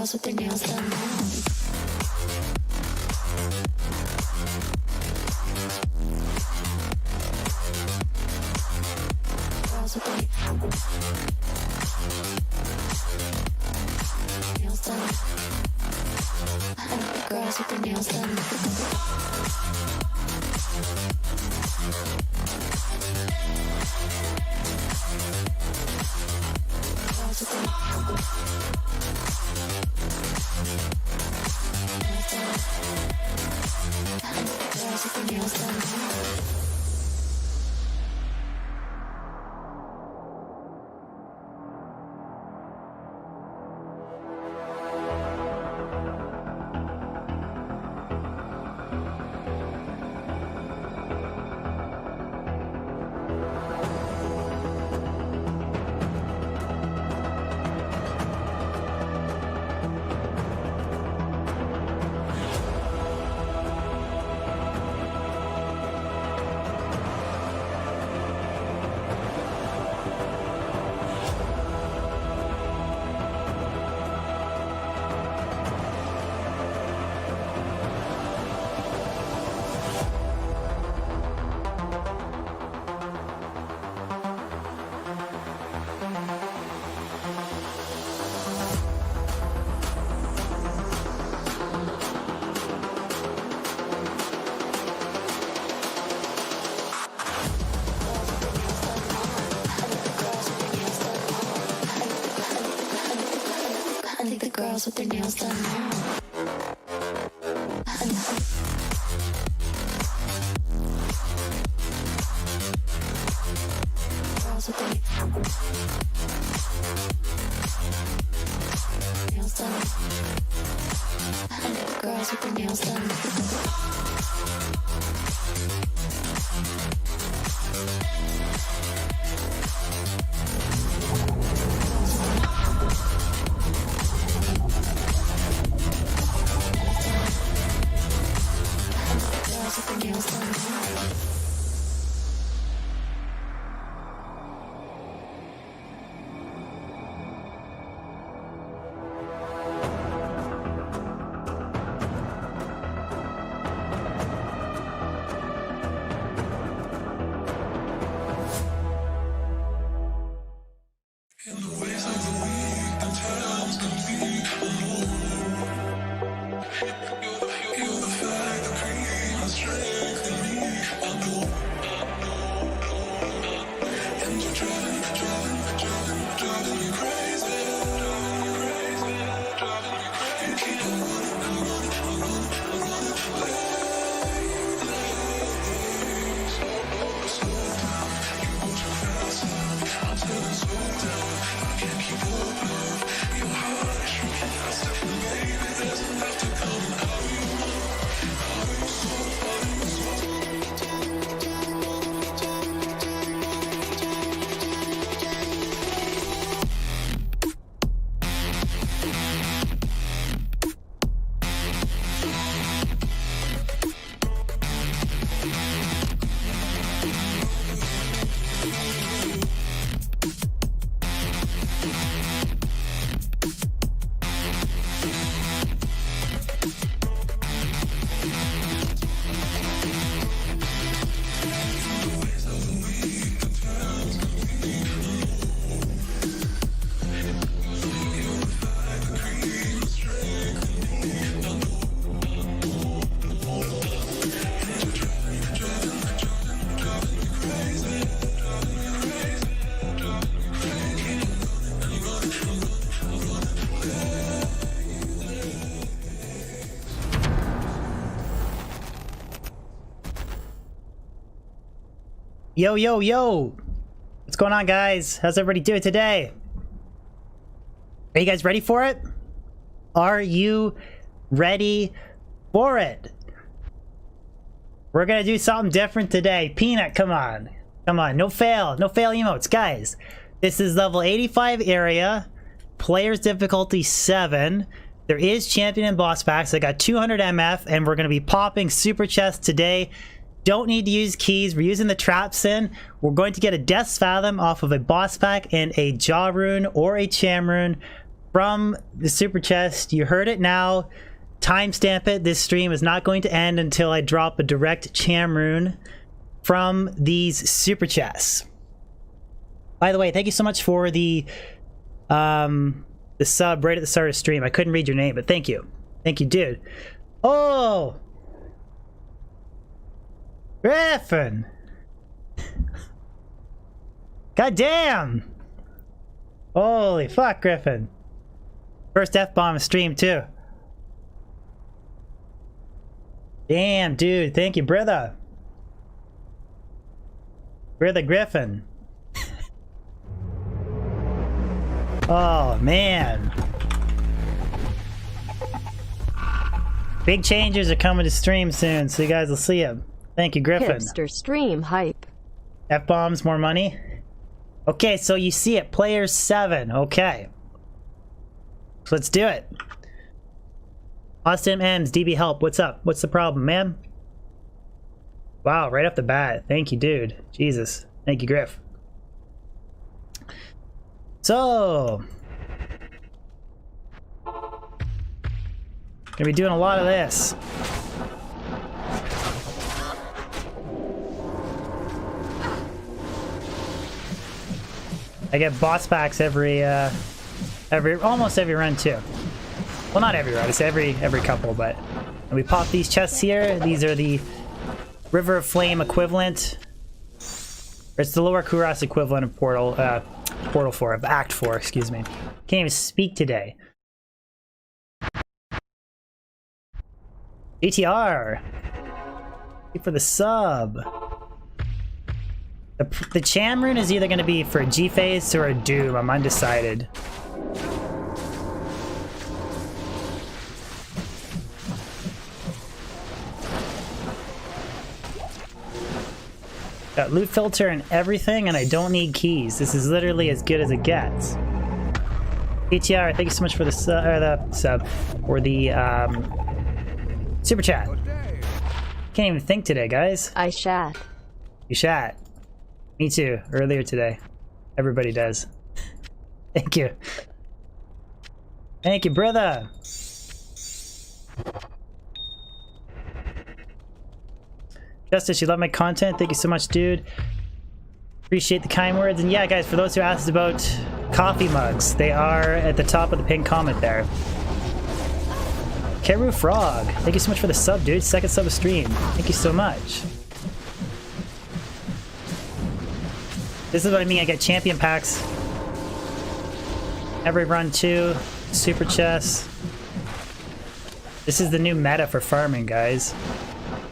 girls with their nails done now. Girls with their nails done. Girls with their nails done. Girls with their nails done now. Girls with their nails done. Girls with their nails done. Yo, yo, yo! What's going on, guys? How's everybody doing today? Are you guys ready for it? Are you ready for it? We're gonna do something different today. Peanut, come on. Come on, no fail emotes. Guys, this is level 85 area. Players difficulty 7. There is champion and boss packs. I got 200 MF, and we're gonna be popping super chests today. Don't need to use keys. We're using the Trapsin. We're going to get a Death's Fathom off of a boss pack and a Jaw Rune or a Cham Rune. from the super chest. You heard it now. Timestamp it. This stream is not going to end until I drop a direct cham rune from these super chests. By the way, thank you so much for the sub right at the start of the stream. I couldn't read your name, but thank you. Thank you, dude. Oh! Griffin! God damn! Holy fuck, Griffin. First F-bomb stream, too. Damn, dude. Thank you, brother. Brother Griffin. Oh, man. Big changes are coming to stream soon, so you guys will see them. Thank you, Griffin. Hipster stream hype. F-bombs, more money. Okay, so you see it. Player 7. Okay. So let's do it. Austin M's, DB help. What's up? What's the problem, man? Wow, right off the bat. Thank you, dude. Jesus. Thank you, Griff. So, gonna be doing a lot of this. I get boss packs almost every run too. Well, not every run. It's every couple, but and we pop these chests here. These are the River of Flame equivalent. Or it's the Lower Kuras equivalent of Portal 4, of Act 4, excuse me. Can't even speak today. ATR! Thank you for the sub. The Cham rune is either going to be for a G-Face or a Doom. I'm undecided. Got loot filter and everything, and I don't need keys. This is literally as good as it gets. ATR, thank you so much for the sub, or the super chat. Can't even think today, guys. I shat. You shat. Me too. Earlier today. Everybody does. Thank you. Thank you, brother. Justice, you love my content. Thank you so much, dude. Appreciate the kind words. And yeah, guys, for those who asked about coffee mugs, they are at the top of the pinned comment there. Keru Frog, thank you so much for the sub, dude. Second sub of stream. Thank you so much. This is what I mean. I get champion packs every run too. Super chests. This is the new meta for farming, guys.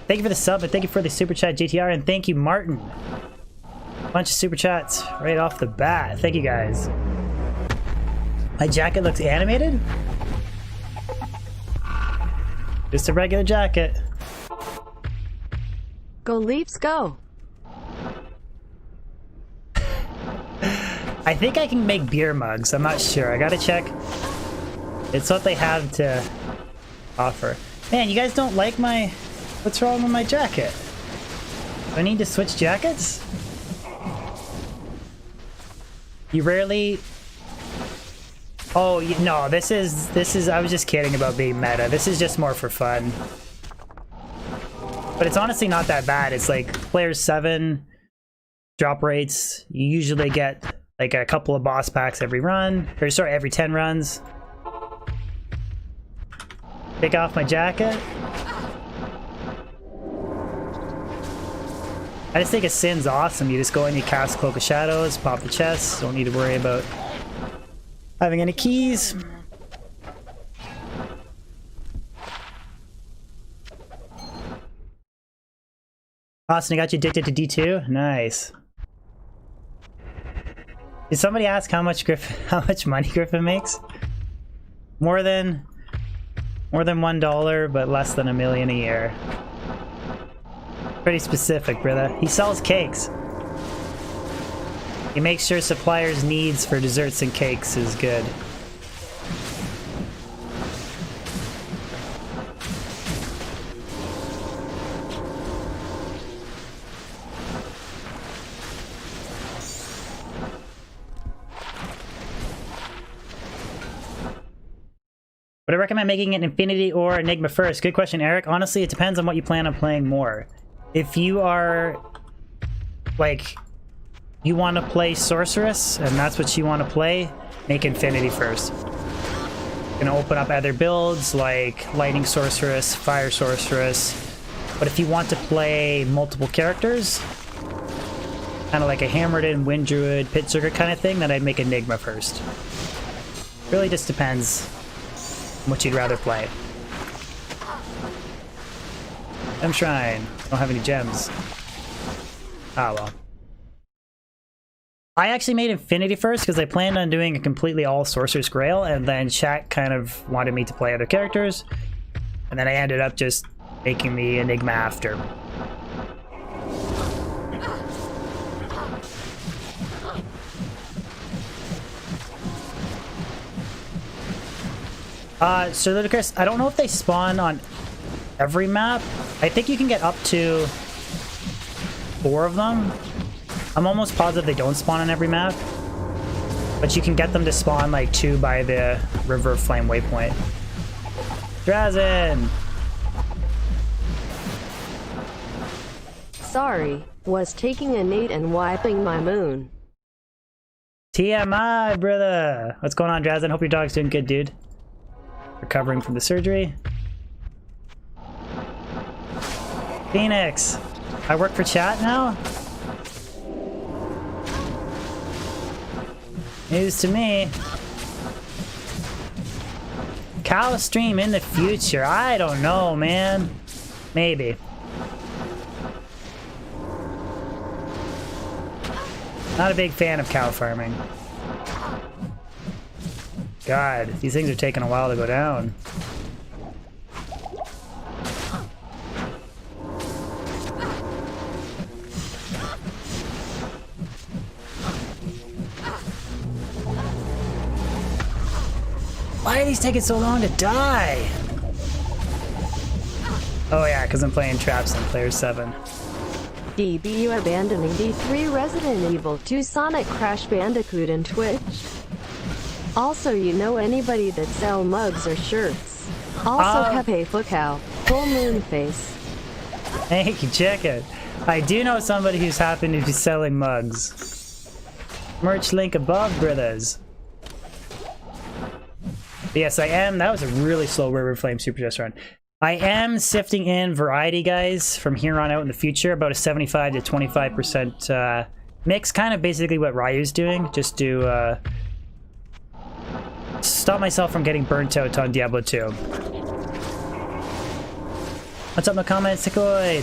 Thank you for the sub, and thank you for the super chat, JTR, and thank you, Martin. Bunch of super chats right off the bat. Thank you, guys. My jacket looks animated? Just a regular jacket. Go Leafs, go. I think I can make beer mugs. I'm not sure. I gotta check. It's what they have to offer. Man, you guys don't like my... What's wrong with my jacket? Do I need to switch jackets? You rarely... Oh, no, this is... I was just kidding about being meta. This is just more for fun. But it's honestly not that bad. It's like player 7 drop rates. You usually get like a couple of boss packs every run. Or sorry, every 10 runs. Take off my jacket. I just think a Sin's awesome. You just go in, you cast Cloak of Shadows, pop the chest. Don't need to worry about having any keys. Austin, I got you addicted to D2? Nice. Did somebody ask how much money Griffin makes? More than $1, but less than $1 million a year. Pretty specific, brother. He sells cakes. He makes sure suppliers' needs for desserts and cakes is good. Would I recommend making it Infinity or Enigma first? Good question, Eric. Honestly, it depends on what you plan on playing more. If you are, like, you want to play Sorceress, and that's what you want to play, make Infinity first. Gonna open up other builds, like Lightning Sorceress, Fire Sorceress. But if you want to play multiple characters, kind of like a Hammered In, Wind Druid, Pit Circuit kind of thing, then I'd make Enigma first. Really just depends what you'd rather play. Gem Shrine. Don't have any gems. Ah, well. I actually made Infinity first because I planned on doing a completely all Sorcerer's Grail, and then chat kind of wanted me to play other characters. And then I ended up just making the Enigma after. So Ludicrous, I don't know if they spawn on every map. I think you can get up to 4 of them. I'm almost positive they don't spawn on every map. But you can get them to spawn like 2 by the River of Flame waypoint. Trapsin! Sorry, was taking a nade and wiping my moon. TMI, brother! What's going on, Trapsin? Hope your dog's doing good, dude. Recovering from the surgery. Phoenix! I work for chat now? News to me. Cow stream in the future? I don't know, man. Maybe. Not a big fan of cow farming. God, these things are taking a while to go down. Why are these taking so long to die? Oh yeah, because I'm playing Trapsin, player 7. DBU abandoning D3 Resident Evil 2 Sonic Crash Bandicoot and Twitch. Also, you know anybody that sell mugs or shirts. Also, Pepe Fucow, full moon face. Hey, check it. I do know somebody who's happened to be selling mugs. Merch link above, brothers. But yes, I am. That was a really slow River Flame Super Chest run. I am sifting in variety, guys, from here on out in the future. About a 75 to 25% mix. Kind of basically what Ryu's doing. Just to stop myself from getting burnt out on Diablo 2. What's up in the comments, Ticoid?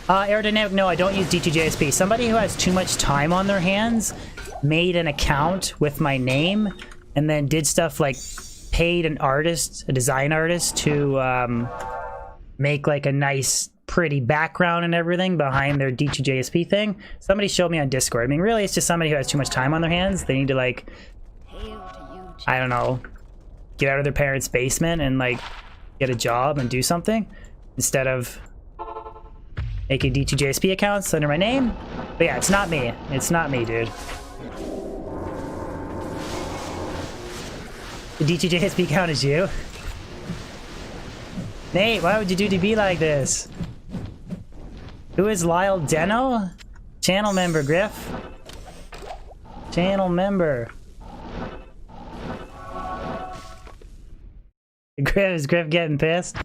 Aerodynamic, no, I don't use D2JSP. Somebody who has too much time on their hands made an account with my name and then did stuff like paid an artist, a design artist, to make like a nice, pretty background and everything behind their D2JSP thing. Somebody showed me on Discord. I mean, really, it's just somebody who has too much time on their hands. They need to, like, I don't know, get out of their parents' basement and, like, get a job and do something instead of making D2JSP accounts under my name. But yeah, it's not me. It's not me, dude. The D2JSP account is you? Nate, why would you do to be like this? Who is Lyle Deno? Channel member, Griff. Channel member. Is Griff getting pissed?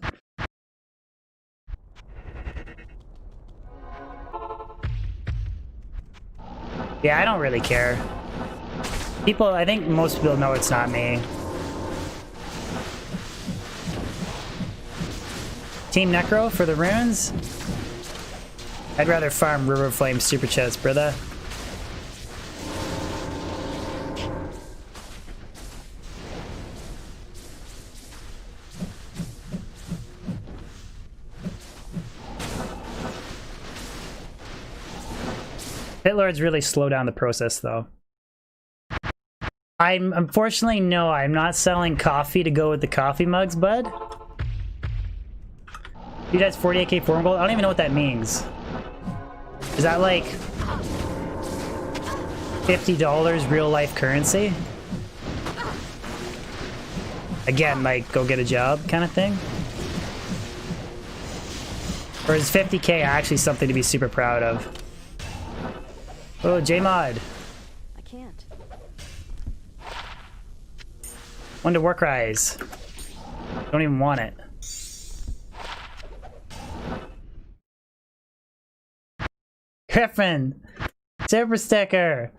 Yeah, I don't really care. People, I think most people know it's not me. Team Necro for the runes? I'd rather farm River Flame Super Chest, brother. Pitlords really slow down the process, though. Unfortunately, no, I'm not selling coffee to go with the coffee mugs, bud. Dude, that's 48k form gold. I don't even know what that means. Is that like $50 real life currency? Again, like, go get a job kind of thing? Or is 50K actually something to be super proud of? Oh, J-Mod. I can't. One to work rise. Don't even want it. Griffin! Super sticker!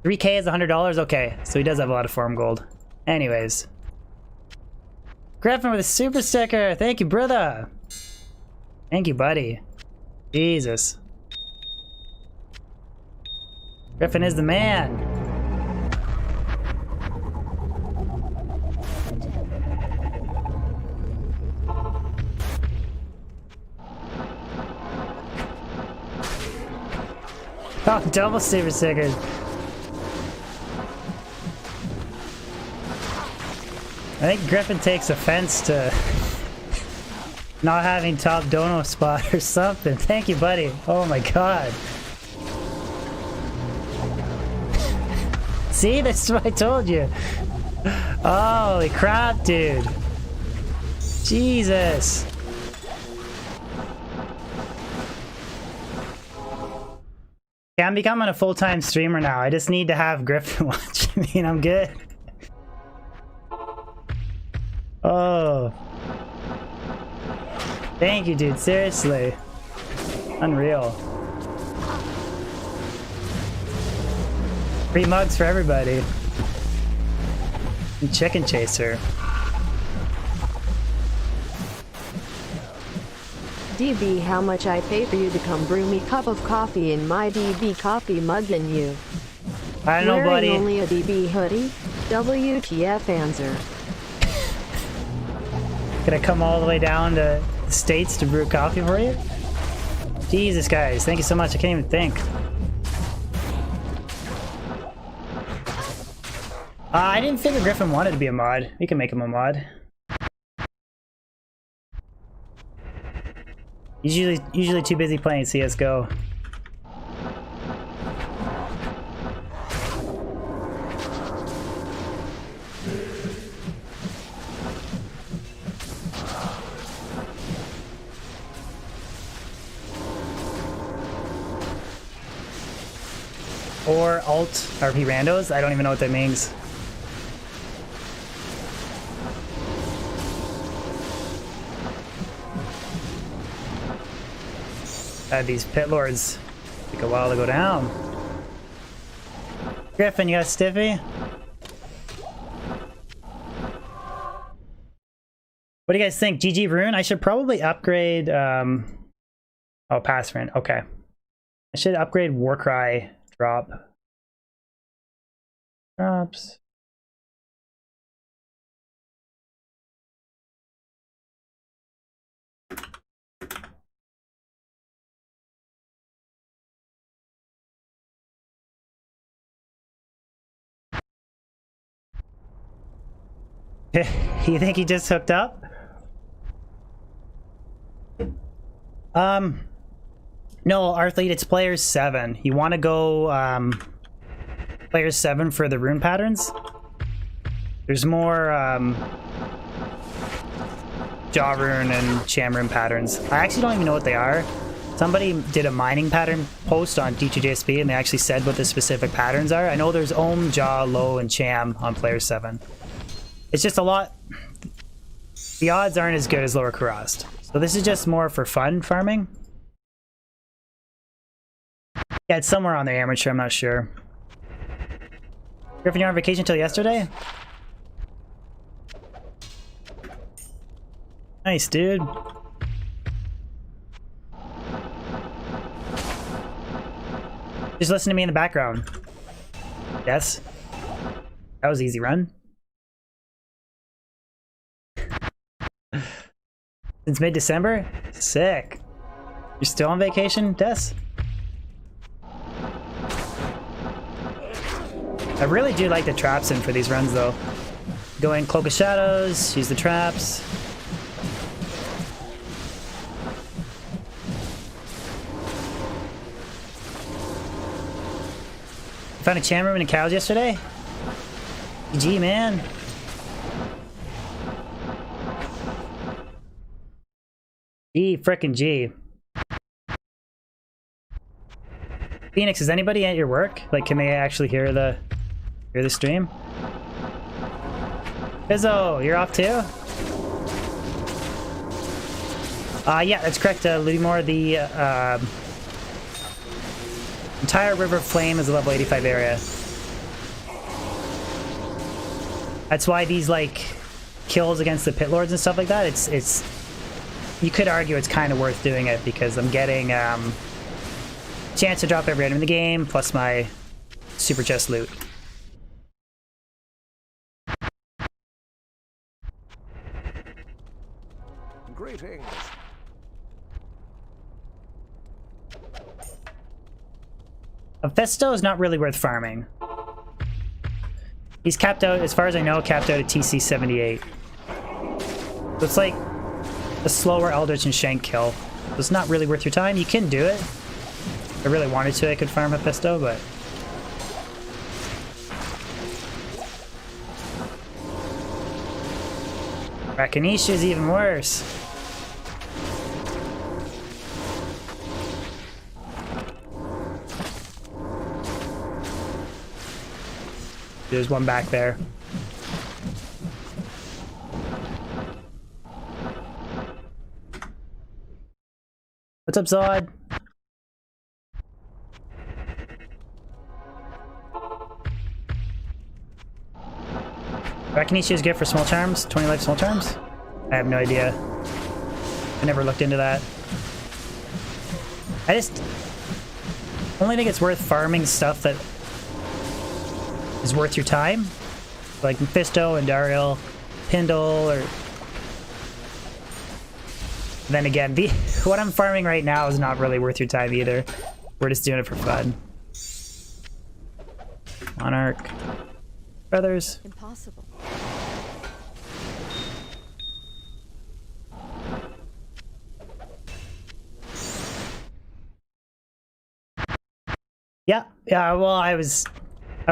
3K is $100? Okay, so he does have a lot of farm gold. Anyways. Griffin with a super sticker! Thank you, brother! Thank you, buddy. Jesus. Griffin is the man! Oh, double super stickers! I think Griffin takes offense to not having top dono spot or something. Thank you, buddy. Oh my god. See, that's what I told you. Holy crap, dude. Jesus. Yeah, I'm becoming a full-time streamer now. I just need to have Griffin watch me and I'm good. Oh. Thank you, dude. Seriously. Unreal. Free mugs for everybody. And chicken chaser. DB, how much I pay for you to come brew me cup of coffee in my DB coffee mug and you? I don't know, Wearing buddy. only a DB hoodie? WTF answer. Gonna come all the way down to the States to brew coffee for you? Jesus, guys. Thank you so much. I can't even think. I didn't figure Griffin wanted to be a mod. We can make him a mod. He's usually too busy playing CSGO. Or alt RP randos? I don't even know what that means. These pit lords take a while to go down. Griffin, you got a stiffy? What do you guys think? GG Rune? I should probably upgrade oh, pass friend. Okay. I should upgrade Warcry drop. Drops. You think he just hooked up? No, Arthlete, it's players 7. You want to go players 7 for the rune patterns? There's more jaw rune and cham rune patterns. I actually don't even know what they are. Somebody did a mining pattern post on D2JSP and they actually said what the specific patterns are. I know there's ohm, jaw, low, and cham on player 7. It's just a lot. The odds aren't as good as lower Kurast. So this is just more for fun farming. Yeah, it's somewhere on there, amateur, I'm not sure. Griffin, you're on vacation until yesterday? Nice, dude. Just listen to me in the background. Yes? That was easy run. Since mid-December? Sick. You're still on vacation, Des? I really do like the Trapsin for these runs, though. Go in Cloak of Shadows, use the traps. Found a cham room in the cows yesterday? GG, man. G, frickin' G. Phoenix, is anybody at your work? Like, can they actually hear the stream? Bizzo, you're off too? Yeah, that's correct, Ludimore. The entire River Flame is a level 85 area. That's why these, like, kills against the Pit Lords and stuff like that, it's you could argue it's kind of worth doing it because I'm getting chance to drop every item in the game plus my super chest loot. Greetings. Festo is not really worth farming. He's capped out, as far as I know, capped out at TC 78. So it's like a slower Eldritch and Shank kill. So it's not really worth your time. You can do it. If I really wanted to, I could farm Festo, but... Rakinisha is even worse. There's one back there. What's up, Zod? Rakinisha is good for small charms, 20 life small charms? I have no idea. I never looked into that. I just only think it's worth farming stuff that is worth your time, like Mephisto and Dariel, Pindle, or then again, what I'm farming right now is not really worth your time either. We're just doing it for fun. Monarch, feathers. Impossible. Yeah, well, I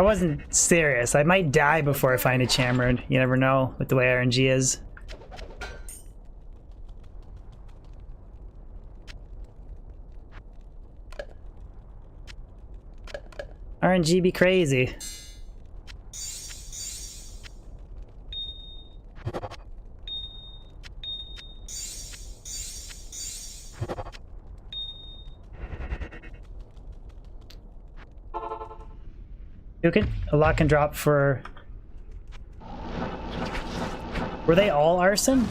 wasn't serious. I might die before I find a Chammered. You never know with the way RNG is. RNG be crazy. A lot can drop for... Were they all arson?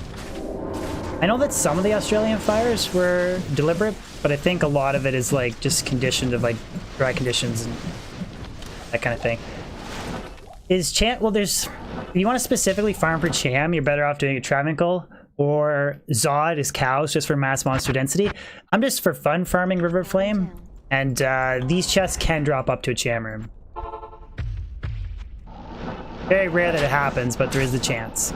I know that some of the Australian fires were deliberate, but I think a lot of it is like just conditioned of like dry conditions and that kind of thing. Is Cham... Well, there's... If you want to specifically farm for Cham, you're better off doing a Travincal, or Zod is cows just for mass monster density. I'm just for fun farming River Flame, and these chests can drop up to a Cham room. Very rare that it happens, but there is the chance.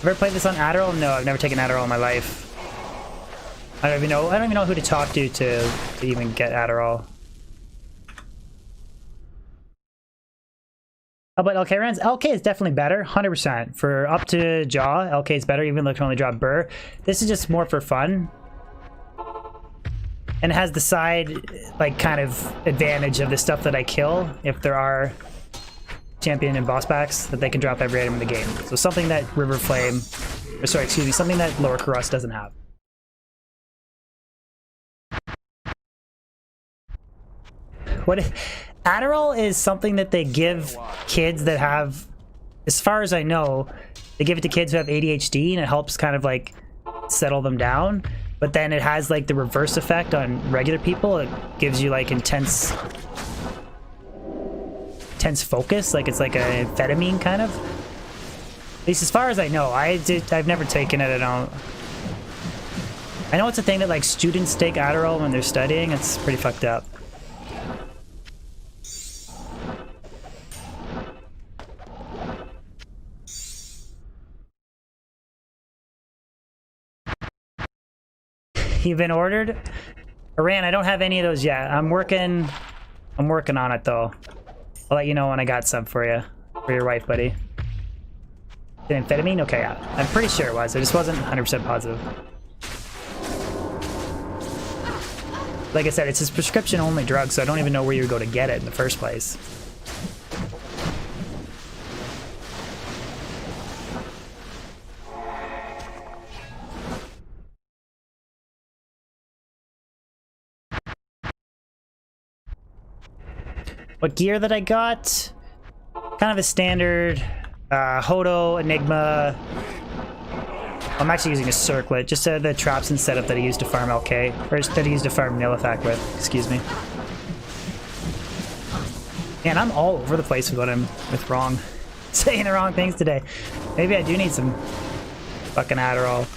Ever played this on Adderall? No, I've never taken Adderall in my life. I don't even know who to talk to even get Adderall. How about LK runs? LK is definitely better, 100%. For up to Jaw, LK is better, even though it can only drop Burr. This is just more for fun. And it has the side, like, kind of advantage of the stuff that I kill, if there are champion and boss packs, that they can drop every item in the game. So something that River Flame, or sorry, excuse me, something that Lower Karas doesn't have. Adderall is something that they give kids that have, as far as I know, they give it to kids who have ADHD, and it helps kind of like settle them down. But then it has like the reverse effect on regular people. It gives you like intense focus, like it's like a amphetamine kind of. At least as far as I know. I've never taken it. I know it's a thing that like students take Adderall when they're studying. It's pretty fucked up. You've been ordered? Iran, I don't have any of those yet. I'm working on it though. I'll let you know when I got some for you. For your wife, buddy. amphetamine? Okay, yeah. I'm pretty sure it was. I just wasn't 100% positive. Like I said, it's his prescription-only drug, so I don't even know where you would go to get it in the first place. What gear that I got? Kind of a standard Hodo, Enigma. I'm actually using a circlet, just the Trapsin setup that I used to farm LK, or that I used to farm Nillifac with, excuse me. Man, I'm all over the place with what I'm wrong. Saying the wrong things today. Maybe I do need some fucking Adderall.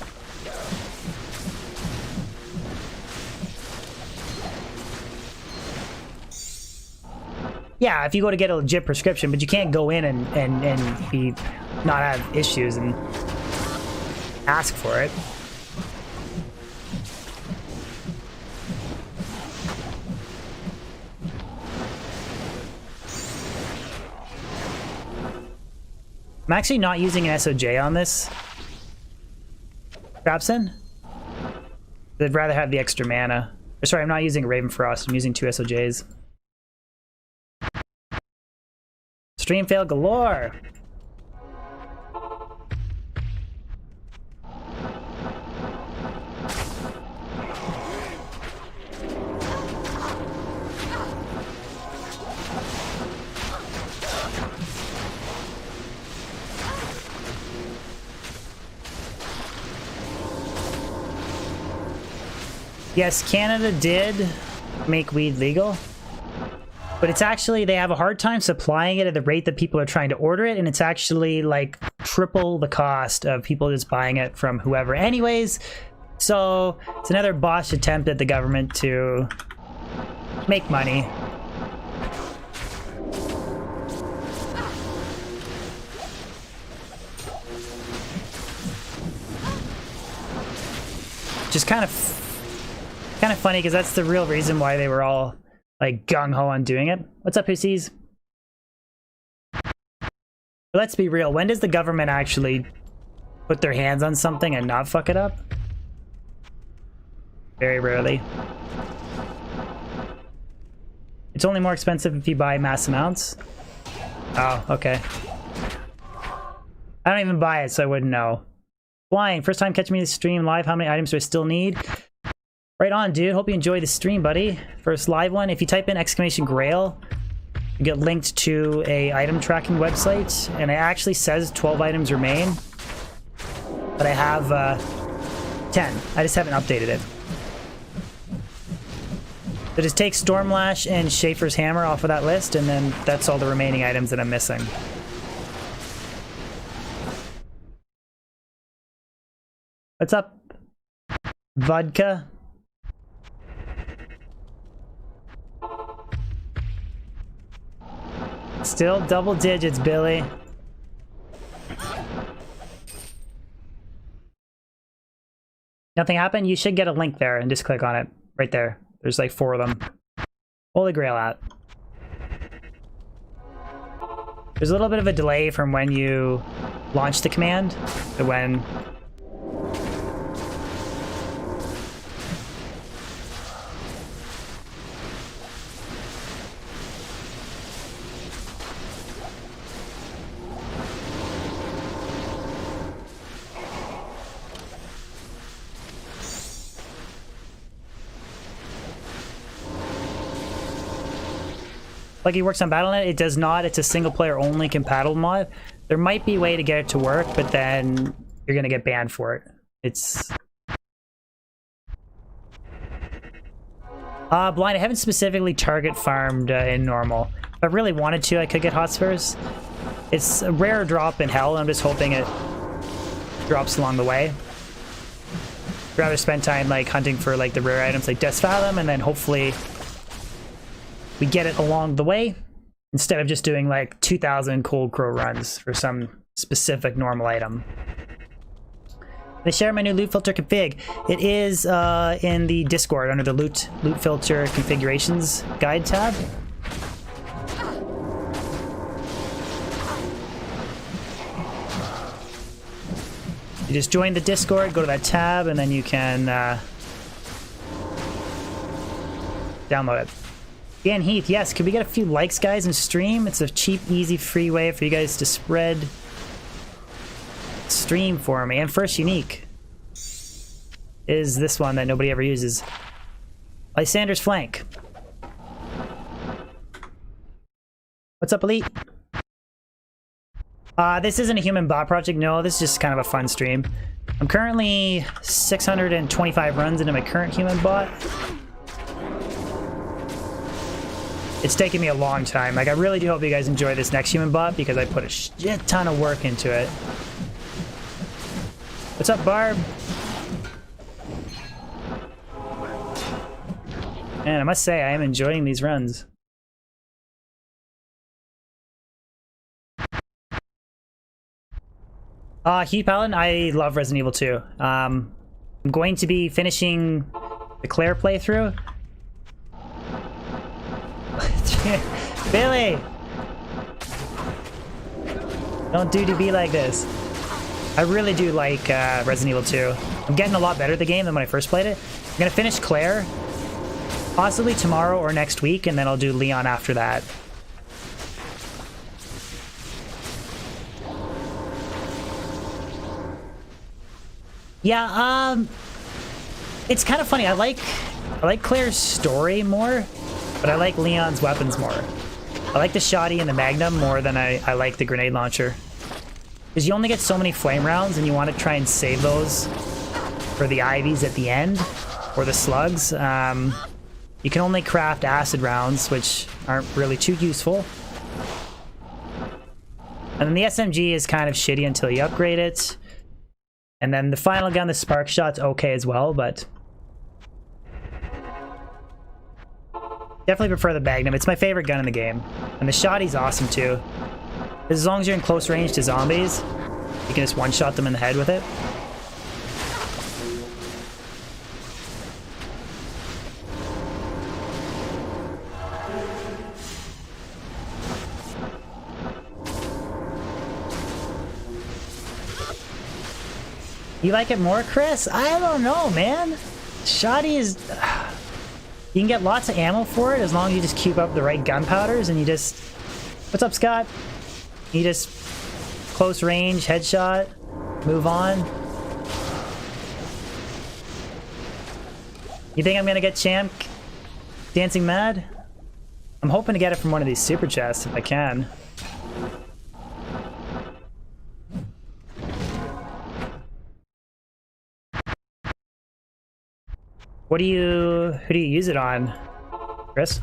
Yeah, if you go to get a legit prescription, but you can't go in and be not have issues and ask for it. I'm actually not using an SOJ on this Trapsin. I'd rather have the extra mana. Sorry, I'm not using Raven Frost. I'm using 2 SOJs. Stream fail galore. Yes, Canada did make weed legal, but it's actually, they have a hard time supplying it at the rate that people are trying to order it, and it's actually like triple the cost of people just buying it from whoever anyways. So it's another botched attempt at the government to make money. Just kind of funny, because that's the real reason why they were all like gung-ho on doing it. What's up, pussies? Let's be real, when does the government actually put their hands on something and not fuck it up? Very rarely. It's only more expensive if you buy mass amounts. Oh, okay. I don't even buy it, so I wouldn't know. Flying, first time catching me in the stream live. How many items do I still need? Right on, dude. Hope you enjoy the stream, buddy. First live one. If you type in !Grail, you get linked to a item tracking website, and it actually says 12 items remain. But I have 10. I just haven't updated it. So just take Stormlash and Schaefer's Hammer off of that list, and then that's all the remaining items that I'm missing. What's up, Vodka? Still double digits, Billy. Nothing happened? You should get a link there and just click on it. Right there. There's like 4 of them. Holy Grail at. There's a little bit of a delay from when you launch the command to when... Like he works on Battle.net, it does not. It's a single player only compatible mod. There might be a way to get it to work, but then you're gonna get banned for it. It's... blind, I haven't specifically target farmed in normal. If I really wanted to, I could get Hotspurs. It's a rare drop in hell, and I'm just hoping it drops along the way. I'd rather spend time like hunting for like the rare items like Death's Fathom, and then hopefully we get it along the way instead of just doing like 2,000 Cold Crow runs for some specific normal item. They share my new loot filter config. It is in the Discord under the loot filter configurations guide tab. You just join the Discord, go to that tab, and then you can download it. Dan Heath, yes, could we get a few likes, guys, and stream? It's a cheap, easy, free way for you guys to spread stream for me. And first unique is this one that nobody ever uses. Lysander's Flank. What's up, Elite? This isn't a human bot project, no, this is just kind of a fun stream. I'm currently 625 runs into my current human bot. It's taken me a long time. Like, I really do hope you guys enjoy this next human bot because I put a shit ton of work into it. What's up, Barb? Man, I must say, I am enjoying these runs. Heath Paladin, I love Resident Evil 2. I'm going to be finishing the Claire playthrough. Billy! Don't do to be like this. I really do like Resident Evil 2. I'm getting a lot better at the game than when I first played it. I'm gonna finish Claire possibly tomorrow or next week, and then I'll do Leon after that. Yeah, it's kind of funny. I like Claire's story more, but I like Leon's weapons more. I like the shotty and the magnum more than I like the grenade launcher. Because you only get so many flame rounds, and you want to try and save those for the IVs at the end, or the slugs. You can only craft acid rounds, which aren't really too useful. And then the SMG is kind of shitty until you upgrade it. And then the final gun, the spark shot's okay as well, but definitely prefer the Magnum. It's my favorite gun in the game. And the shotty's awesome too. As long as you're in close range to zombies, you can just one-shot them in the head with it. You like it more, Chris? I don't know, man. Shotty is... You can get lots of ammo for it as long as you just keep up the right gunpowders and you just... What's up, Scott? You just... Close range, headshot, move on. You think I'm gonna get Champ Dancing Mad? I'm hoping to get it from one of these super chests if I can. Who do you use it on, Chris?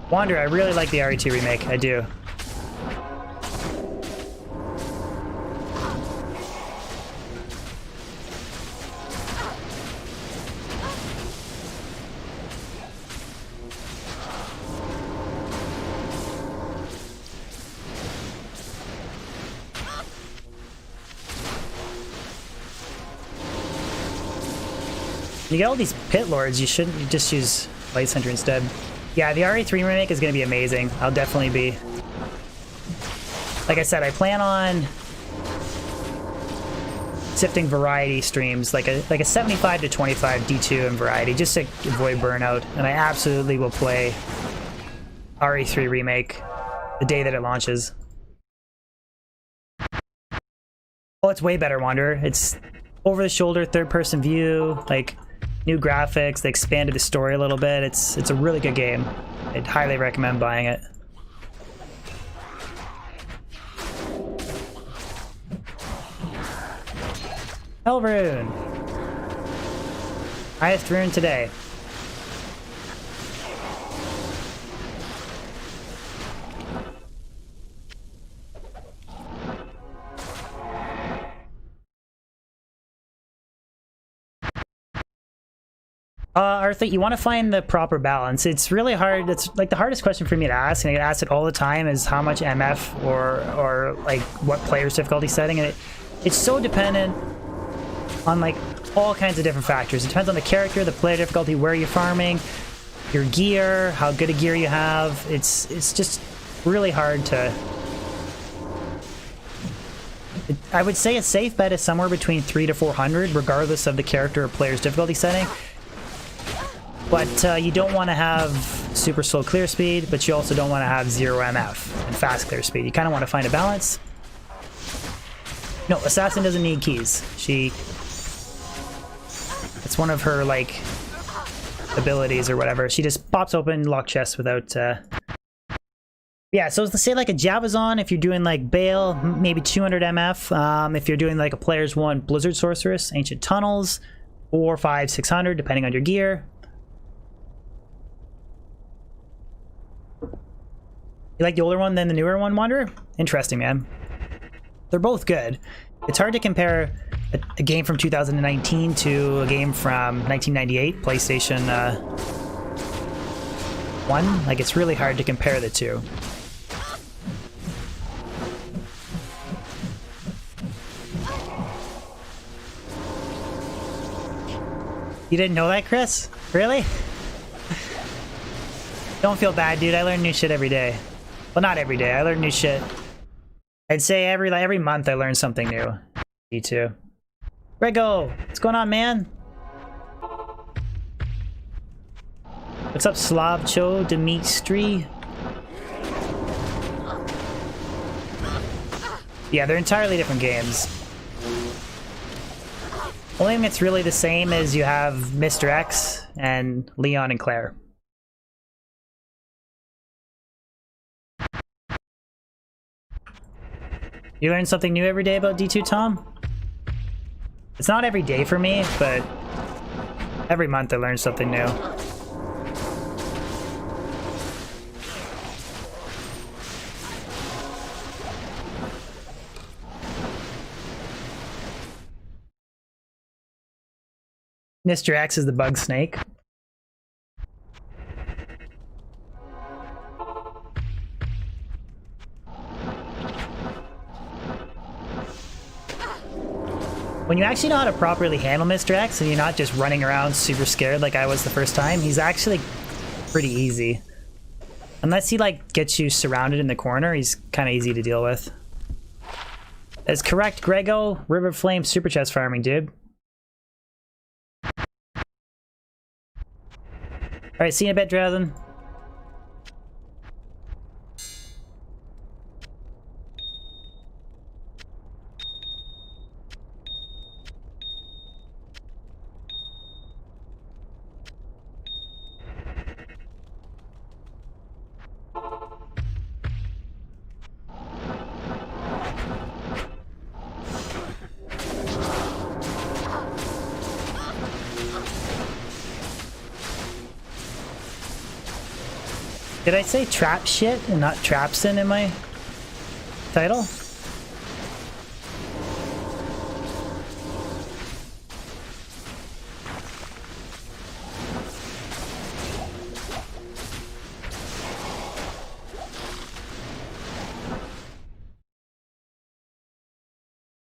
Wander, I really like the RE2 remake, I do. You get all these pit lords, you shouldn't just use Light Center instead. Yeah, the RE3 remake is going to be amazing. I'll definitely be... Like I said, I plan on sifting variety streams, like a 75 to 25 D2 in variety, just to avoid burnout. And I absolutely will play RE3 remake the day that it launches. Oh, it's way better, Wanderer. It's over-the-shoulder, third-person view, like... New graphics, they expanded the story a little bit. It's a really good game. I'd highly recommend buying it. Elrune! Highest rune today. Arthur, you want to find the proper balance. It's really hard. It's like the hardest question for me to ask, and I get asked it all the time, is how much MF or like what player's difficulty setting. And it's so dependent on like all kinds of different factors. It depends on the character, the player difficulty, where you're farming, your gear, how good a gear you have. It's just really hard to... I would say a safe bet is somewhere between 300 to 400, regardless of the character or player's difficulty setting. But you don't want to have super slow clear speed, but you also don't want to have 0 MF and fast clear speed. You kind of want to find a balance. No, Assassin doesn't need keys. It's one of her, like, abilities or whatever. She just pops open lock chests without... Yeah, so let's say like a Javazon, if you're doing like Bale, maybe 200 MF. If you're doing like a Players 1 Blizzard Sorceress, Ancient Tunnels, 4, 5, 600, depending on your gear. You like the older one than the newer one, Wanderer? Interesting, man. They're both good. It's hard to compare a game from 2019 to a game from 1998, PlayStation 1. Like, it's really hard to compare the two. You didn't know that, Chris? Really? Don't feel bad, dude. I learn new shit every day. Well, not every day. I learn new shit. I'd say every month I learn something new. Me too. Grego, what's going on, man? What's up, Slavcho Dimitri? Yeah, they're entirely different games. Only thing that's really the same is you have Mr. X and Leon and Claire. You learn something new every day about D2, Tom? It's not every day for me, but every month I learn something new. Mr. X is the bug snake. When you actually know how to properly handle Mr. X and you're not just running around super scared like I was the first time, he's actually pretty easy. Unless he like gets you surrounded in the corner, he's kind of easy to deal with. That's correct, Grego. River Flame super chest farming, dude. Alright, see you in a bit, Drazen. Did I say trap shit and not Trapsin in my title?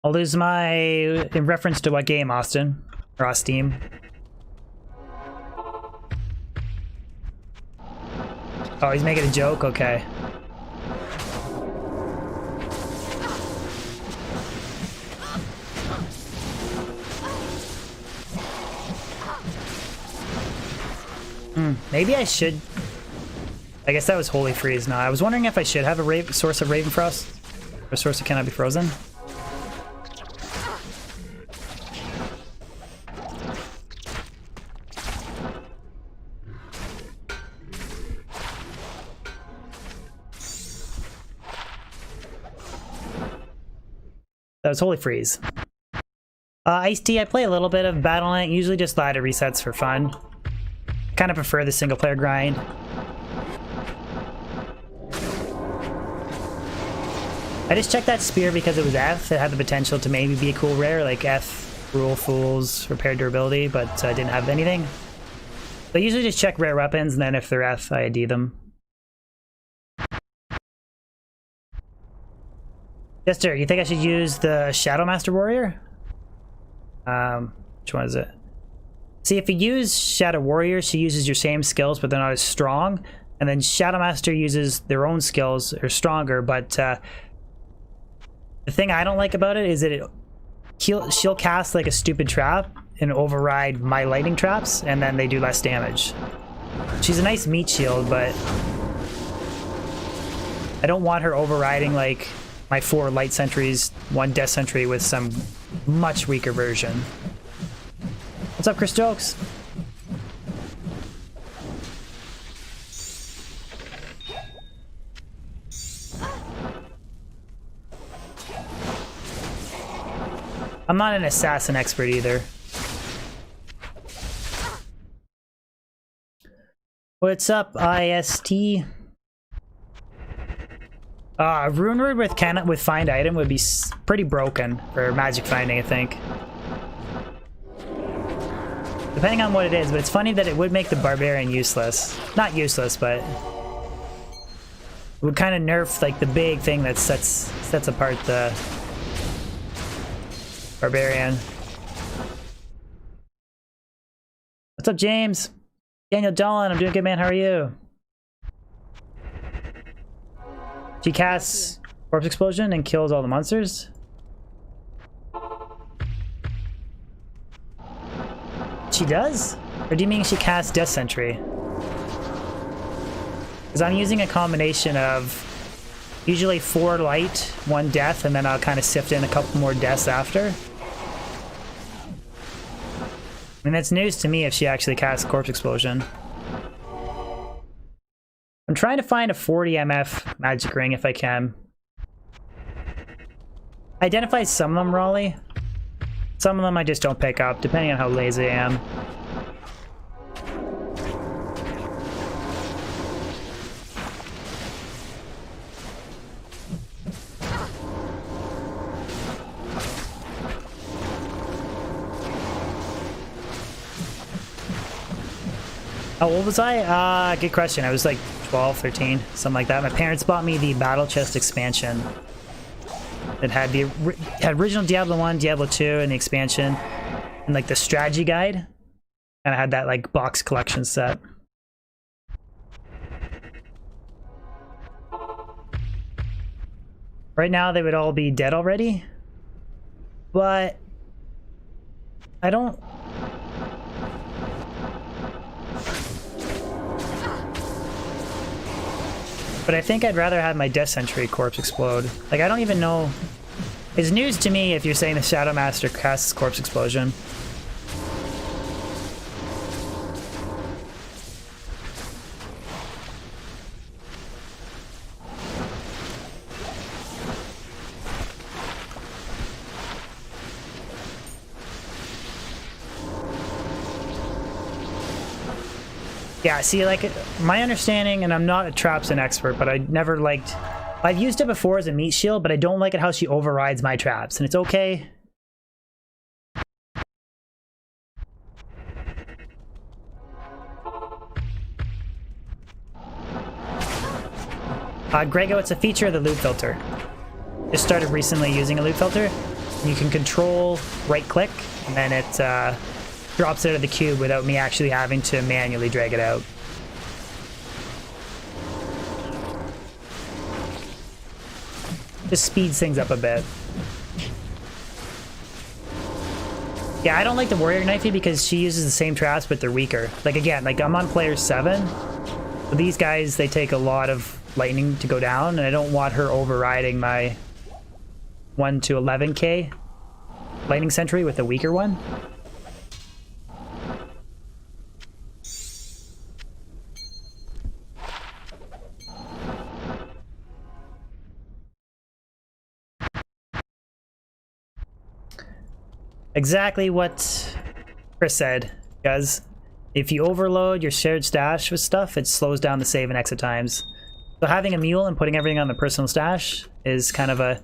I'll lose my... in reference to what game, Austin? Or Steam? Oh, he's making a joke? Okay. Maybe I should... I guess that was Holy Freeze. No, I was wondering if I should have a source of Ravenfrost. Or source of Cannot Be Frozen. That was Holy Freeze. Ice-T, I play a little bit of Battle.net, usually just ladder resets for fun. Kind of prefer the single player grind. I just checked that spear because it was F. It had the potential to maybe be a cool rare, like F, Rule Fools, Repair Durability, but I didn't have anything. So I usually just check rare weapons, and then if they're F, I ID them. Jester, you think I should use the Shadow Master Warrior? Which one is it? See, if you use Shadow Warrior, she uses your same skills, but they're not as strong. And then Shadowmaster uses their own skills, are stronger, but the thing I don't like about it is that she'll cast like a stupid trap and override my lightning traps, and then they do less damage. She's a nice meat shield, but I don't want her overriding like my 4 light sentries, 1 death sentry with some much weaker version. What's up, Chris Jokes? I'm not an assassin expert either. What's up, IST? Rune Word with find item would be pretty broken for magic finding, I think. Depending on what it is, but it's funny that it would make the barbarian useless. Not useless, but it would kind of nerf like the big thing that sets apart the barbarian. What's up, James? Daniel Dolan, I'm doing good, man. How are you? She casts Corpse Explosion and kills all the monsters. She does? Or do you mean she casts Death Sentry? Because I'm using a combination of usually 4 light, 1 death, and then I'll kind of sift in a couple more deaths after. I mean, that's news to me if she actually casts Corpse Explosion. I'm trying to find a 40 MF magic ring if I can. I identify some of them, Raleigh. Some of them I just don't pick up, depending on how lazy I am. How old was I? Good question. I was like 12, 13, something like that. My parents bought me the Battle Chest expansion. It had the original Diablo 1, Diablo 2, and the expansion, and like the strategy guide. And I had that like box collection set. Right now they would all be dead already, but I don't... But I think I'd rather have my Death Sentry Corpse explode. Like, I don't even know... It's news to me if you're saying the Shadowmaster casts Corpse Explosion. Yeah, see, like, my understanding, and I'm not a Trapsin expert, but I never liked... I've used it before as a meat shield, but I don't like it how she overrides my traps, and it's okay. Grego, it's a feature of the loot filter. Just started recently using a loot filter. You can control right-click, and then it drops it out of the cube without me actually having to manually drag it out. Just speeds things up a bit. Yeah, I don't like the Warrior Knifey because she uses the same traps, but they're weaker. Like, again, like, I'm on player 7. But these guys, they take a lot of lightning to go down, and I don't want her overriding my 1 to 11k lightning sentry with a weaker one. Exactly what Chris said, because if you overload your shared stash with stuff, it slows down the save and exit times. So having a mule and putting everything on the personal stash is kind of a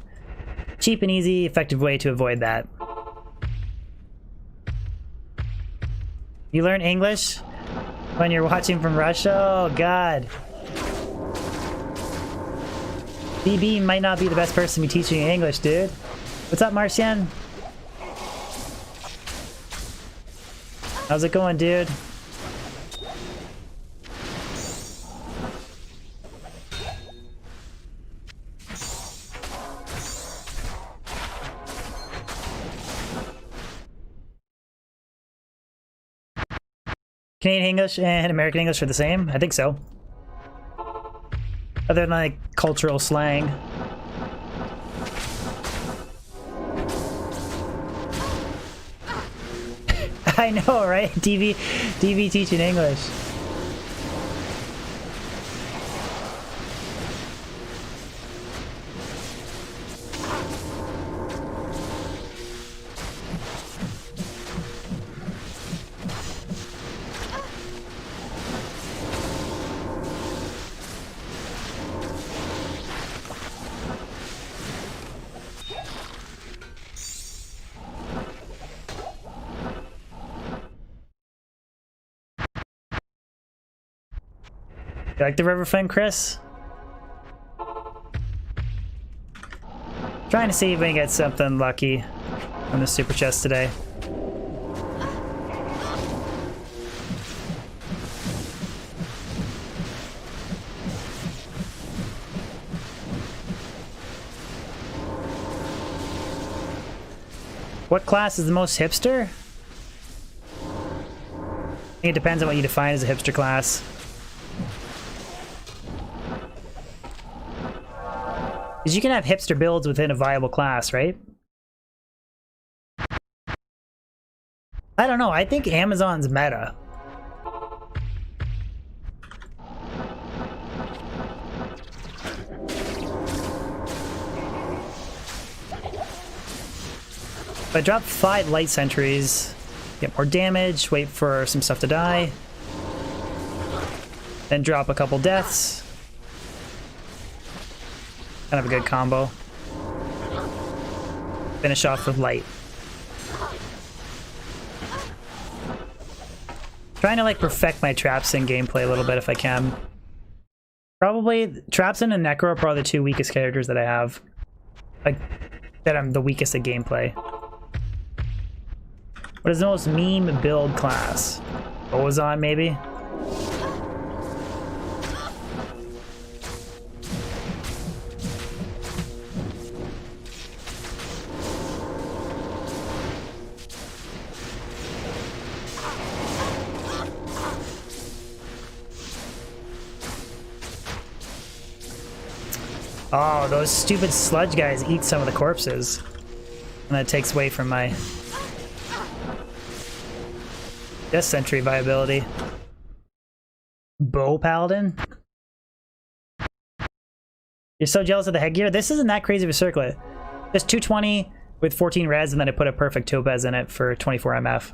cheap and easy, effective way to avoid that. You learn English when you're watching from Russia? Oh god. BB might not be the best person to be teaching you English, dude. What's up, Marcian? How's it going, dude? Canadian English and American English are the same? I think so. Other than like cultural slang. I know, right? DV teaching English. You like the river fan, Chris? Trying to see if we can get something lucky on the super chest today. What class is the most hipster? I think it depends on what you define as a hipster class. Because you can have hipster builds within a viable class, right? I don't know. I think Amazon's meta. If I drop 5 light sentries, get more damage, wait for some stuff to die, then drop a couple deaths. Kind of a good combo. Finish off with light. Trying to like perfect my Trapsin gameplay a little bit if I can. Probably Trapsin and Necro are probably the 2 weakest characters that I have. Like, that I'm the weakest at gameplay. What is the most meme build class? Ozon, maybe? Oh, those stupid sludge guys eat some of the corpses. And that takes away from my Death Sentry viability. Bow Paladin? You're so jealous of the headgear? This isn't that crazy of a circlet. Just 220 with 14 res, and then I put a perfect topaz in it for 24 MF.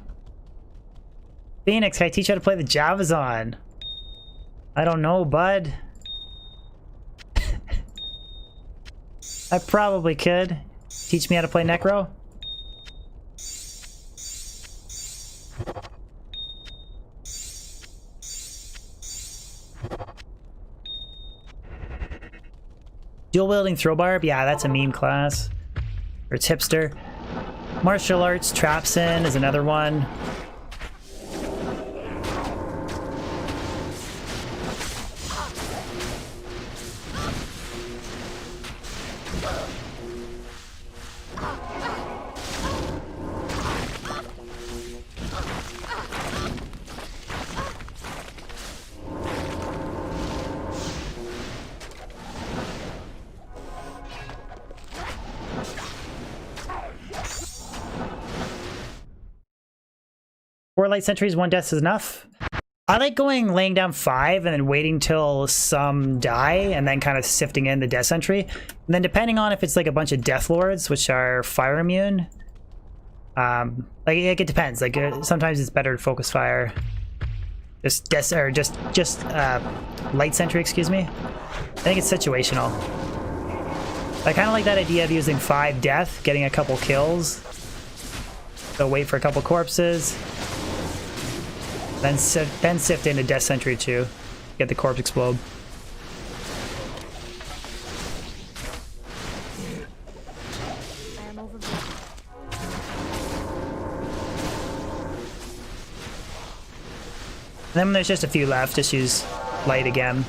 Phoenix, can I teach you how to play the Javazon? I don't know, bud. I probably could. Teach me how to play Necro? Dual wielding throwbarb? Yeah, that's a meme class. Or it's hipster. Martial arts, Trapsin is another one. Four light sentries, 1 death is enough. I like laying down 5 and then waiting till some die and then kind of sifting in the death sentry. And then depending on if it's like a bunch of death lords, which are fire immune, like it depends. Like sometimes it's better to focus fire. Just light sentry, excuse me. I think it's situational. I kind of like that idea of using 5 death, getting a couple kills. So wait for a couple corpses. Then sift into Death Sentry too. Get the corpse explode. And then when there's just a few left, just use light again.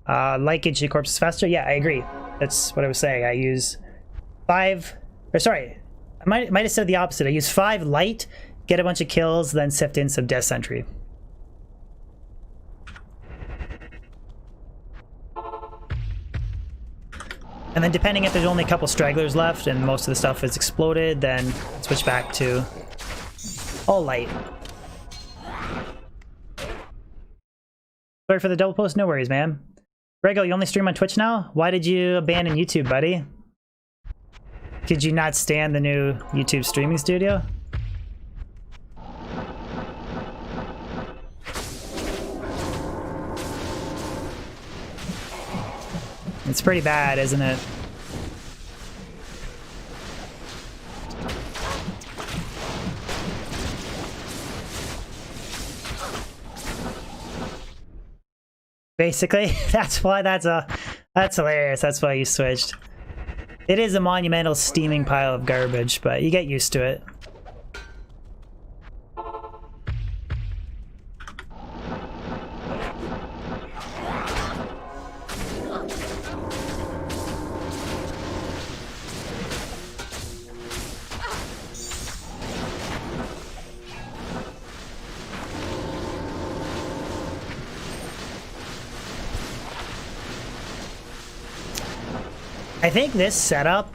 Light gets your corpses faster? Yeah, I agree. That's what I was saying. I use 5, or sorry, I might have said the opposite. I use 5 light, get a bunch of kills, then sift in some death sentry. And then depending if there's only a couple stragglers left and most of the stuff is exploded, then switch back to all light. Sorry for the double post, no worries, man. Rego, you only stream on Twitch now? Why did you abandon YouTube, buddy? Did you not stand the new YouTube streaming studio? It's pretty bad, isn't it? Basically, that's hilarious. That's why you switched. It is a monumental steaming pile of garbage, but you get used to it. I think this setup,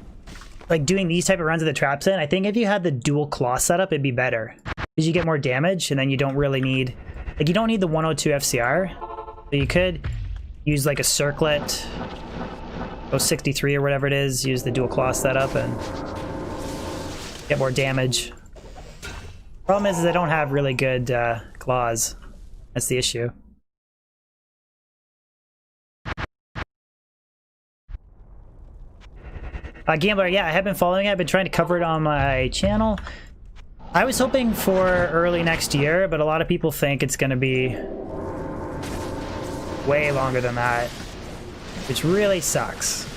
like doing these type of runs of the Trapsin, I think if you had the dual claw setup, it'd be better. Because you get more damage, and then you don't really need... Like, you don't need the 102 FCR. So you could use, like, a circlet, go 63 or whatever it is, use the dual claw setup, and get more damage. Problem is I don't have really good claws. That's the issue. Gambler, yeah, I have been following it. I've been trying to cover it on my channel. I was hoping for early next year, but a lot of people think it's going to be way longer than that, which really sucks.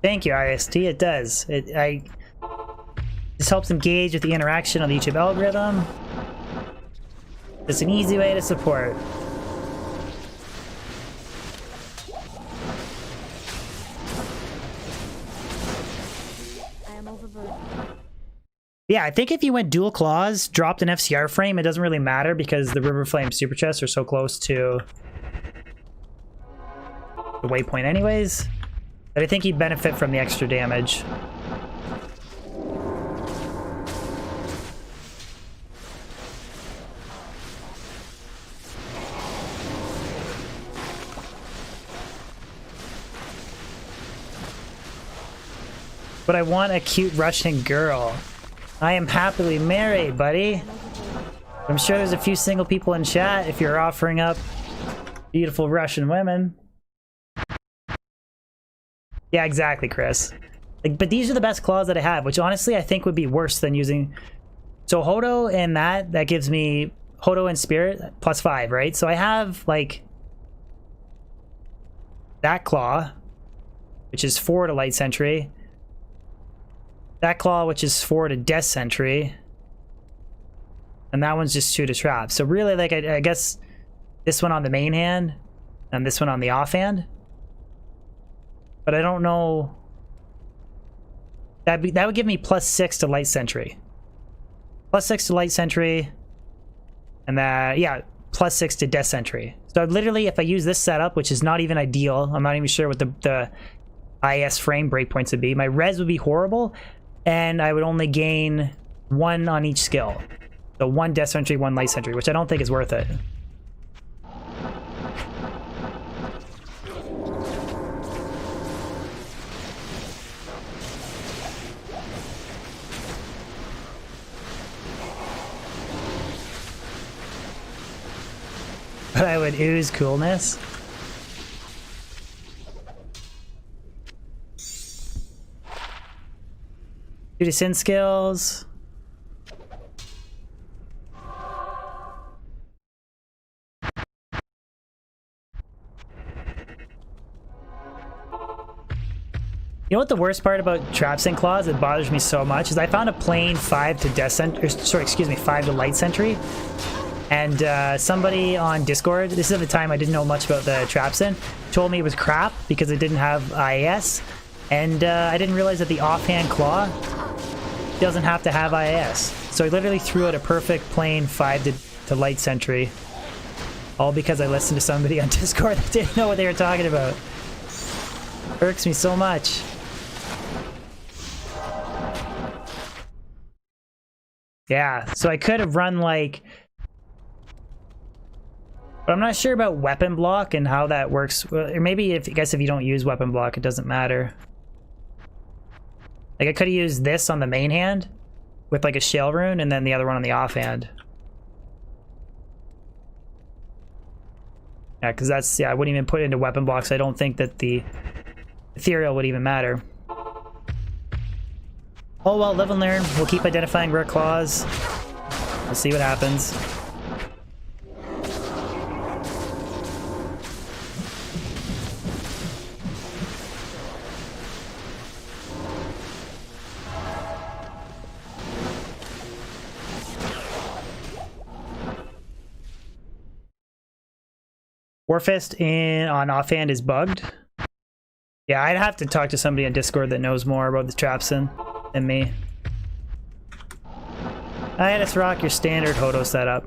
Thank you, IST. It does. This helps engage with the interaction of the YouTube algorithm. It's an easy way to support. I am overburdened. Yeah, I think if you went dual claws, dropped an FCR frame, it doesn't really matter because the River Flame super chests are so close to the waypoint anyways. But I think he'd benefit from the extra damage. But I want a cute Russian girl. I am happily married, buddy. I'm sure there's a few single people in chat if you're offering up beautiful Russian women. Yeah, exactly, Chris. Like, but these are the best claws that I have, which honestly I think would be worse than using... So Hodo and that gives me Hodo and Spirit +5, right? So I have, like, that claw, which is 4 to Light Sentry. That claw, which is 4 to Death Sentry. And that one's just 2 to Trap. So really, like, I guess this one on the main hand and this one on the offhand. But I don't know. That would give me +6 to Light Sentry. +6 to Light Sentry. And that, yeah, +6 to Death Sentry. So literally, if I use this setup, which is not even ideal, I'm not even sure what the IS frame breakpoints would be. My res would be horrible, and I would only gain 1 on each skill. So 1 Death Sentry, 1 Light Sentry, which I don't think is worth it. But I would ooze coolness. Do the sin skills. You know what the worst part about Trapsin claws that bothers me so much is I found a plain 5 to death sentry, sorry, excuse me, 5 to light sentry. And somebody on Discord, this is at the time I didn't know much about the Trapsin, told me it was crap because it didn't have IAS. And I didn't realize that the offhand claw doesn't have to have IAS. So I literally threw out a perfect plain 5 to light sentry. All because I listened to somebody on Discord that didn't know what they were talking about. Irks me so much. Yeah, so I could have run like... But I'm not sure about weapon block and how that works. Or maybe if, I guess if you don't use weapon block, it doesn't matter. Like I could have used this on the main hand with like a shell rune and then the other one on the offhand. Yeah, because that's, yeah, I wouldn't even put it into weapon blocks. I don't think that the ethereal would even matter. Oh well, live and learn. We'll keep identifying rare claws. We'll see what happens. Warfist on offhand is bugged. Yeah, I'd have to talk to somebody on Discord that knows more about the Trapsin than me. I had us rock your standard Hodo setup.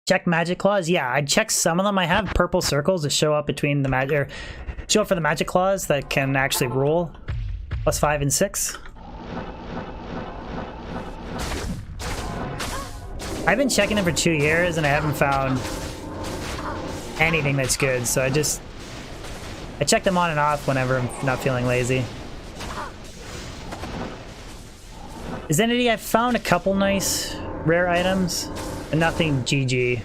Check magic claws. Yeah, I checked some of them. I have purple circles that show up between the magic, or show up for the magic claws that can actually rule +5 and 6. I've been checking them for 2 years and I haven't found anything that's good. So I check them on and off whenever I'm not feeling lazy. Zenity, I've found a couple nice rare items. Nothing GG.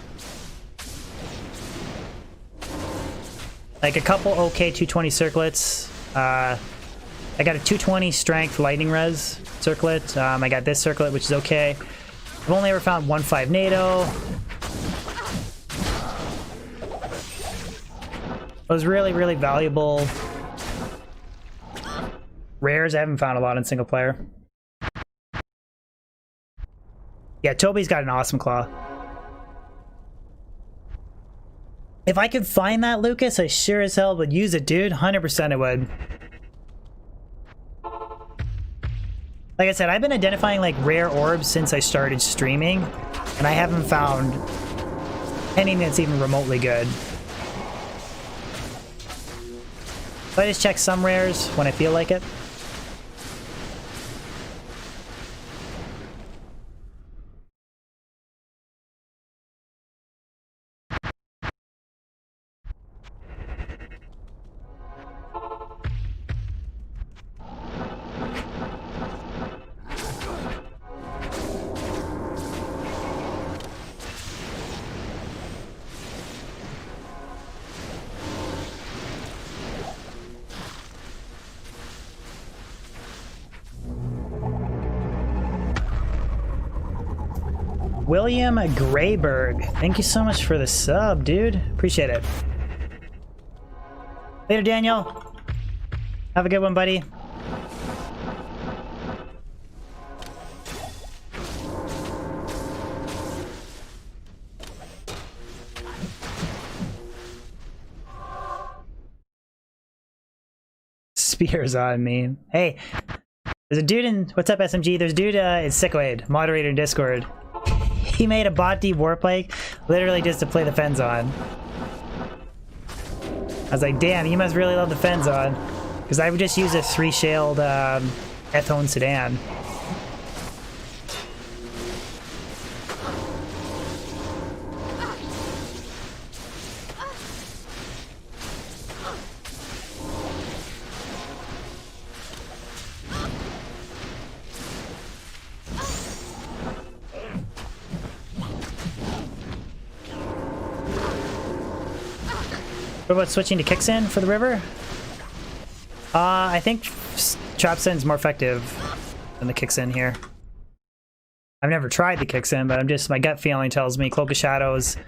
Like a couple okay 220 circlets. I got a 220 strength lightning res circlet. I got this circlet, which is okay. I've only ever found 1.5 NATO. Those really, really valuable rares. I haven't found a lot in single player. Yeah, Toby's got an awesome claw. If I could find that, Lucas, I sure as hell would use it, dude. 100% I would. Like I said, I've been identifying like rare orbs since I started streaming, and I haven't found anything that's even remotely good. So I just check some rares when I feel like it. William Grayberg, thank you so much for the sub, dude. Appreciate it. Later, Daniel. Have a good one, buddy. Spears on me. Hey, there's a dude in... What's up, SMG? There's a dude in Sickoid, moderator in Discord. He made a bot D warp bike literally just to play the Fens on. I was like, damn, you must really love the Fens on. Because I would just use a 3-shaled Ethone sedan. What about switching to Kicksin for the river? I think Trapsin's more effective than the Kicksin here. I've never tried the Kicksin, but my gut feeling tells me Cloak of Shadows and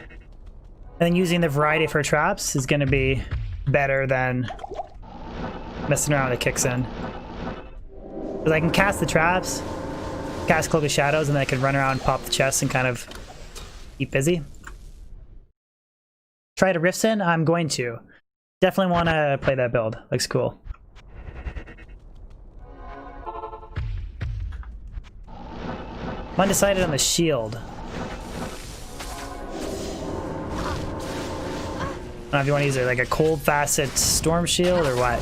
then using the variety for traps is going to be better than messing around with a Kicksin. Because I can cast the traps, cast Cloak of Shadows, and then I can run around, pop the chest, and kind of keep busy. Try to Riftsin? I'm going to. Definitely want to play that build. Looks cool. I'm undecided on the shield. I don't know if you want to use it like a cold facet storm shield or what.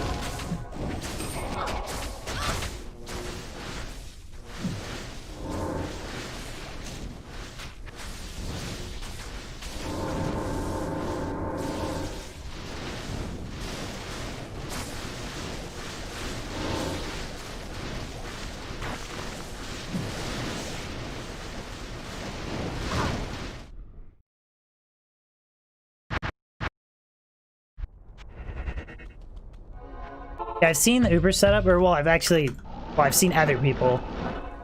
Yeah, I've seen the Uber setup, or well, I've seen other people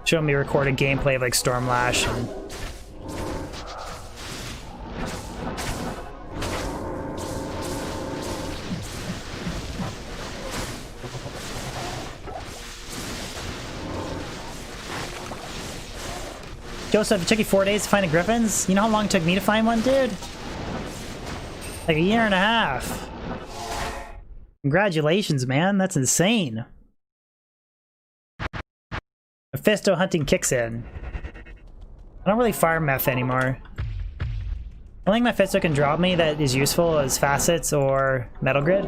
show me recorded gameplay of like Stormlash and Joseph, it took you 4 days to find a Griffins? You know how long it took me to find one, dude? Like a year and a half. Congratulations, man. That's insane. Mephisto hunting kicks in. I don't really farm meth anymore. I think Mephisto can drop me that is useful as facets or metal grid.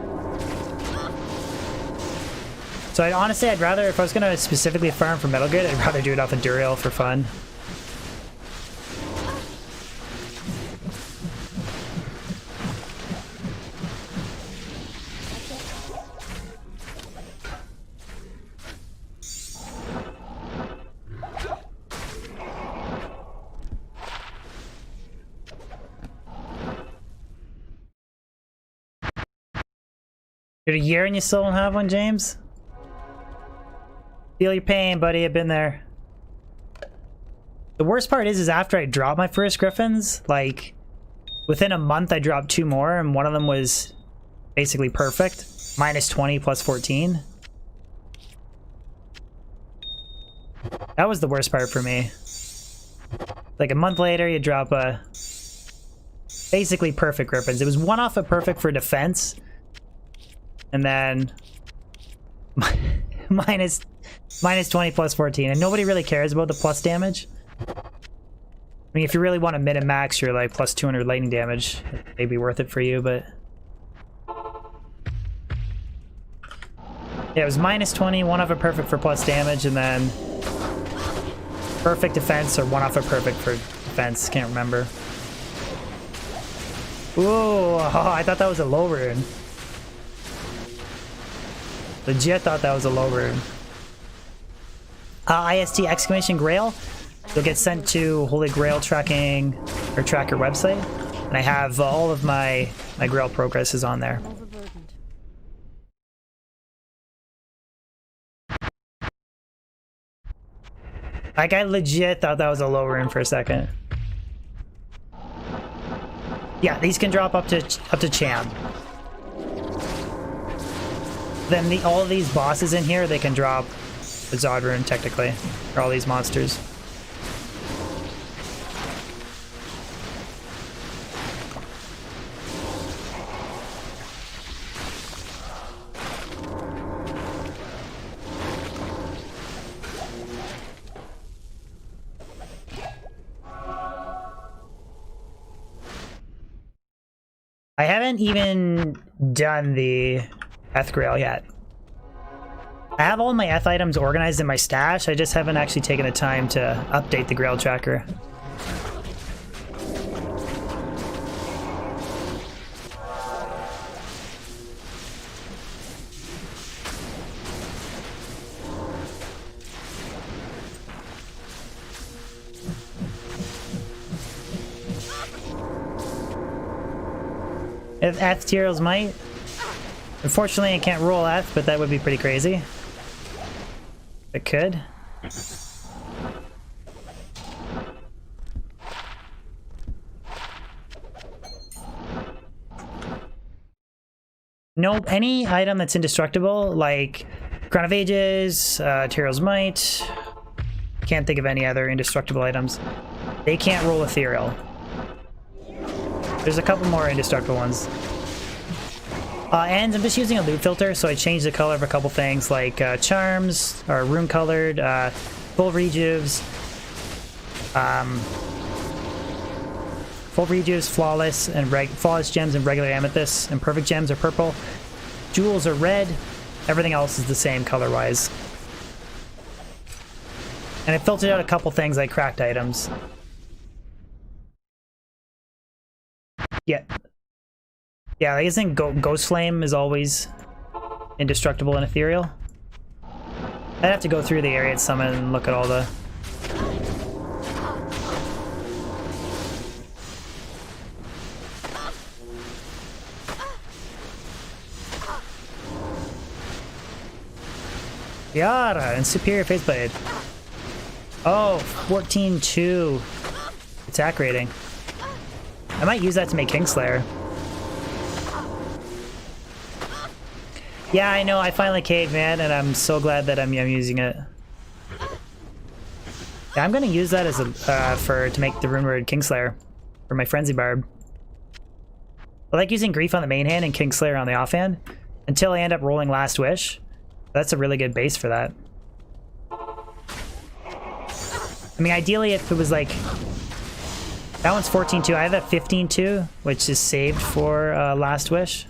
So honestly, I'd rather, if I was going to specifically farm for metal grid, I'd rather do it off of Duriel for fun. Did a year and you still don't have one, James? Feel your pain, buddy. I've been there. The worst part is after I dropped my first Griffins, like, within a month I dropped 2 more, and one of them was basically perfect. -20 plus 14. That was the worst part for me. Like, a month later, you drop a basically perfect Griffins. It was one off of perfect for defense. And then minus 20 plus 14, and nobody really cares about the plus damage. I mean, if you really want to min and max your like plus 200 lightning damage, it may be worth it for you, but yeah, it was -20, one off a perfect for plus damage, and then perfect defense or one off a perfect for defense. Can't remember. Whoa! Oh, I thought that was a low rune. Legit thought that was a low rune. IST exclamation Grail. You'll get sent to Holy Grail tracking or tracker website, and I have all of my Grail progress is on there. Overburdened. Like, I legit thought that was a low rune for a second. Yeah, these can drop up to Cham. Then all of these bosses in here, they can drop the Zod rune technically, for all these monsters. I haven't even done the Eth Grail yet. I have all my Eth items organized in my stash, I just haven't actually taken the time to update the Grail tracker. If ethereals might. Unfortunately, I can't roll F, but that would be pretty crazy. It could. Nope, any item that's indestructible, like Crown of Ages, Tyrell's Might. Can't think of any other indestructible items. They can't roll ethereal. There's a couple more indestructible ones. And I'm just using a loot filter, so I changed the color of a couple things like charms, or rune colored, full rejuves, flawless, and flawless gems and regular amethyst, and perfect gems are purple. Jewels are red. Everything else is the same color-wise. And I filtered out a couple things like cracked items. Yeah. Yeah, I think Ghost Flame is always indestructible and ethereal. I'd have to go through the area and summon and look at all the... Yara and Superior Faceblade. Oh, 14-2 attack rating. I might use that to make Kingslayer. Yeah, I know, I finally caved, man, and I'm so glad that I'm using it. Yeah, I'm gonna use that as a to make the rumored Kingslayer for my Frenzy Barb. I like using Grief on the main hand and Kingslayer on the offhand until I end up rolling Last Wish. That's a really good base for that. I mean, ideally, if it was like... That one's 14-2. I have that 15-2, which is saved for Last Wish.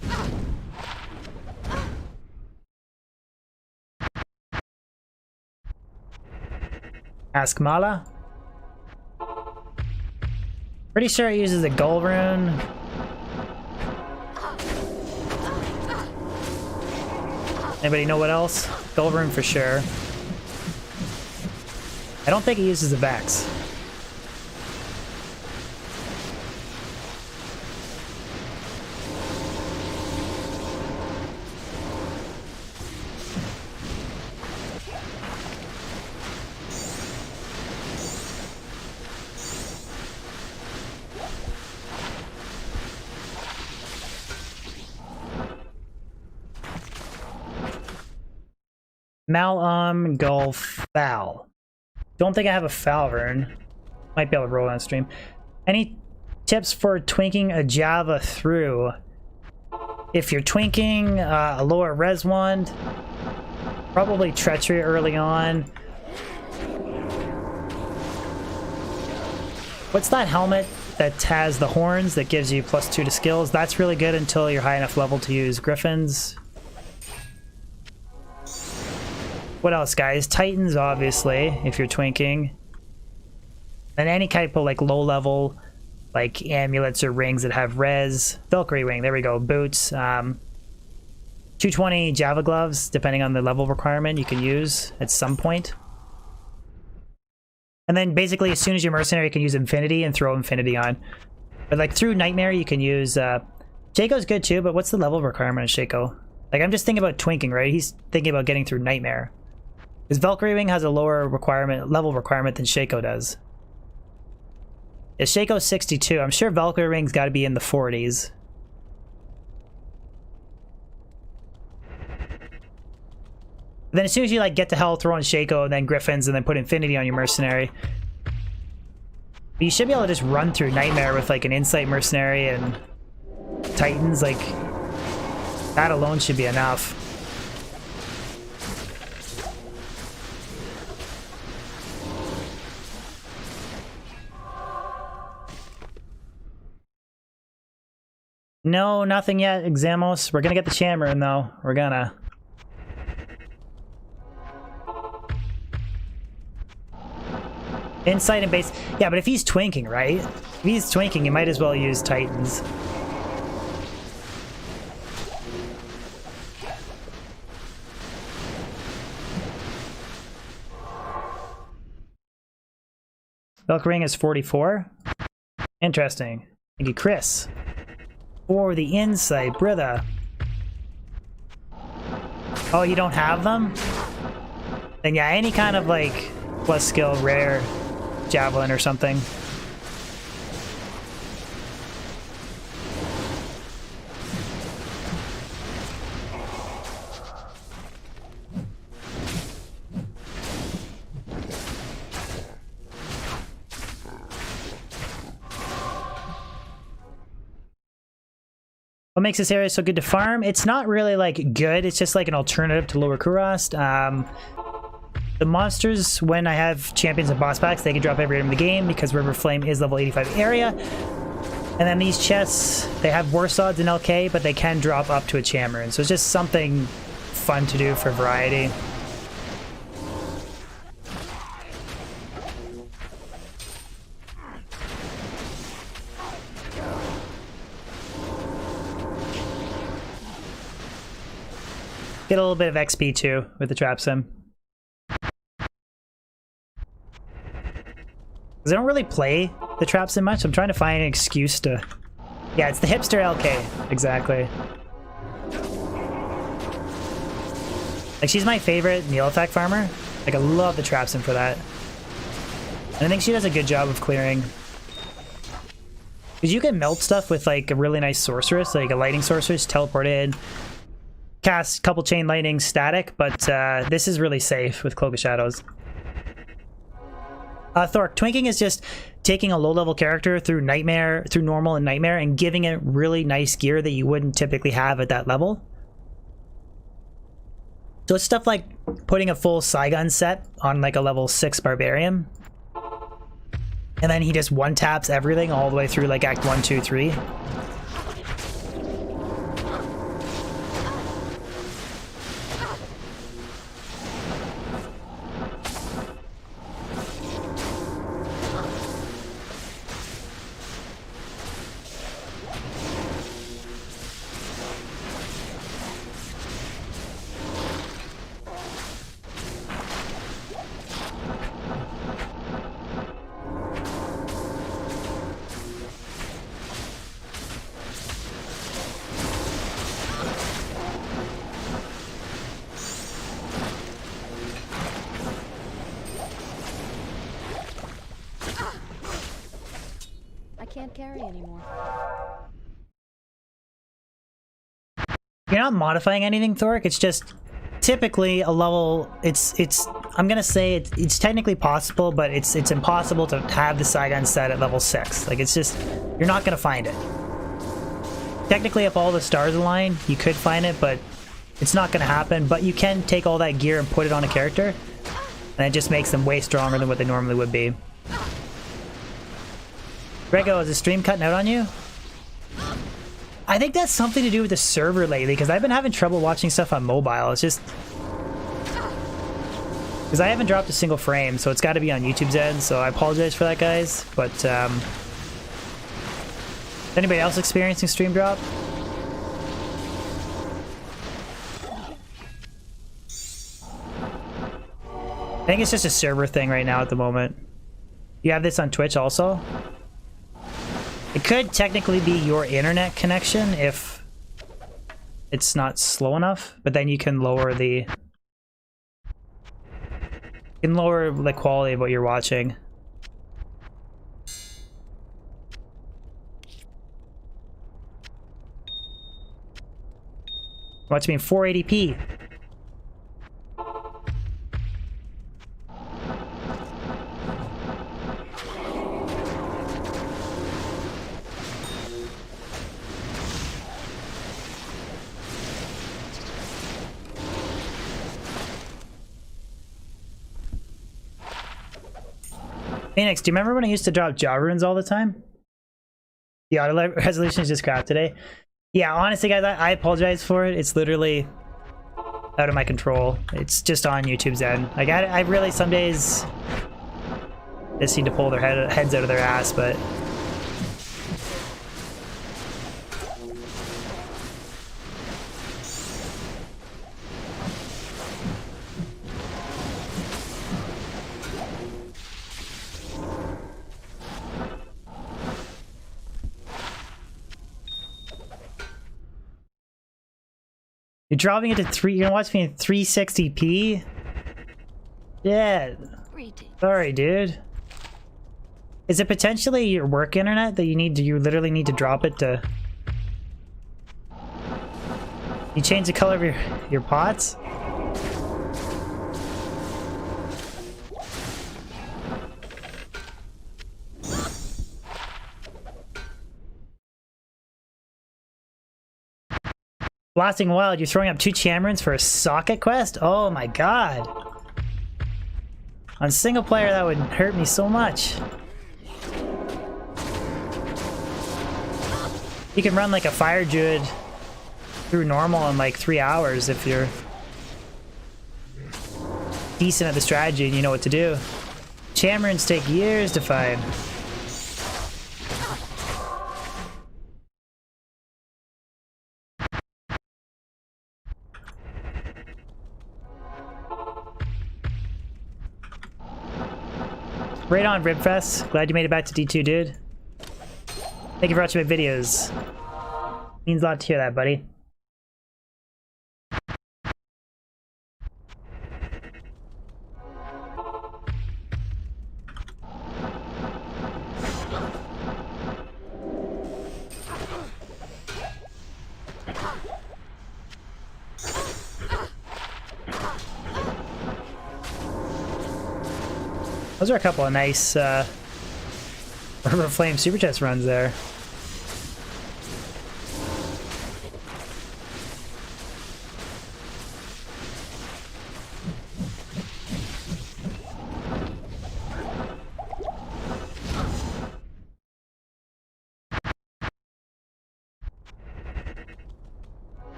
Ask Mala. Pretty sure it uses a Gull Rune. Anybody know what else? Gull Rune for sure. I don't think it uses the Vex. Malum Gulf Foul. Don't think I have a Foul rune. Might be able to roll on stream. Any tips for twinking a Java through? If you're twinking a lower res wand, probably Treachery early on. What's that helmet that has the horns that gives you +2 to skills? That's really good until you're high enough level to use Griffins. What else, guys? Titans, obviously, if you're twinking. And any type of like low level, like amulets or rings that have res. Valkyrie wing, there we go. Boots. 220 Java gloves, depending on the level requirement, you can use at some point. And then basically, as soon as you're mercenary, you can use Infinity and throw Infinity on. But like through Nightmare, you can use... Shaco's good too, but what's the level requirement of Shaco? Like, I'm just thinking about twinking, right? He's thinking about getting through Nightmare. Because Valkyrie Wing has a lower level requirement than Shaco does. If Shaco's 62, I'm sure Valkyrie Wing's got to be in the 40s. Then as soon as you like get to hell, throw on Shaco, and then Griffins, and then put Infinity on your Mercenary. But you should be able to just run through Nightmare with like an Insight Mercenary and Titans. Like, that alone should be enough. No, nothing yet, Examos. We're gonna get the Chamber though. We're gonna. Insight and base. Yeah, but if he's twinking, right? If he's twinking, you might as well use Titans. Valkyrie is 44. Interesting. Thank you, Chris. For the insight, brother. Oh, you don't have them? Then yeah, any kind of like plus skill, rare, javelin or something. What makes this area so good to farm? It's not really like good, it's just like an alternative to lower Kurast. The monsters, when I have champions and boss packs, they can drop every item in the game because River Flame is level 85 area. And then these chests, they have worse odds than LK, but they can drop up to a Chamarin. So it's just something fun to do for variety. Get a little bit of XP too with the Trapsin. Because I don't really play the Trapsin much. I'm trying to find an excuse to... Yeah, it's the hipster LK. Exactly. Like, she's my favorite meal effect farmer. Like, I love the Trapsin for that. And I think she does a good job of clearing. Because you can melt stuff with, like, a really nice sorceress. Like, a lightning sorceress, teleport in. Cast a couple chain lightning static, but this is really safe with Cloak of Shadows. Thork, Twinking is just taking a low-level character through Nightmare, through Normal and Nightmare, and giving it really nice gear that you wouldn't typically have at that level. So it's stuff like putting a full Saigon set on like a level 6 Barbarian. And then he just one-taps everything all the way through like Act 1, 2, 3. Can't carry anymore. You're not modifying anything, Thork. It's just typically a level. I'm gonna say it's technically possible, but it's impossible to have the Saigon set at level 6. Like, it's just, you're not gonna find it. Technically, if all the stars align, you could find it, but it's not gonna happen. But you can take all that gear and put it on a character, and it just makes them way stronger than what they normally would be. Grego, is the stream cutting out on you? I think that's something to do with the server lately, because I've been having trouble watching stuff on mobile. It's just... because I haven't dropped a single frame, so it's got to be on YouTube's end, so I apologize for that, guys. But, anybody else experiencing stream drop? I think it's just a server thing right now at the moment. You have this on Twitch also? It could technically be your internet connection if it's not slow enough, but then you can lower the quality of what you're watching. Watch me in 480p. Phoenix, do you remember when I used to drop jaw runes all the time? The auto resolution is just crap today. Yeah, honestly, guys, I apologize for it. It's literally out of my control. It's just on YouTube's end. Like, I really, some days, just need to pull their heads out of their ass, but... You're dropping it to you're gonna watch me in 360p? Yeah. Sorry, dude. Is it potentially your work internet that you literally need to drop it to... You change the color of your pots? Blasting Wild, you're throwing up 2 Chamberons for a socket quest? Oh my god. On single player, that would hurt me so much. You can run like a Fire Druid through normal in like 3 hours if you're decent at the strategy and you know what to do. Chamberons take years to find. Right on, Ribfest. Glad you made it back to D2, dude. Thank you for watching my videos. Means a lot to hear that, buddy. Those are a couple of nice River Flame Super Chest runs there.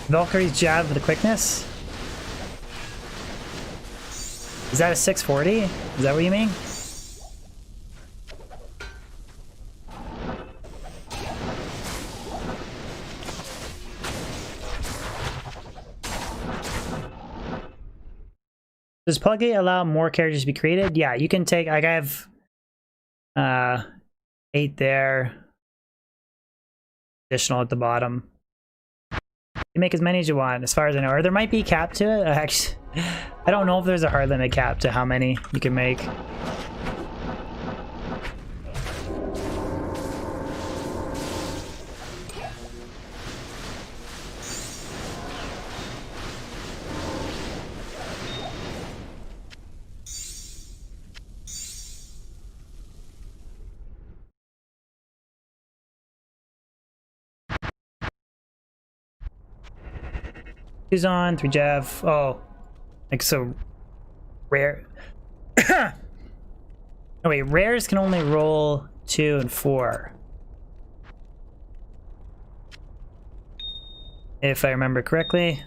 Valkyrie's jab for the quickness? Is that a 640? Is that what you mean? Does Plugate allow more characters to be created? Yeah, you can take, like I have 8 there. Additional at the bottom. You make as many as you want, as far as I know. Or there might be a cap to it. Actually, I don't know if there's a hard limit cap to how many you can make. Who's on? 3 Jav. Oh, like so rare. Oh wait, rares can only roll 2 and 4. If I remember correctly.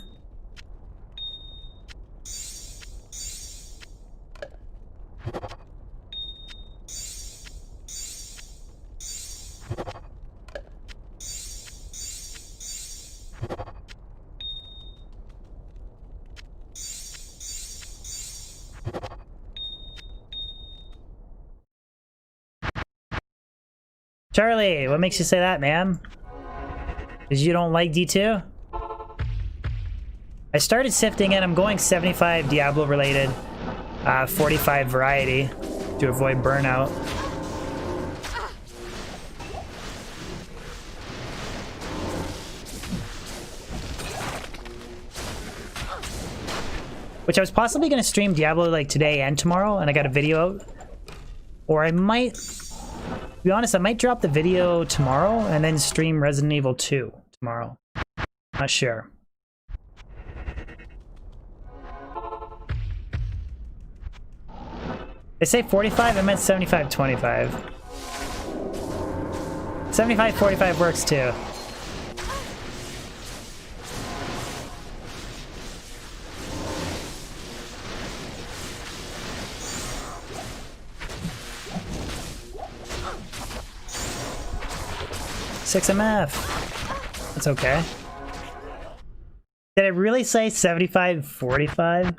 Charlie, what makes you say that, man? Because you don't like D2? I started sifting and I'm going 75 Diablo related, 45 variety to avoid burnout. Which I was possibly going to stream Diablo like today and tomorrow, and I got a video out. Or I might... To be honest, I might drop the video tomorrow and then stream Resident Evil 2 tomorrow. Not sure. They say 45, I meant 75-25. 75-45 works too. Six MF. That's okay. Did I really say 75-45? What's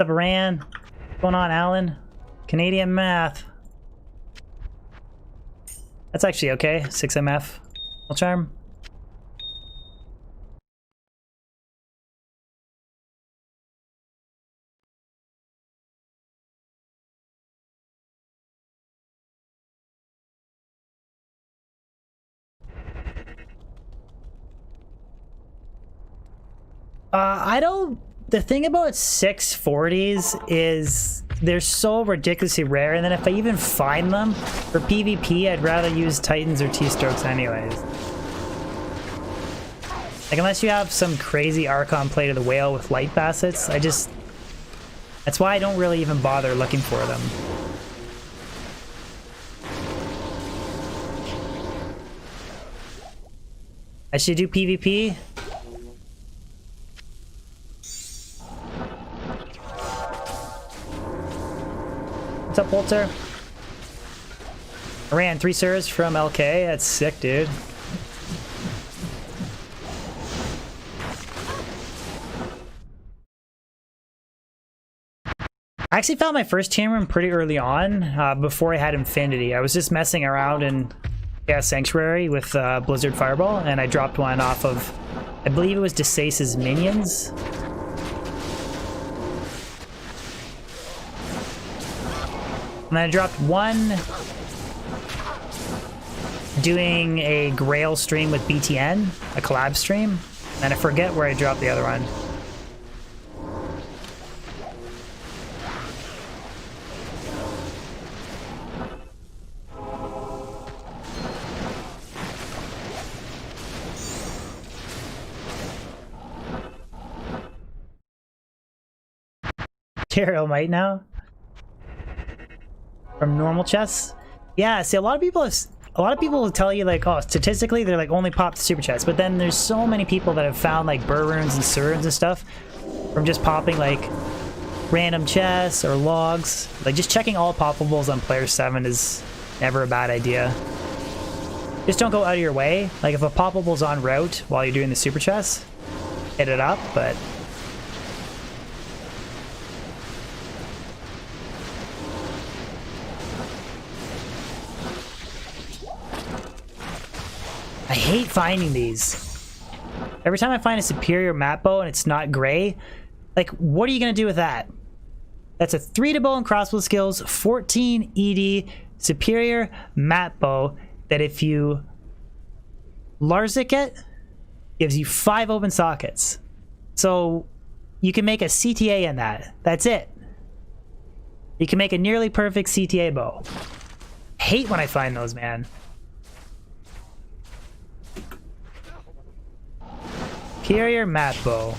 up, Ran? What's going on, Alan? Canadian math. That's actually okay. 6 MF. Well, charm. I don't... The thing about 640s is they're so ridiculously rare, and then if I even find them for PvP, I'd rather use Titans or T-Strokes anyways. Like, unless you have some crazy Archon Plate of the Whale with light facets, I just... That's why I don't really even bother looking for them. I should do PvP. What's up, Walter? I ran 3 Sirs from LK. That's sick, dude. I actually found my first team room pretty early on, before I had Infinity. I was just messing around in Sanctuary with Blizzard Fireball, and I dropped one off of, I believe it was DeSace's minions. And then I dropped one doing a Grail stream with BTN, a collab stream, and I forget where I dropped the other one. Taro might now. From normal chests? Yeah, see, a lot of people will tell you, like, oh, statistically they're like only pop the super chests, but then there's so many people that have found like burr runes and sur runes and stuff from just popping like random chests or logs. Like, just checking all poppables on player 7 is never a bad idea. Just don't go out of your way. Like, if a poppable's on route while you're doing the super chest, hit it up, but I hate finding these. Every time I find a superior map bow and it's not gray, like, what are you gonna do with that? That's a 3 to bow and crossbow skills, 14 ED, superior map bow that if you Larzik it, gives you 5 open sockets. So you can make a CTA in that. That's it. You can make a nearly perfect CTA bow. Hate when I find those, man. Superior map bow.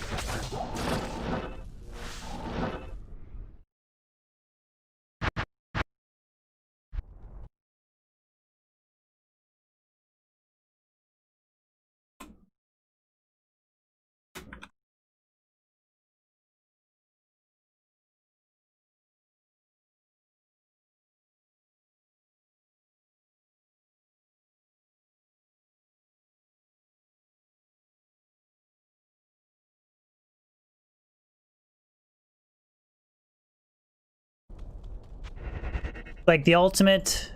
Like the ultimate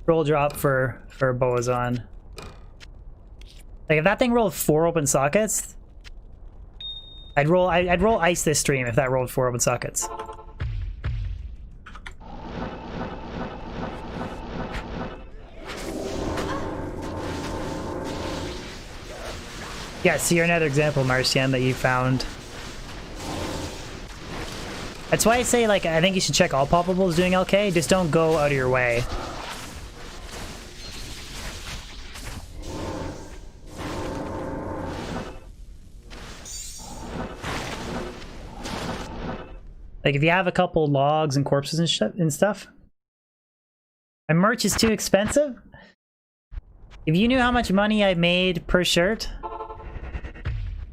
roll drop for Boazon. Like, if that thing rolled 4 open sockets, I'd roll ice this stream if that rolled 4 open sockets. Yeah, see, you're another example, Marcian, that you found. That's why I say, like, I think you should check all poppables doing LK. Just don't go out of your way. Like, if you have a couple logs and corpses and stuff. My merch is too expensive? If you knew how much money I made per shirt,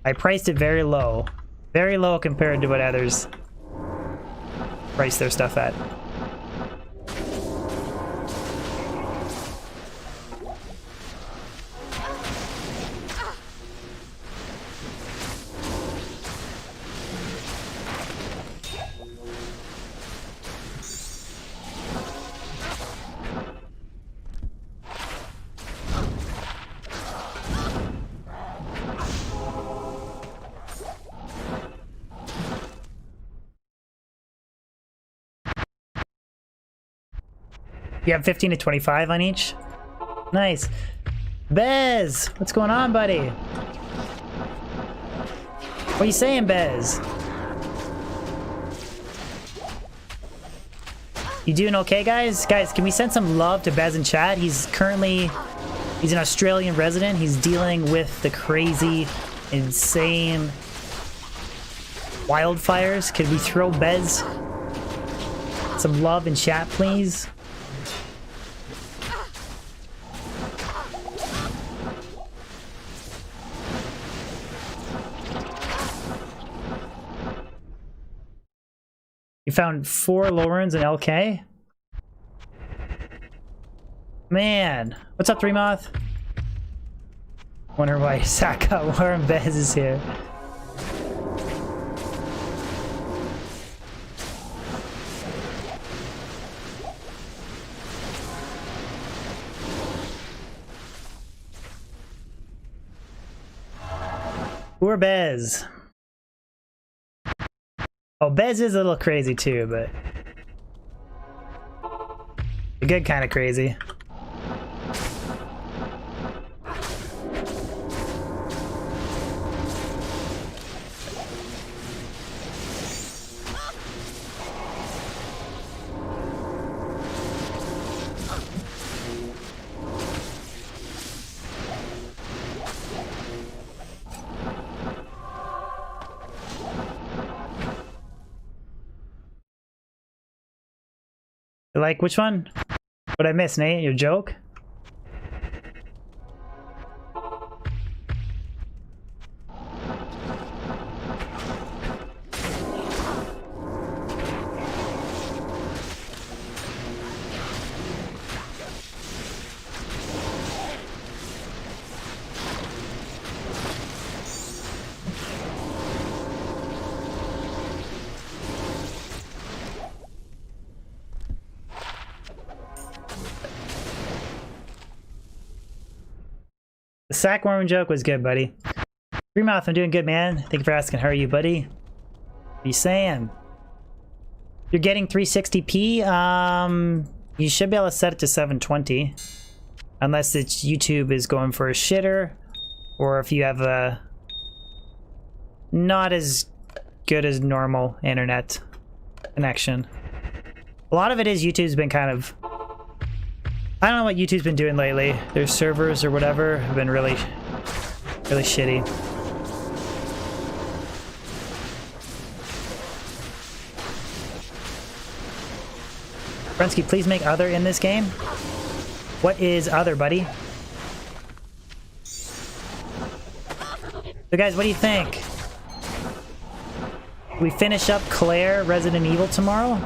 I priced it very low. Very low compared to what others price their stuff at. You have 15 to 25 on each? Nice. Bez, what's going on, buddy? What are you saying, Bez? You doing okay, guys? Guys, can we send some love to Bez in chat? He's an Australian resident. He's dealing with the crazy, insane wildfires. Could we throw Bez some love in chat, please? You found 4 Lorens and LK? Man. What's up, 3Moth? Wonder why Saka Warren Bez is here. Poor Bez. Oh, Bez is a little crazy too, but a good kind of crazy. Like, which one? What'd I miss, Nate? Your joke? The sackworm joke was good, buddy. Freemouth, I'm doing good, man. Thank you for asking. How are you, buddy? What are you saying? You're getting 360p? You should be able to set it to 720. Unless it's YouTube is going for a shitter. Or if you have a not as good as normal internet connection. A lot of it is YouTube's been kind of... I don't know what YouTube's been doing lately. Their servers or whatever have been really shitty. Brensky, please make other in this game. What is other, buddy? So guys, what do you think? We finish up Claire Resident Evil tomorrow?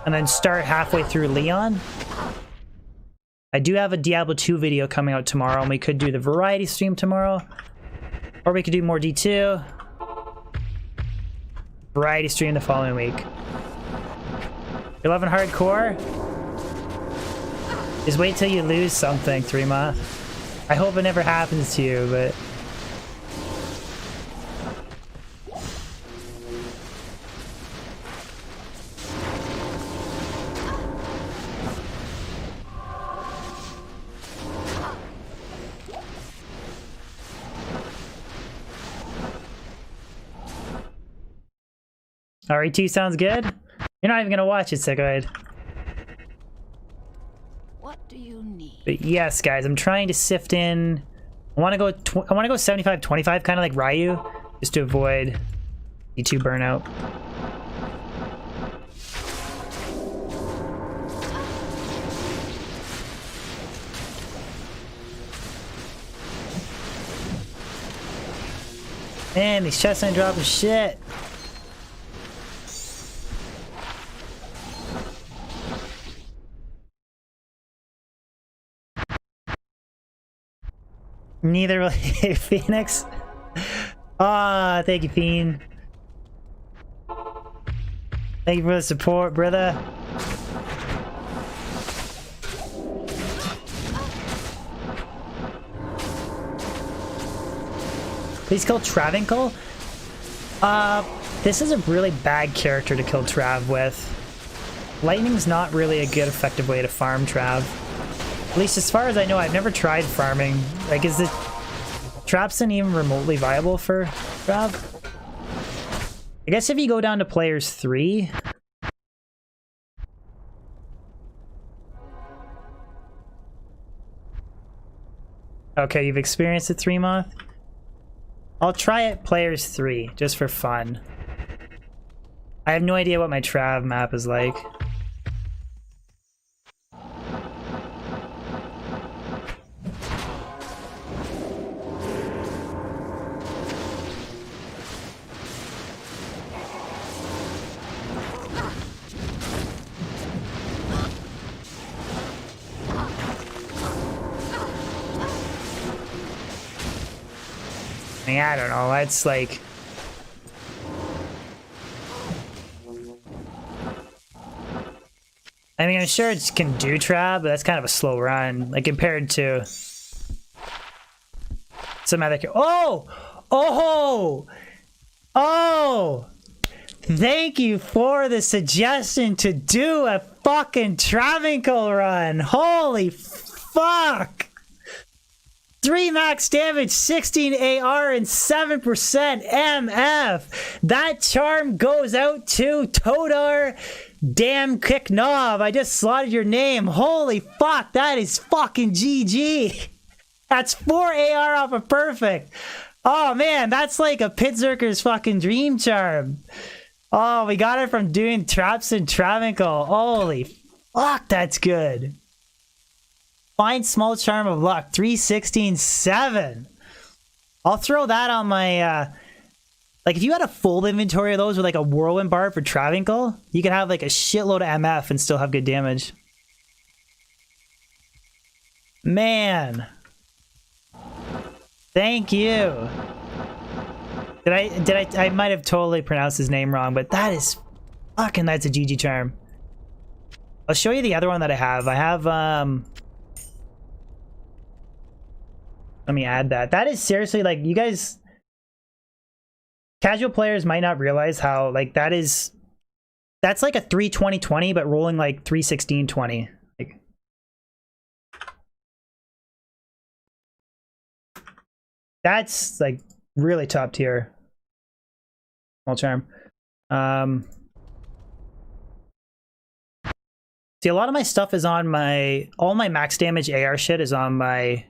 And then start halfway through Leon. I do have a Diablo 2 video coming out tomorrow, and we could do the variety stream tomorrow. Or we could do more D2. Variety stream the following week. You're loving hardcore? Just wait till you lose something, 3Moth. I hope it never happens to you, but... RE2 sounds good. You're not even gonna watch it, Sickoid. What do you need? But yes, guys, I'm trying to sift in. I want to go 75-25, kind of like Ryu, just to avoid D2 burnout. Man, these chests ain't dropping shit. Neither will Phoenix. Ah, thank you, Fiend. Thank you for the support, brother. Please kill Travinkle. This is a really bad character to kill Trav with. Lightning's not really a good effective way to farm Trav. At least as far as I know, I've never tried farming. Like, is the Trapsin even remotely viable for Trav? I guess if you go down to players 3... Okay, you've experienced it, 3moth? I'll try it players 3, just for fun. I have no idea what my Trav map is like. I don't know, that's like... I mean, I'm sure it can do Trav, but that's kind of a slow run, like compared to some other... Oh! Oh! Oh! Thank you for the suggestion to do a fucking Travincle run! Holy fuck! 3 max damage, 16 AR, and 7% MF. That charm goes out to Todar Damn Kick Knob. I just slotted your name. Holy fuck, that is fucking GG. That's 4 AR off of perfect. Oh man, that's like a Pitzerker's fucking dream charm. Oh, we got it from doing Trapsin Travincle. Holy fuck, that's good. Find small charm of luck, 316.7. I'll throw that on my, like if you had a full inventory of those with like a whirlwind bar for Travincle, you could have like a shitload of MF and still have good damage. Man. Thank you. I might have totally pronounced his name wrong, but that is fucking, that's a GG charm. I'll show you the other one that I have. I have, let me add that. That is seriously, like, you guys... Casual players might not realize how, like, that is... That's like a 320-20, but rolling like 316-20. Like... That's, like, really top tier. Small charm. See, a lot of my stuff is on my... All my max damage AR shit is on my...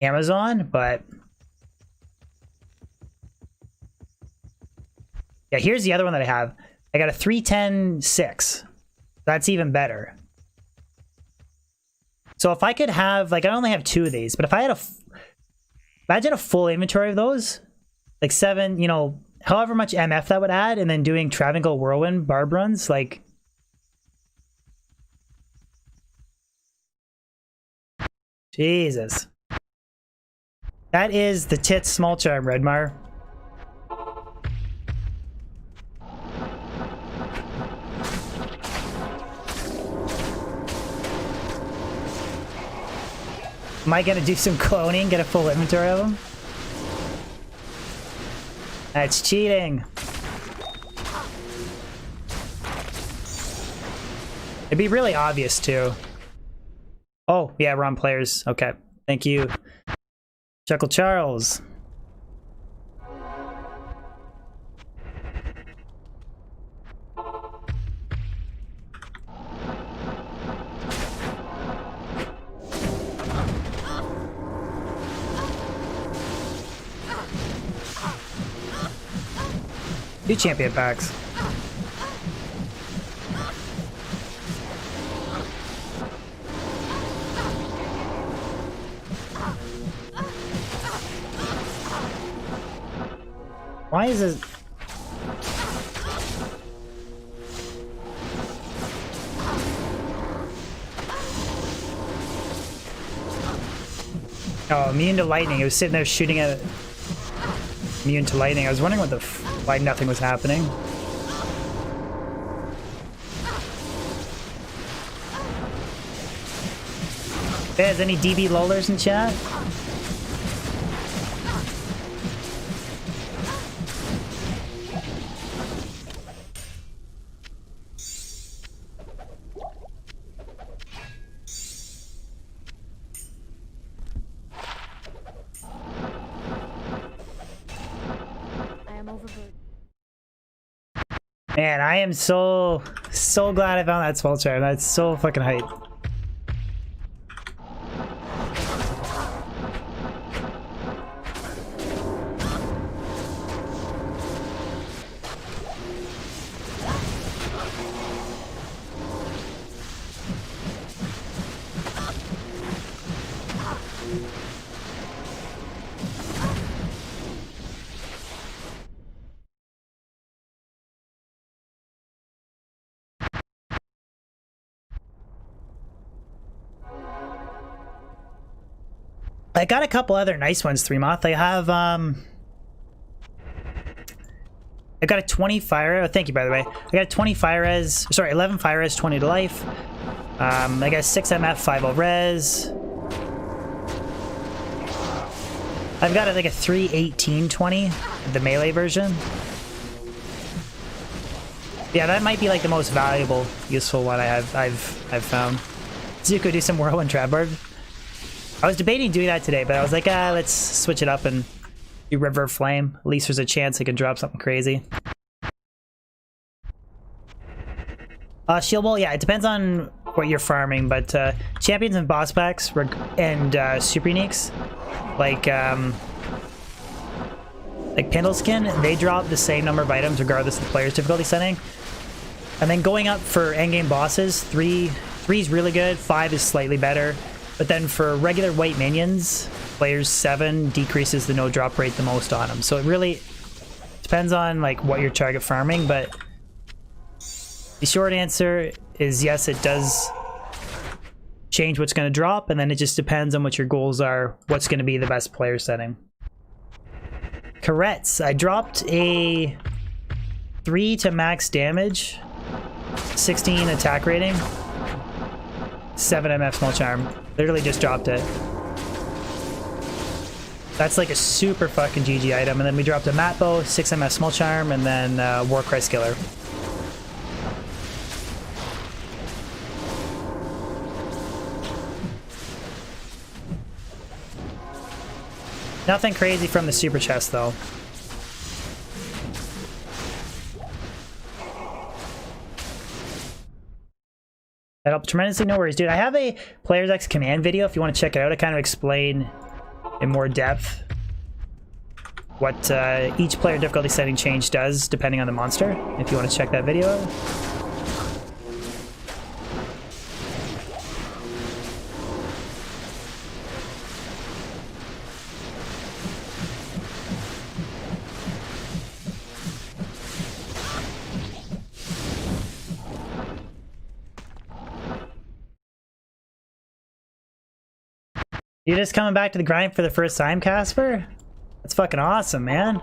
Amazon, but yeah, here's the other one that I have. I got a 310-6. That's even better. So if I could have, like, I only have 2 of these, but if I had imagine a full inventory of those, like 7, you know, however much MF that would add, and then doing Travincle Whirlwind barb runs, like, Jesus. That is the tits small charm, Redmar. Am I gonna do some cloning, get a full inventory of them? That's cheating. It'd be really obvious too. Oh, yeah, we're on players. Okay, thank you. Chuckle Charles. Do champion packs. Why is it? Oh, immune to lightning. It was sitting there shooting at it. Immune to lightning. I was wondering what the why nothing was happening. Hey, is any DB lollers in chat? Man, I am so glad I found that small charm. That's so fucking hype. I got a couple other nice ones, 3moth. I have, I got a 20 fire. Oh, thank you, by the way. I got a 20 fire res. Sorry, 11 fire res, 20 to life. I got 6 MF, 5 ult res. I've got like a 318 20, the melee version. Yeah, that might be like the most valuable, useful one I've found. Zuko, do some whirlwind trap board. I was debating doing that today, but I was like, let's switch it up and do River Flame. At least there's a chance I can drop something crazy. Shield Wall, yeah, it depends on what you're farming, but champions and boss packs and super uniques, like Pendleskin, they drop the same number of items regardless of the player's difficulty setting. And then going up for endgame bosses, 3 is really good, 5 is slightly better. But then for regular white minions, players 7 decreases the no drop rate the most on them. So it really depends on like what your target farming, but the short answer is yes, it does change what's going to drop, and then it just depends on what your goals are, what's going to be the best player setting. Correttes, I dropped a 3 to max damage, 16 attack rating, 7 MF small charm. Literally just dropped it. That's like a super fucking GG item. And then we dropped a mat bow, 6 MF small charm, and then Warcry Skiller. Nothing crazy from the super chest though. That helped tremendously. No worries, dude. I have a Player's X command video if you want to check it out. I kind of explain in more depth what each player difficulty setting change does depending on the monster, if you want to check that video out. You're just coming back to the grind for the first time, Casper? That's fucking awesome, man.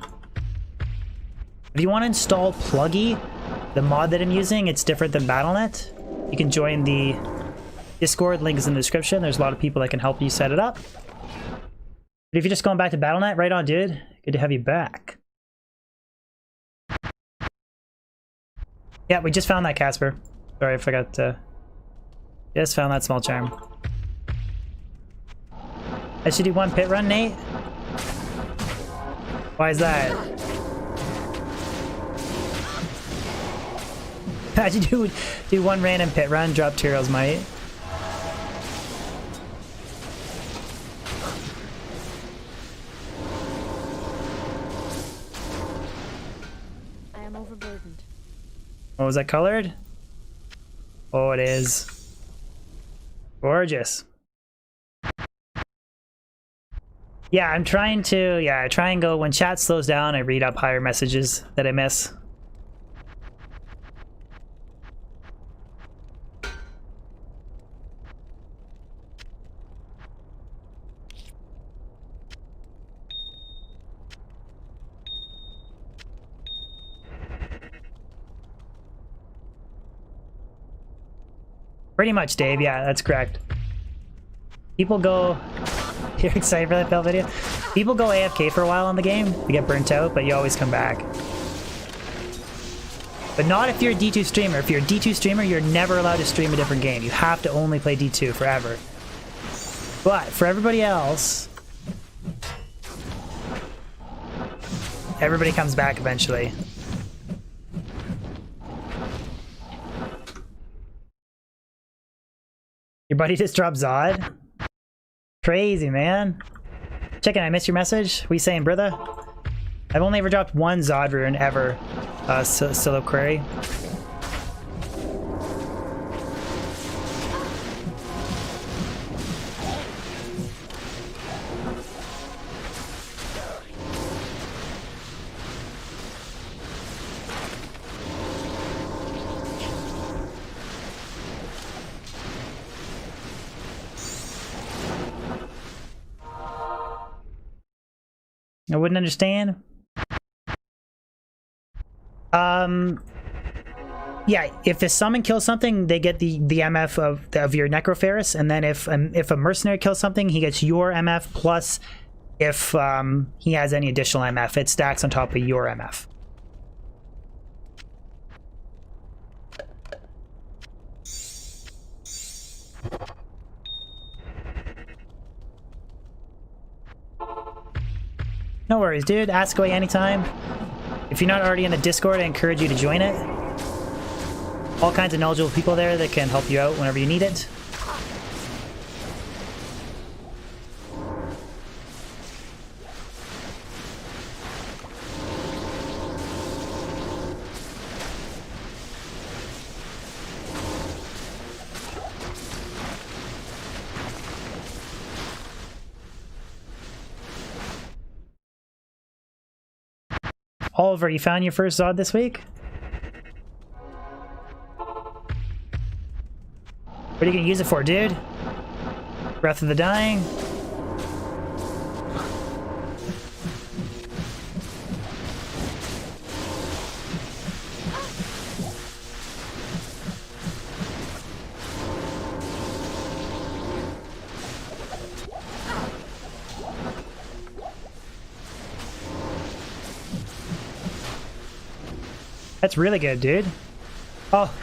If you want to install Pluggy, the mod that I'm using, it's different than Battle.net. You can join the Discord, link is in the description. There's a lot of people that can help you set it up. But if you're just going back to Battle.net, right on, dude. Good to have you back. Yeah, we just found that, Casper. Sorry, I forgot to... Just found that small charm. I should do one pit run, Nate? Why is that? I should do one random pit run, drop Tyrell's Might. I am overburdened. What was that colored? Oh, it is. Gorgeous. Yeah, I'm trying to, I try and go, when chat slows down, I read up higher messages that I miss. Pretty much, Dave, yeah, that's correct. People go... You're excited for that bell video? People go AFK for a while in the game. They get burnt out, but you always come back. But not if you're a D2 streamer. If you're a D2 streamer, you're never allowed to stream a different game. You have to only play D2 forever. But for everybody else, everybody comes back eventually. Your buddy just dropped Zod? Crazy, man. Chicken, I missed your message. What you saying, brother? I've only ever dropped one Zod rune ever. Solo query. I wouldn't understand. Yeah, if the summon kills something, they get the MF of your Necroferus, and then if a mercenary kills something, he gets your MF plus if he has any additional MF, it stacks on top of your MF. No worries, dude. Ask away anytime. If you're not already in the Discord, I encourage you to join it. All kinds of knowledgeable people there that can help you out whenever you need it. Oliver, you found your first Zod this week? What are you gonna use it for, dude? Breath of the Dying? That's really good, dude. Oh.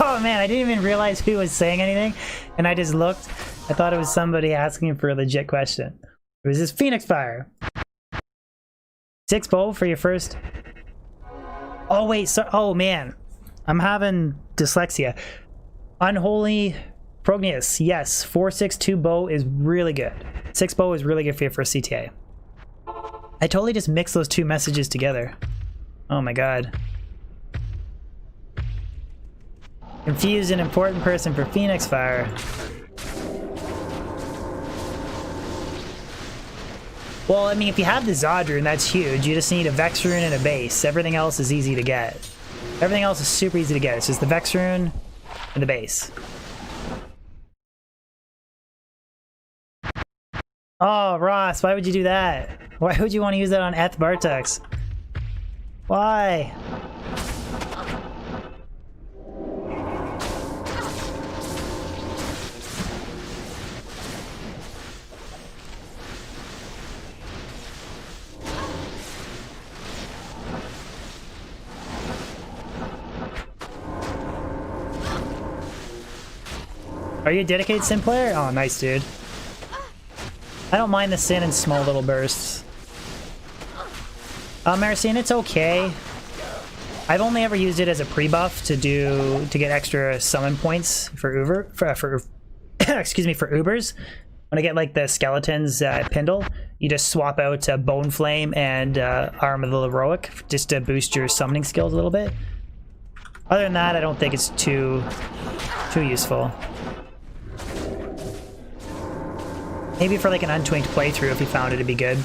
Oh man, I didn't even realize who was saying anything, and I just looked. I thought it was somebody asking for a legit question. It was this Phoenix Fire. 6 bow for your first. Oh wait, so oh man, I'm having dyslexia. Unholy Prognius, yes, 462 bow is really good. 6 bow is really good for your first CTA. I totally just mixed those two messages together. Oh my god. Confused an important person for Phoenix Fire. Well, I mean, if you have the Zod rune, that's huge. You just need a Vex rune and a base. Everything else is easy to get. Everything else is super easy to get. It's just the Vex rune and the base. Oh, Ross, why would you do that? Why would you want to use that on Eth Bartex? Why? Are you a dedicated Sin player? Oh, nice, dude. I don't mind the Sin in small little bursts. Marcin, it's okay. I've only ever used it as a pre-buff to get extra summon points for excuse me, for Ubers. When I get like the skeletons at Pindle, you just swap out Bone Flame and Arm of the Heroic just to boost your summoning skills a little bit. Other than that, I don't think it's too useful. Maybe for like an untwinked playthrough if you found it to be good.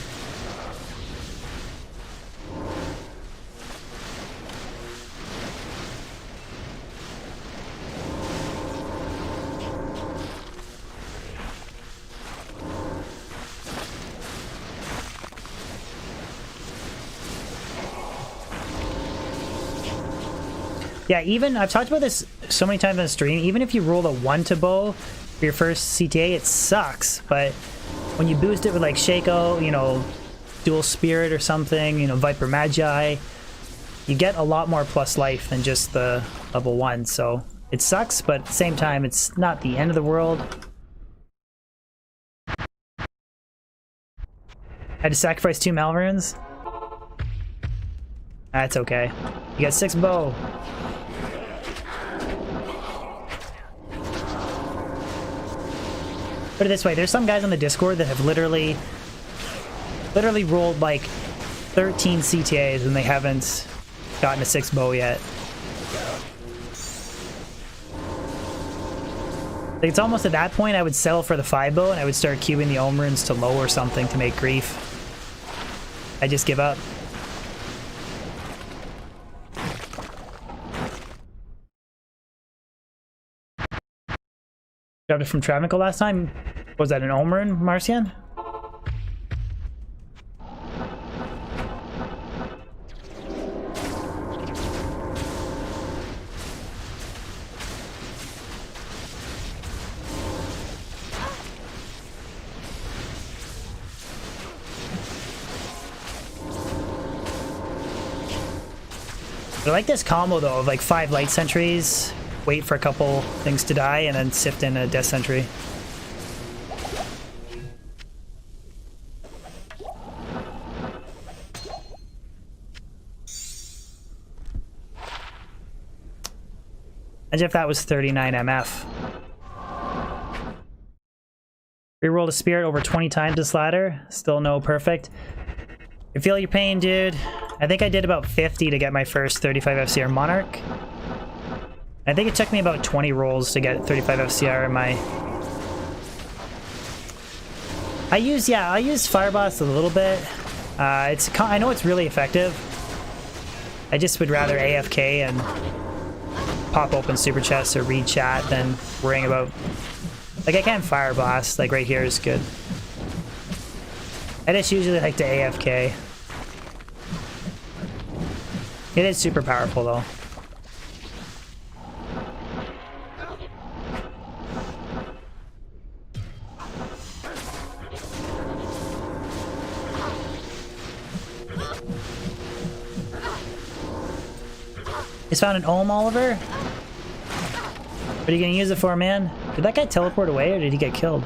Yeah, even, I've talked about this so many times on the stream, even if you roll a 1 to bow for your first CTA, it sucks, but when you boost it with like Shaco, you know, Dual Spirit or something, you know, Viper Magi, you get a lot more plus life than just the level 1, so it sucks, but at the same time, it's not the end of the world. I had to sacrifice 2 Malrunes. That's okay. You got 6 bow. Put it this way, there's some guys on the Discord that have literally rolled like 13 CTAs and they haven't gotten a 6 bow yet. Like, it's almost at that point I would settle for the 5 bow and I would start queuing the Ohm runes to low or something to make grief. I just give up. Grabbed it from Travinkle last time. Was that an Ohm rune, Marcian? I like this combo though of like 5 light sentries, wait for a couple things to die, and then sift in a death sentry. Imagine if that was 39 MF. Rerolled a spirit over 20 times this ladder. Still no perfect. I feel your pain, dude. I think I did about 50 to get my first 35 FCR Monarch. I think it took me about 20 rolls to get 35 FCR in my... I use Fire Blast a little bit. I know it's really effective. I just would rather AFK and pop open super chests or read chat than worrying about... Like, I can Fire Blast, like right here is good. I just usually like to AFK. It is super powerful though. Just found an Ohm, Oliver? What are you gonna use it for, man? Did that guy teleport away or did he get killed?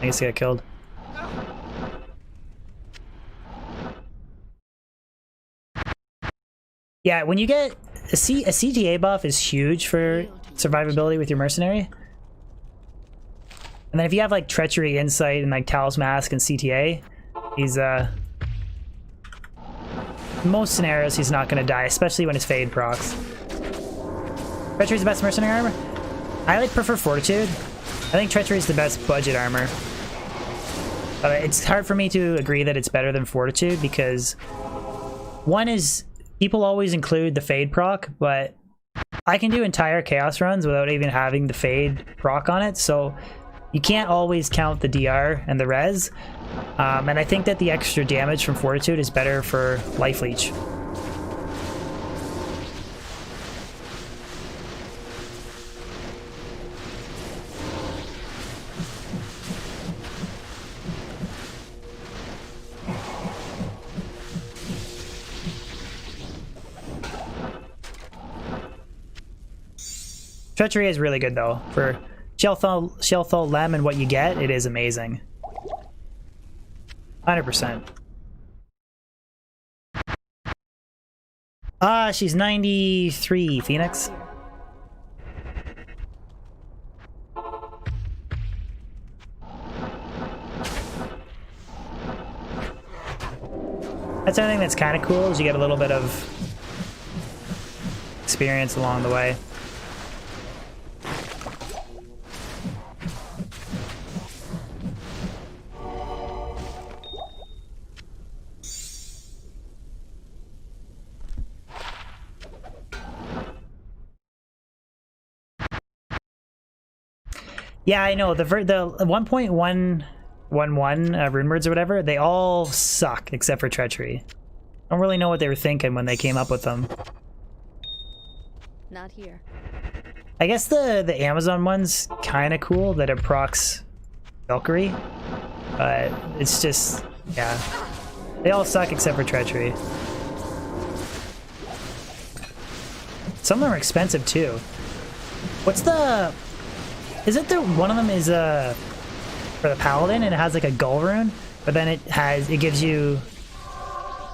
I guess he got killed. Yeah, when you get a CTA buff is huge for survivability with your mercenary. And then if you have like Treachery, Insight, and like Talos Mask and CTA, he's most scenarios he's not gonna die, especially when his Fade procs. Treachery's the best mercenary armor? I like prefer Fortitude. I think Treachery is the best budget armor. It's hard for me to agree that it's better than Fortitude because one is people always include the Fade proc, but I can do entire Chaos runs without even having the Fade proc on it, so you can't always count the DR and the res. And I think that the extra damage from Fortitude is better for Life Leech. Treachery is really good though. For Shellthal Lem and what you get, it is amazing. 100%. She's 93, Phoenix. That's another thing that's kind of cool, is you get a little bit of experience along the way. Yeah, I know. The 1.111 rune words or whatever, they all suck except for Treachery. I don't really know what they were thinking when they came up with them. Not here. I guess the Amazon one's kind of cool that it procs Valkyrie, but it's just, yeah. They all suck except for Treachery. Some of them are expensive too. What's the... Isn't there one of them is for the Paladin and it has like a Gull rune, but then it gives you,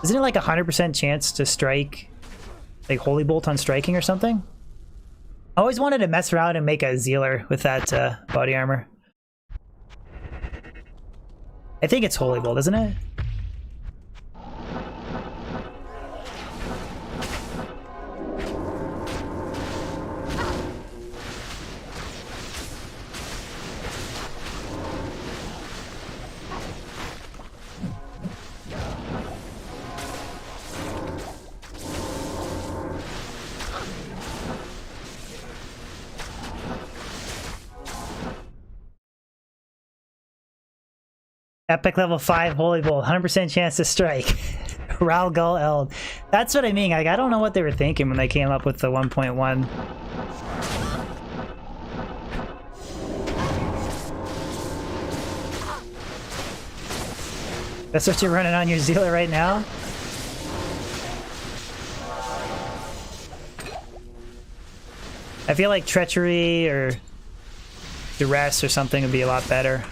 isn't it like 100% chance to strike, like Holy Bolt on striking or something? I always wanted to mess around and make a Zealer with that body armor. I think it's Holy Bolt, isn't it? Epic level 5 Holy Bolt, 100% chance to strike. Ralgul Eld. That's what I mean. Like, I don't know what they were thinking when they came up with the 1.1. That's what you're running on your Zealot right now? I feel like Treachery or Duress or something would be a lot better.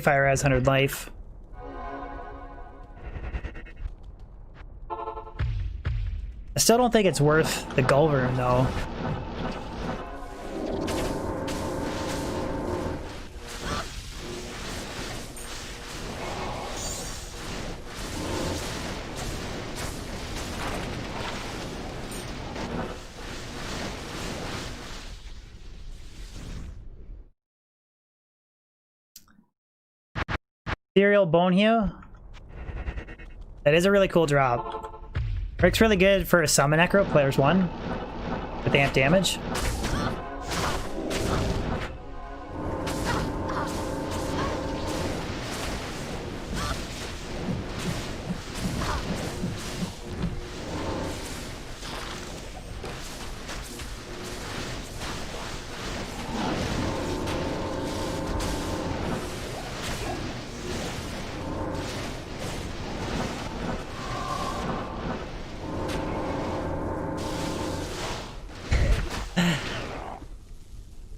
Fire has 100 life. I still don't think it's worth the Gulverum though. Ethereal Bonehew. That is a really cool drop. Works really good for a Summon Necro, players 1 with amp damage.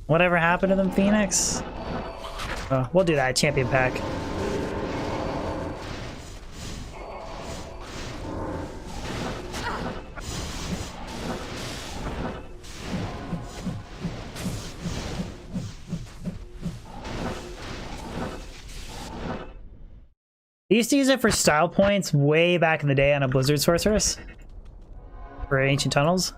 Whatever happened to them, Phoenix? Oh, we'll do that. Champion pack. I used to use it for style points way back in the day on a Blizzard Sorceress for Ancient Tunnels.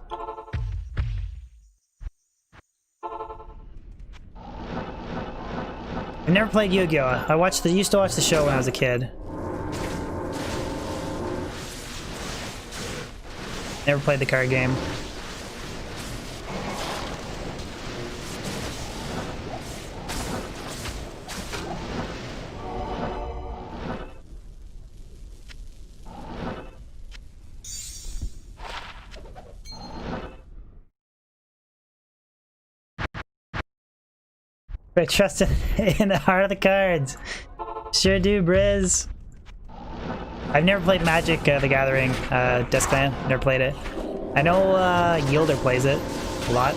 I never played Yu-Gi-Oh! I used to watch the show when I was a kid. Never played the card game. I trust in the heart of the cards. Sure do, Briz. I've never played Magic the Gathering, Duskland. Never played it. I know Yielder plays it a lot.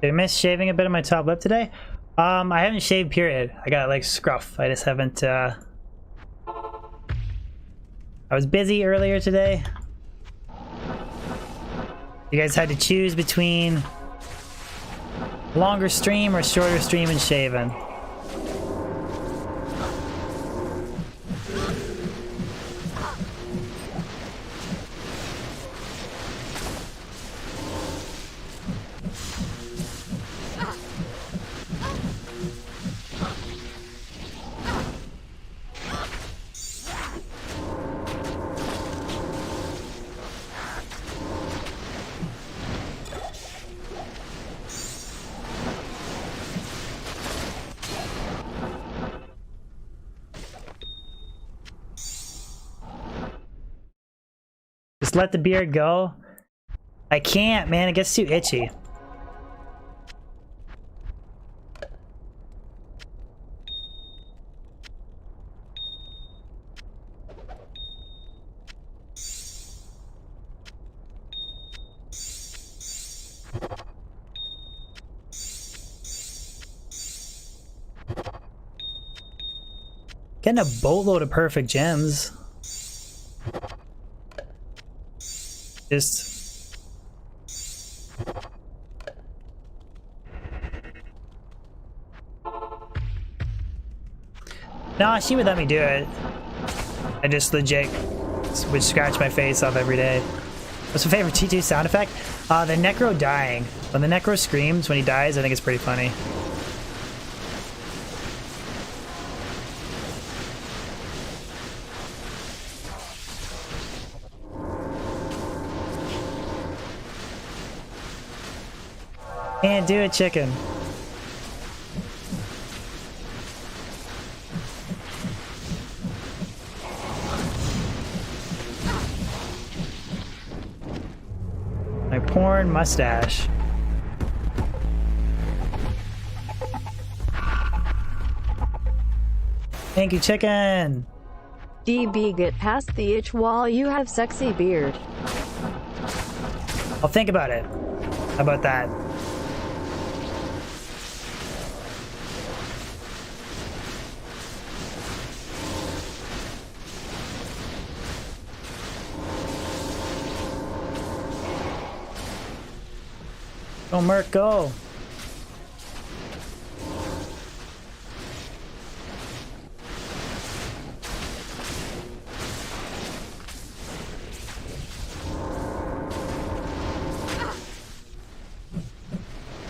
Did I miss shaving a bit of my top lip today? I haven't shaved, period. I got like scruff. I just haven't, I was busy earlier today. You guys had to choose between longer stream or shorter stream and shaving. Just let the beard go. I can't, man. It gets too itchy. Getting a boatload of perfect gems. Just... Nah, she would let me do it. I just legit would scratch my face off every day. What's my favorite T2 sound effect? The Necro dying. When the Necro screams when he dies, I think it's pretty funny. Can't do it, chicken. My porn mustache. Thank you, chicken. DB, get past the itch while you have sexy beard. I'll think about it. How about that? Go, Merc, go.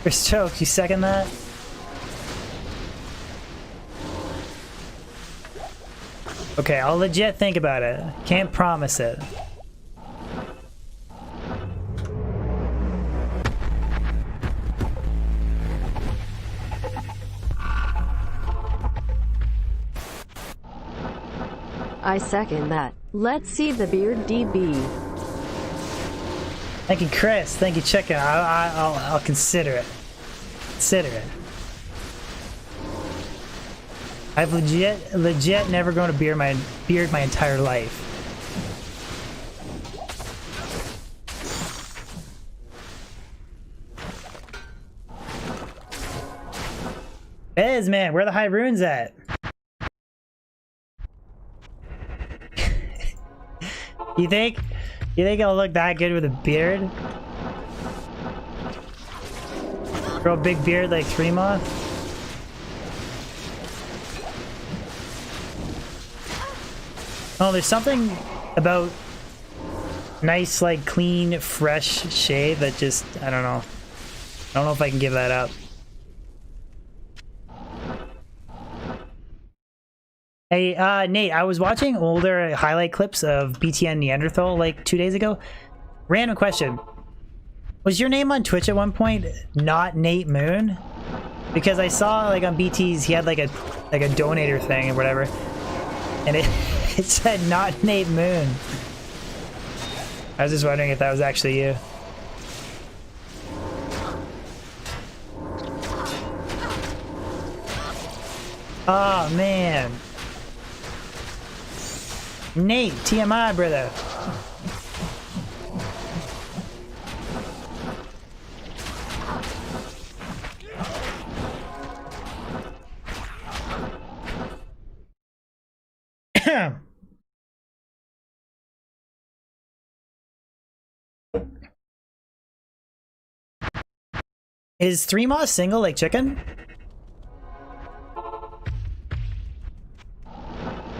Chris Choke, you second that? Okay, I'll legit think about it. Can't promise it. I second that. Let's see the beard, DB. Thank you, Chris. Thank you, chicken. I'll consider it. Consider it. I've legit never grown a beard my entire life. Bez, man, where are the high runes at? You think I'll look that good with a beard? Grow a big beard like Threema? Oh, there's something about nice, like, clean, fresh shave that just, I don't know. I don't know if I can give that up. Hey, Nate, I was watching older highlight clips of BTN Neanderthal like 2 days ago. Random question. Was your name on Twitch at one point not Nate Moon? Because I saw like on BT's he had like a donator thing or whatever. And it said not Nate Moon. I was just wondering if that was actually you. Oh man. Nate, TMI, brother. Is Threema single like chicken?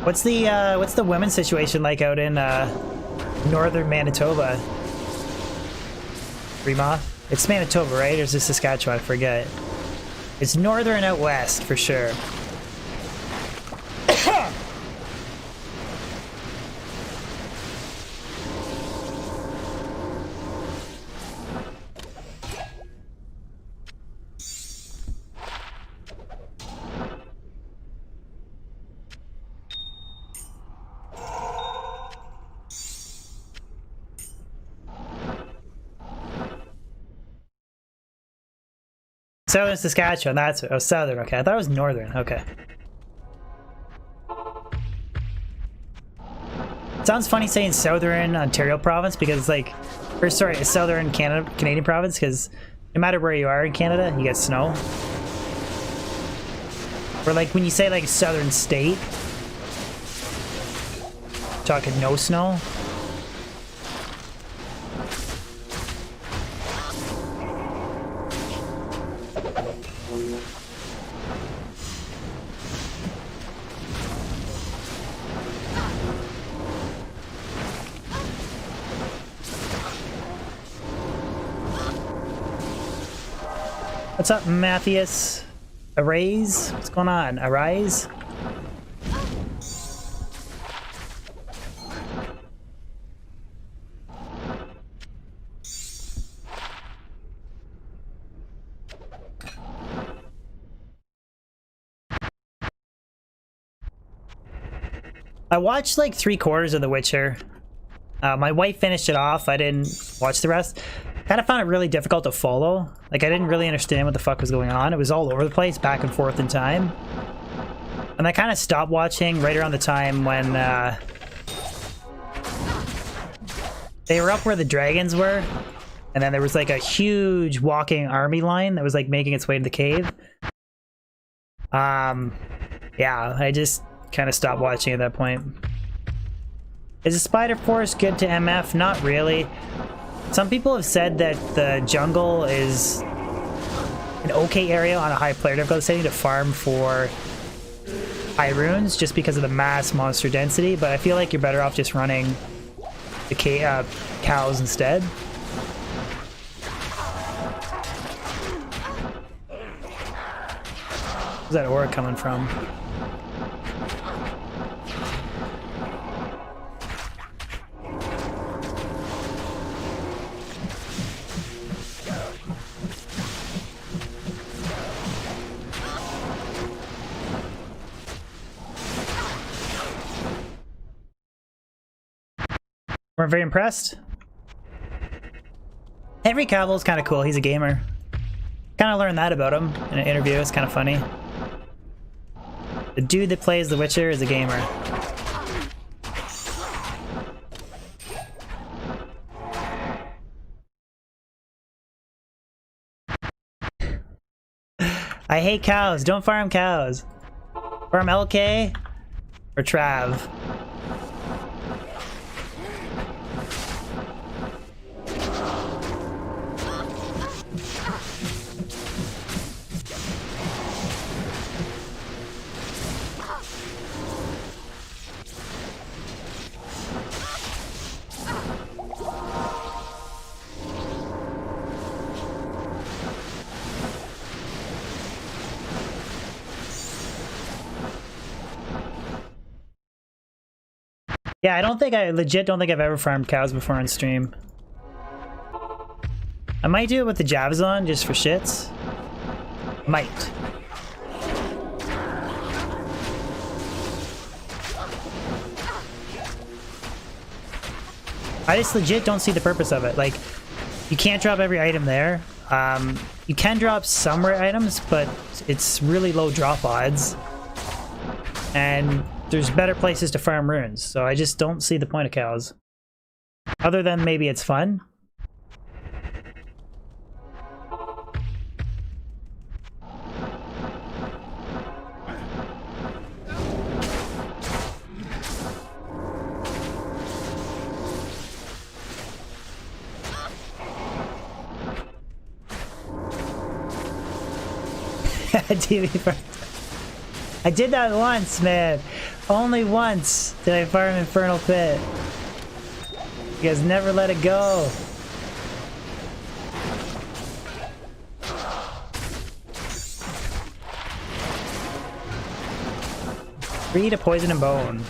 What's the women's situation like out in northern Manitoba? Threema? It's Manitoba, right? Or is this Saskatchewan? I forget. It's northern out west for sure. Southern Saskatchewan, that's oh southern, okay. I thought it was northern, okay. It sounds funny saying southern Ontario province because it's like, or sorry, southern Canadian province, because no matter where you are in Canada, you get snow. Or like when you say like southern state, talking no snow. What's up, Matthias? Arise? What's going on? Arise? I watched like 3/4 of The Witcher. My wife finished it off. I didn't watch the rest. Kind of found it really difficult to follow. Like, I didn't really understand what the fuck was going on. It was all over the place, back and forth in time. And I kind of stopped watching right around the time when they were up where the dragons were. And then there was like a huge walking army line that was like making its way to the cave. Yeah, I just kind of stopped watching at that point. Is the Spider Forest good to MF? Not really. Some people have said that the jungle is an okay area on a high player difficulty setting to farm for high runes just because of the mass monster density, but I feel like you're better off just running the cows instead. Where's that aura coming from? We're very impressed. Henry Cavill's kind of cool. He's a gamer. Kind of learned that about him in an interview. It's kind of funny. The dude that plays The Witcher is a gamer. I hate cows. Don't farm cows. Farm LK or Trav. Yeah, I legit don't think I've ever farmed cows before on stream. I might do it with the Javazon just for shits. Might. I just legit don't see the purpose of it. Like, you can't drop every item there. You can drop some rare items, but it's really low drop odds. And there's better places to farm runes, so I just don't see the point of cows. Other than maybe it's fun. I did that once, man. Only once did I farm Infernal Pit. You guys never let it go. Free to poison and bone.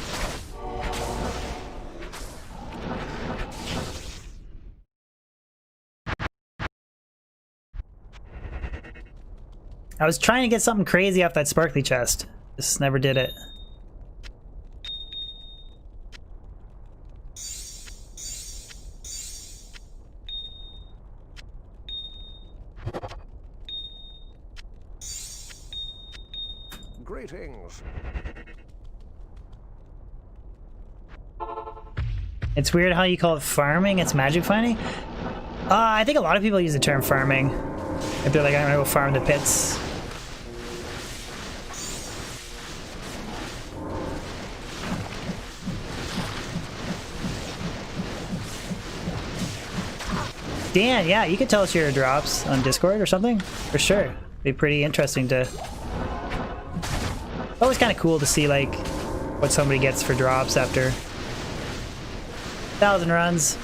I was trying to get something crazy off that sparkly chest. Just never did it. Greetings. It's weird how you call it farming. It's magic finding. I think a lot of people use the term farming. If they're like, I'm gonna go farm the pits. Dan, yeah, you could tell us your drops on Discord or something, for sure. Be pretty interesting to... Always kind of cool to see, like, what somebody gets for drops after 1,000 runs.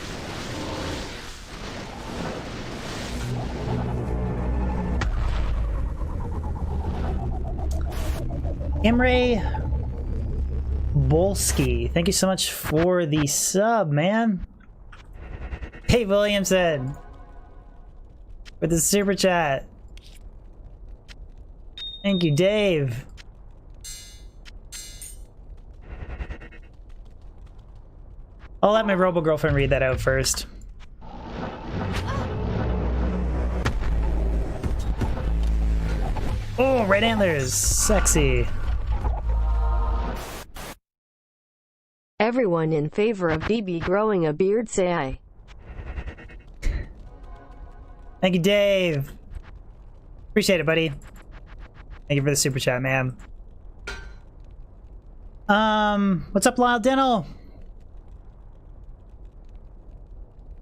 Imre Bolski, thank you so much for the sub, man. Hey, Williamson, with the super chat. Thank you, Dave. I'll let my robo-girlfriend read that out first. Oh, red antlers, sexy. Everyone in favor of DB growing a beard say aye. Thank you, Dave. Appreciate it, buddy. Thank you for the super chat, man. What's up, Lyle Dental?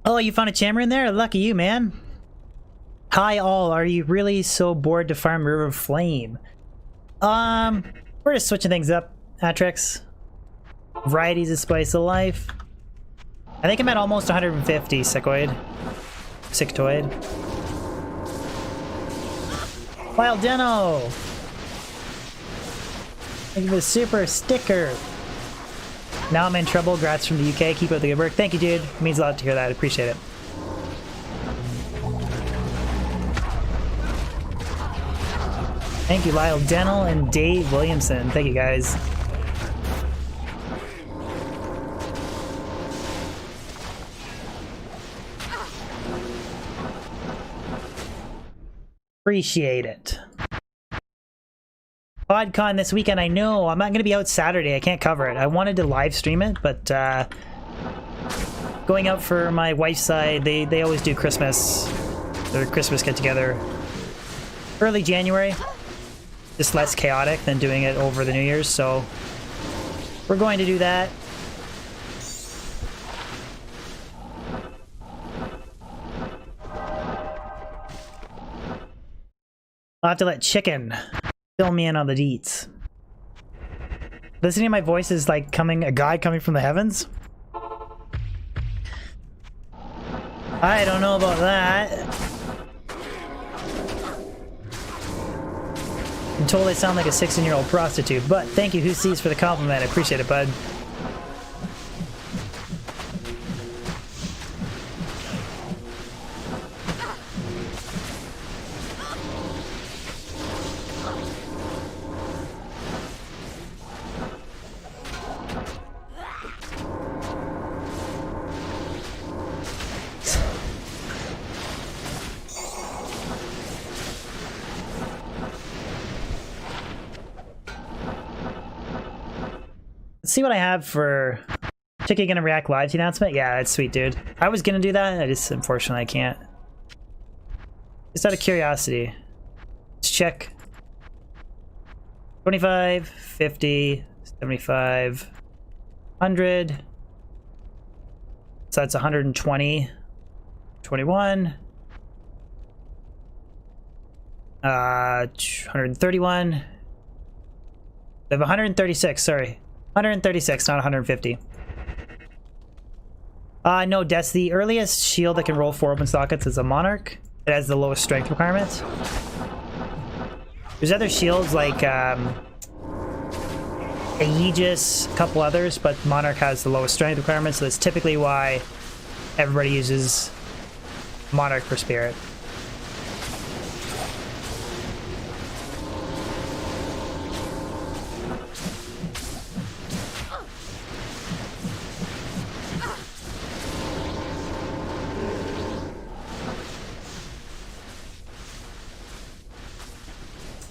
Oh, you found a chamber in there? Lucky you, man. Hi, all. Are you really so bored to farm River of Flame? We're just switching things up, Atrix. Varieties of spice of life. I think I'm at almost 150 Sictoid. Wild Deno! Thank you for the super sticker. Now I'm in trouble. Grats from the UK. Keep up the good work. Thank you, dude. It means a lot to hear that. I appreciate it. Thank you, Lyle Dental and Dave Williamson. Thank you, guys. Appreciate it. PodCon this weekend, I know. I'm not going to be out Saturday. I can't cover it. I wanted to live stream it, but going out for my wife's side, they always do Christmas, their Christmas get-together early January. Just less chaotic than doing it over the New Year's, so we're going to do that. I'll have to let Chicken fill me in on the deets. Listening to my voice is like a god coming from the heavens? I don't know about that. I'm told I sound like a 16-year-old prostitute, but thank you, Who Sees, for the compliment. I appreciate it, bud. See what I have for Chicky gonna react live to the announcement? Yeah, that's sweet, dude. I was gonna do that, I just unfortunately I can't. Just out of curiosity. Let's check. 25, 50, 75, 100. So that's 120. 21. 131. I have 136, sorry. 136, not 150. No, Des, the earliest shield that can roll 4 open sockets is a Monarch. It has the lowest strength requirement. There's other shields like Aegis, a couple others, but Monarch has the lowest strength requirement, so that's typically why everybody uses Monarch for Spirit.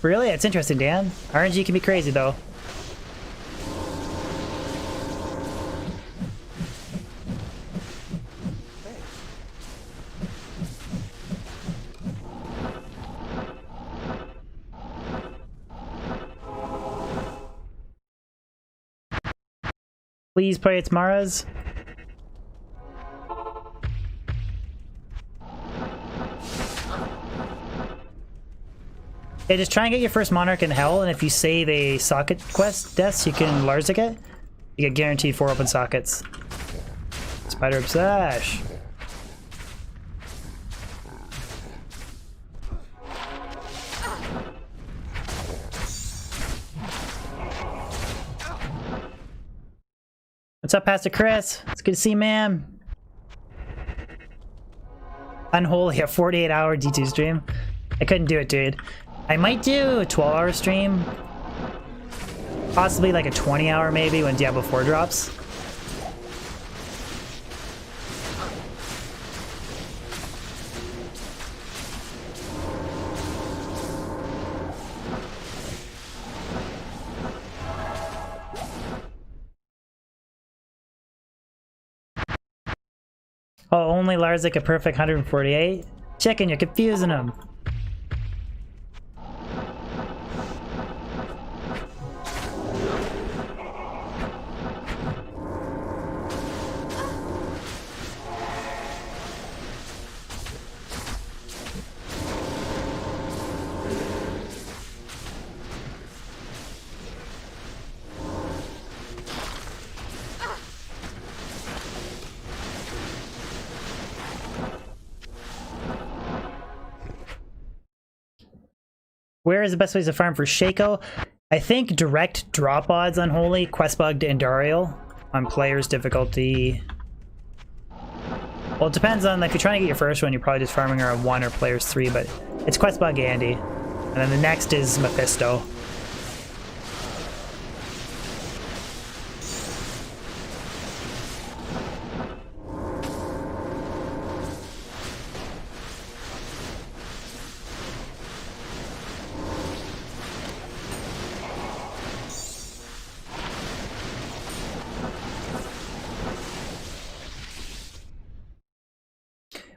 Really? That's interesting, Dan. RNG can be crazy, though. Please play its Mara's. Yeah, just try and get your first Monarch in Hell, and if you save a socket quest deaths, you can Larzik it. You get guaranteed 4 open sockets. Spider Obsash. What's up, Pastor Chris? It's good to see you, man. Unholy, a 48-hour D2 stream. I couldn't do it, dude. I might do a 12-hour stream. Possibly like a 20-hour maybe when Diablo 4 drops. Oh, only Larzik a perfect 148? Chicken, you're confusing him. Where is the best place to farm for Shaco? I think direct drop odds on Holy, quest bugged Andariel on players difficulty. Well, it depends on, like, if you're trying to get your first one, you're probably just farming around 1 or players 3, but it's quest bug Andy. And then the next is Mephisto.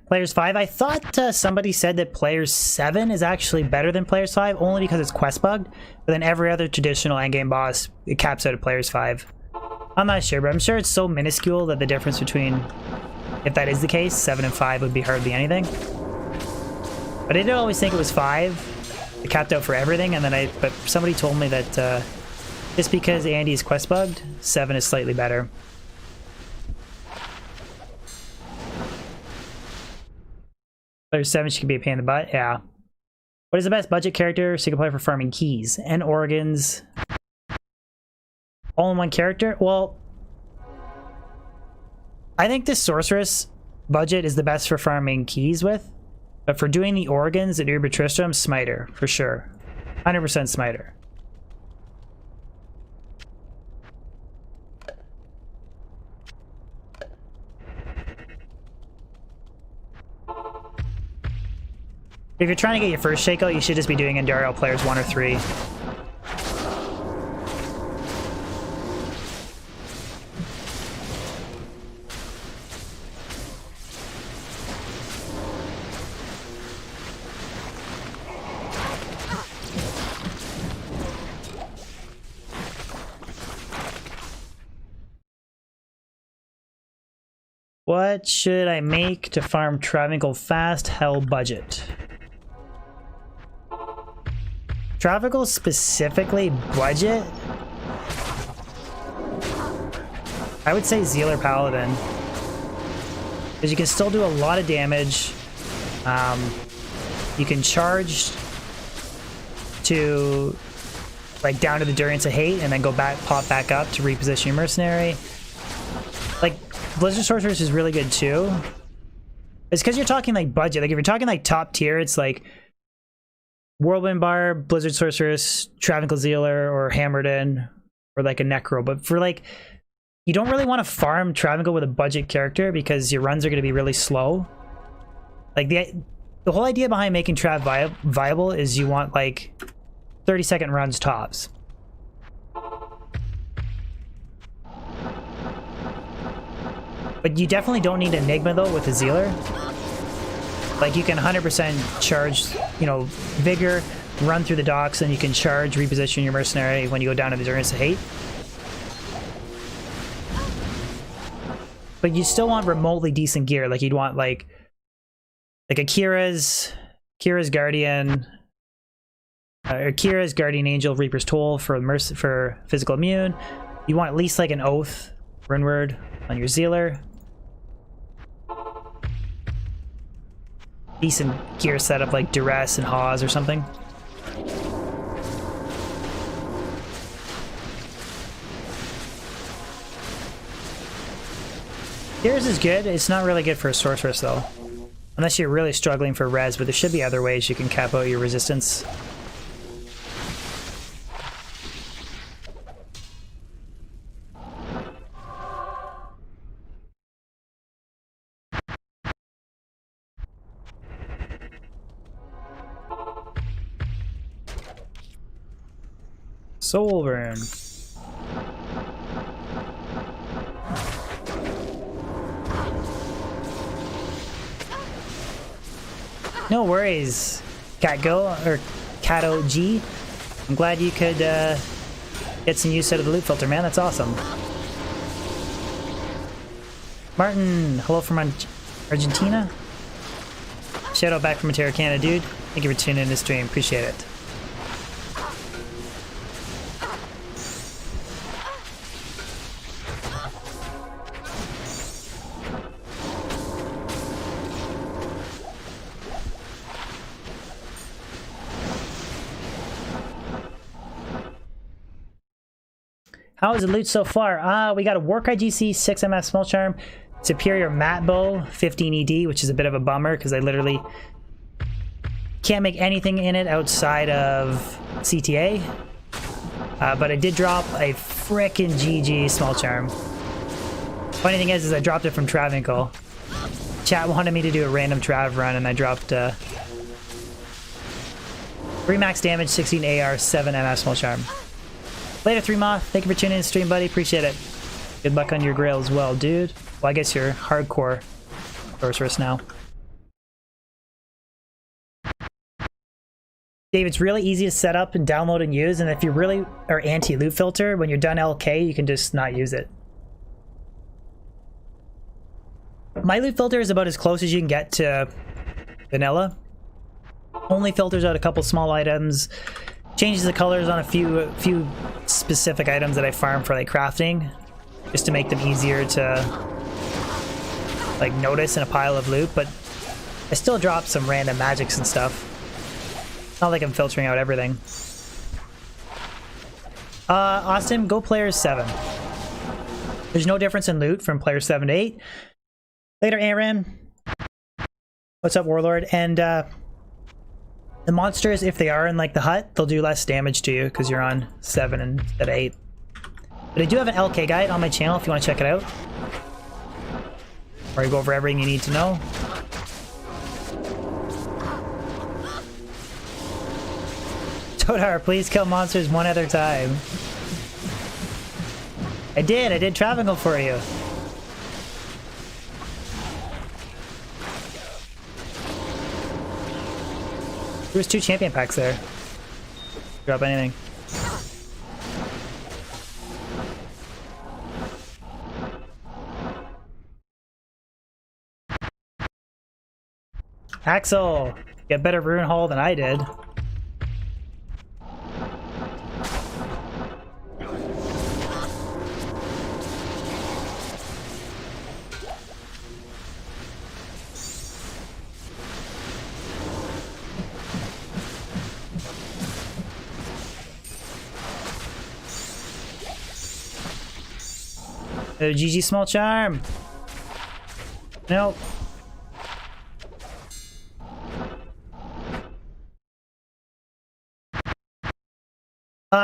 Players 5, I thought somebody said that Players 7 is actually better than Players 5, only because it's quest bugged, but then every other traditional endgame boss, it caps out at Players 5. I'm not sure, but I'm sure it's so minuscule that the difference between, if that is the case, 7 and 5 would be hardly anything. But I did always think it was 5, it capped out for everything, and then but somebody told me that just because Andy is quest bugged, 7 is slightly better. Player 7, she can be a pain in the butt. Yeah. What is the best budget character so you can play for farming keys and organs? All in one character? Well, I think this sorceress budget is the best for farming keys with. But for doing the organs at Uber Tristram, Smiter, for sure. 100% Smiter. If you're trying to get your first shakeout, you should just be doing Andariel players 1 or 3. What should I make to farm Travingle fast? Hell budget. Travingle specifically budget? I would say Zealer Paladin. Because you can still do a lot of damage. You can charge to like down to the Durance of Hate and then go back, pop back up to reposition your mercenary. Like Blizzard Sorceress is really good too. It's because you're talking like budget. Like if you're talking like top tier, it's like Whirlwind Barb, Blizzard Sorceress, Travingle Zealer, or Hammerden, or like a Necro. But for like, you don't really want to farm Travingle with a budget character because your runs are going to be really slow. Like the whole idea behind making Trav viable is you want like 30-second runs tops. But you definitely don't need Enigma though with a Zealer. Like you can 100% charge, you know, Vigor, run through the docks, and you can charge, reposition your Mercenary when you go down to the Endurance of Hate. But you still want remotely decent gear. Like you'd want like Kira's Guardian, or Kira's Guardian Angel, Reaper's Toll for physical immune. You want at least like an Oath, Runeward on your Zealer. Decent gear setup like Duress and Hawes or something. Theirs is good. It's not really good for a Sorceress though. Unless you're really struggling for res, but there should be other ways you can cap out your resistance. Soul Burn. No worries, Catgo, or Cato G. I'm glad you could get some use out of the loot filter, man. That's awesome. Martin, hello from Argentina. Shout out back from Ontario, Canada, dude. Thank you for tuning in to stream. Appreciate it. How is the loot so far? We got a Warcry GC, 6 MS Small Charm, Superior Matte Bow, 15 ED, which is a bit of a bummer because I literally can't make anything in it outside of CTA. But I did drop a frickin' GG Small Charm. Funny thing is I dropped it from Travinkle. Chat wanted me to do a random Trav run, and I dropped 3 max damage, 16 AR, 7 MS Small Charm. Later, 3Moth. Thank you for tuning in to stream, buddy. Appreciate it. Good luck on your grail as well, dude. Well, I guess you're hardcore Sorceress now. Dave, it's really easy to set up and download and use, and if you really are anti-loot filter, when you're done LK, you can just not use it. My loot filter is about as close as you can get to vanilla. Only filters out a couple small items. Changes the colors on a few specific items that I farm for like crafting, just to make them easier to like notice in a pile of loot, but I still drop some random magics and stuff. Not like I'm filtering out everything. Austin, go players 7. There's no difference in loot from player 7 to 8. Later, Aaron. What's up, Warlord? And the monsters, if they are in like the hut, they'll do less damage to you because you're on 7 instead of 8. But I do have an LK guide on my channel if you want to check it out, where I go over everything you need to know. Todar, please kill monsters one at a time. I did Travinkle for you. There was 2 champion packs there. Drop anything. Axel, get better rune haul than I did. Oh, GG Small Charm. Nope.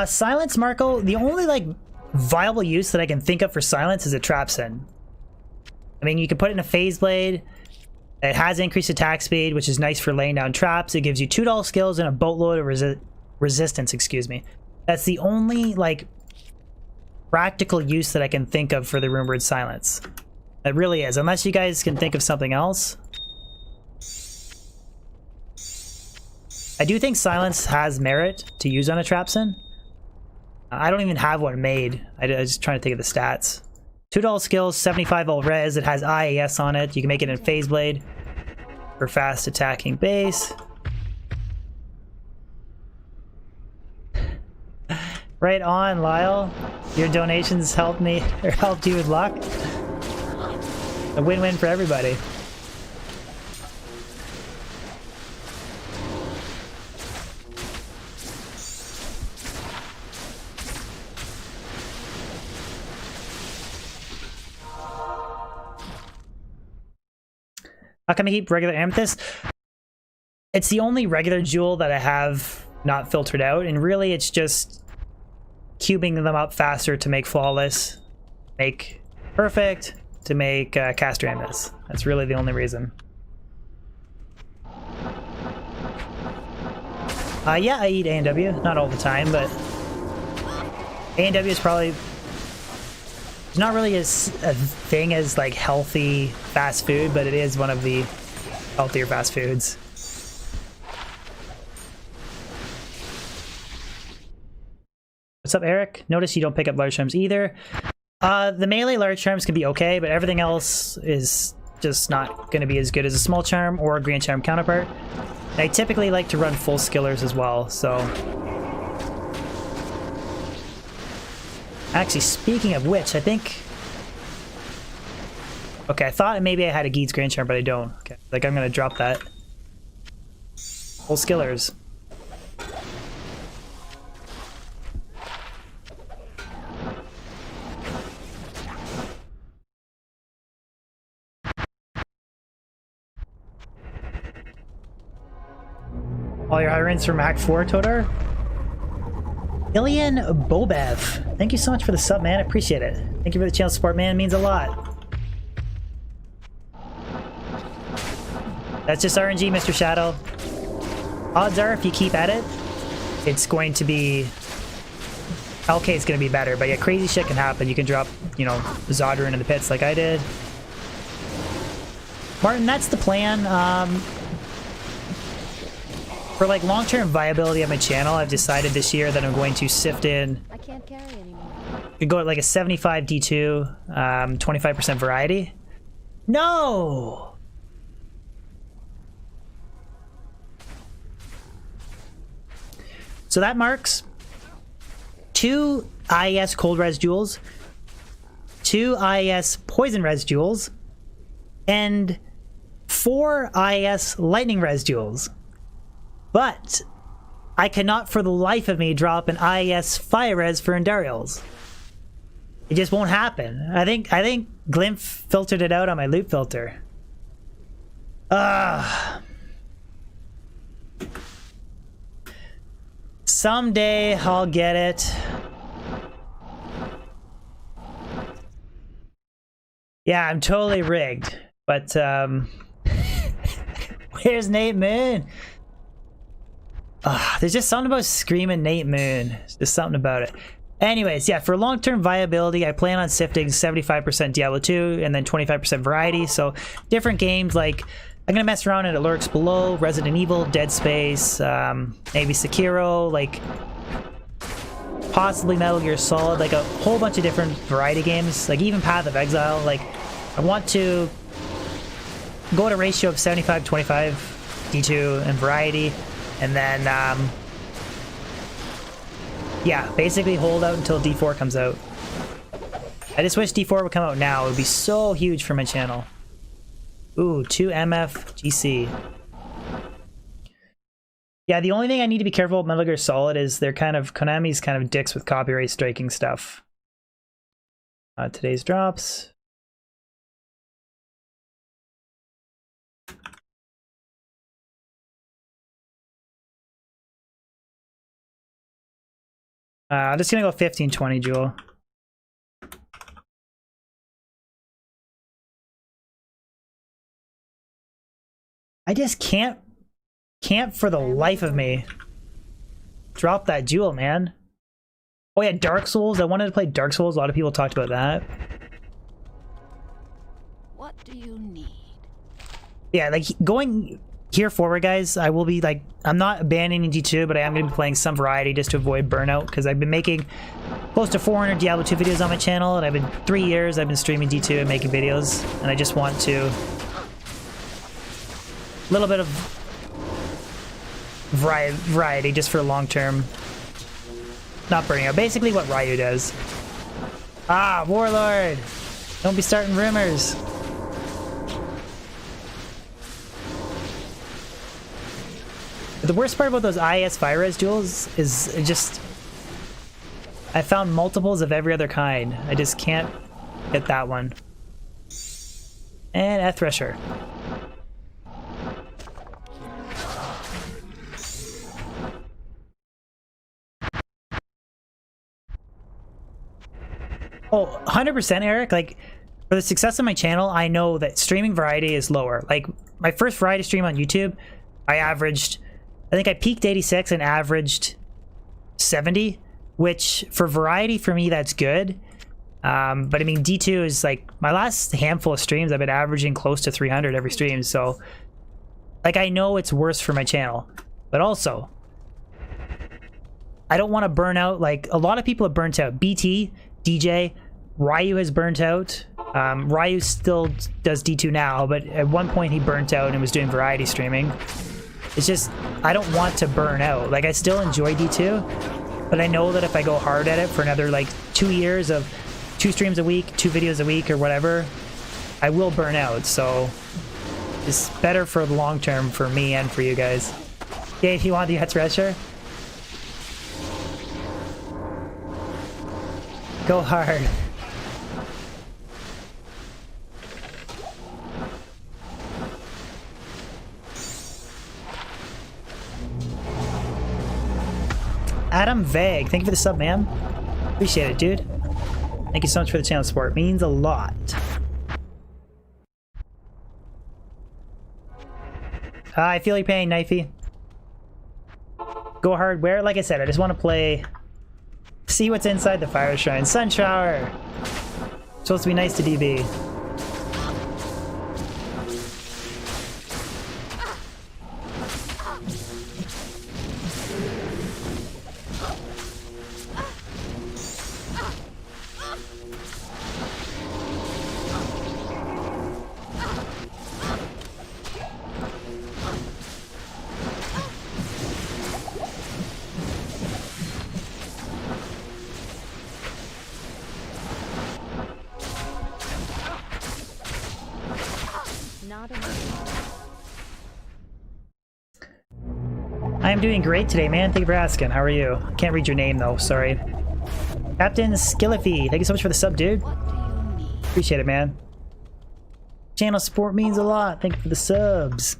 Silence, Marco. The only like viable use that I can think of for silence is a Trapsin. I mean, you can put it in a phase blade. It has increased attack speed, which is nice for laying down traps. It gives you $2 skills and a boatload of resistance, excuse me. That's the only, like, practical use that I can think of for the Rumored Silence. It really is, unless you guys can think of something else. I do think silence has merit to use on a Trapsin. I don't even have one made. I was just trying to think of the stats. $2 skills, 75 ult res. It has IAS on it. You can make it in Phase Blade for fast attacking base. Right on, Lyle. Your donations helped me, or helped you with luck. A win-win for everybody. How come I keep regular amethyst? It's the only regular jewel that I have not filtered out, and really it's just cubing them up faster to make flawless, make perfect, to make caster amethyst. That's really the only reason. Yeah, I eat A&W, not all the time, but A&W is probably it's not really a thing as like healthy fast food, but it is one of the healthier fast foods. What's up, Eric? Notice you don't pick up large charms either. The melee large charms can be okay, but everything else is just not going to be as good as a small charm or a green charm counterpart. And I typically like to run full skillers as well, so... Actually, speaking of which, I think... Okay, I thought maybe I had a Geed's Grand Charm, but I don't. Okay, like I'm gonna drop that. Full skillers. All your hirings from Act 4, Todar? Ilian Bobev. Thank you so much for the sub, man. I appreciate it. Thank you for the channel support, man. It means a lot. That's just RNG, Mr. Shadow. Odds are, if you keep at it, it's going to be... Okay, it's going to be better, but yeah, crazy shit can happen. You can drop, you know, Zodra into the pits like I did. Martin, that's the plan. For like long-term viability of my channel, I've decided this year that I'm going to sift in. I can't carry anymore. Could go at like a 75 D2, 25% variety. No! So that marks 2 IES cold res jewels, 2 IES poison res jewels, and 4 IES lightning res jewels. But I cannot for the life of me drop an IES fire res for Endarials. It just won't happen. I think Glimp filtered it out on my loot filter. Someday I'll get it. Yeah, I'm totally rigged. But where's Nate Moon? There's just something about screaming Nate Moon. There's just something about it. Anyways, yeah, for long-term viability, I plan on sifting 75% Diablo 2 and then 25% variety. So different games, like I'm gonna mess around in It Lurks Below, Resident Evil, Dead Space, maybe Sekiro, like possibly Metal Gear Solid, like a whole bunch of different variety games, like even Path of Exile. Like I want to go at a ratio of 75-25 D2 and variety, and then yeah, basically hold out until D4 comes out. I just wish D4 would come out now. It would be so huge for my channel. Ooh, 2 MF GC. Yeah, the only thing I need to be careful with Metal Gear Solid is they're kind of, Konami's kind of dicks with copyright striking stuff. Today's drops. I'm just gonna go 15-20 Jewel. I just can't for the life of me drop that jewel, man. Oh yeah, Dark Souls. I wanted to play Dark Souls. A lot of people talked about that. What do you need? Yeah, like going here forward, guys, I will be like, I'm not abandoning D2, but I am going to be playing some variety just to avoid burnout, because I've been making close to 400 Diablo 2 videos on my channel, and I've been 3 years I've been streaming D2 and making videos, and I just want to a little bit of variety just for long term, not burning out. Basically what Ryu does. Ah, Warlord, don't be starting rumors. The worst part about those IS Fire-Res duels is just, I found multiples of every other kind. I just can't get that one. And a Thresher. Oh, 100% Eric, like, for the success of my channel, I know that streaming variety is lower. Like, my first variety stream on YouTube, I averaged, I think I peaked 86 and averaged 70, which for variety for me, that's good. But I mean, D2 is like, my last handful of streams, I've been averaging close to 300 every stream. So like, I know it's worse for my channel, but also I don't want to burn out. Like a lot of people have burnt out. BT, DJ, Ryu has burnt out. Ryu still does D2 now, but at one point he burnt out and was doing variety streaming. It's just, I don't want to burn out. Like, I still enjoy D2, but I know that if I go hard at it for another, like, 2 years of 2 streams a week, 2 videos a week, or whatever, I will burn out. So, it's better for the long term for me and for you guys. Yeah, if you want the Thresher, go hard. Adam Vague, thank you for the sub, man. Appreciate it, dude. Thank you so much for the channel support. It means a lot. I feel your pain, Knifey. Go hard where? Like I said, I just want to play. See what's inside the Fire Shrine. Sun Shower! Supposed to be nice to DB. I'm doing great today, man. Thank you for asking. How are you? Can't read your name, though. Sorry. Captain Skillify. Thank you so much for the sub, dude. Appreciate it, man. Channel support means a lot. Thank you for the subs.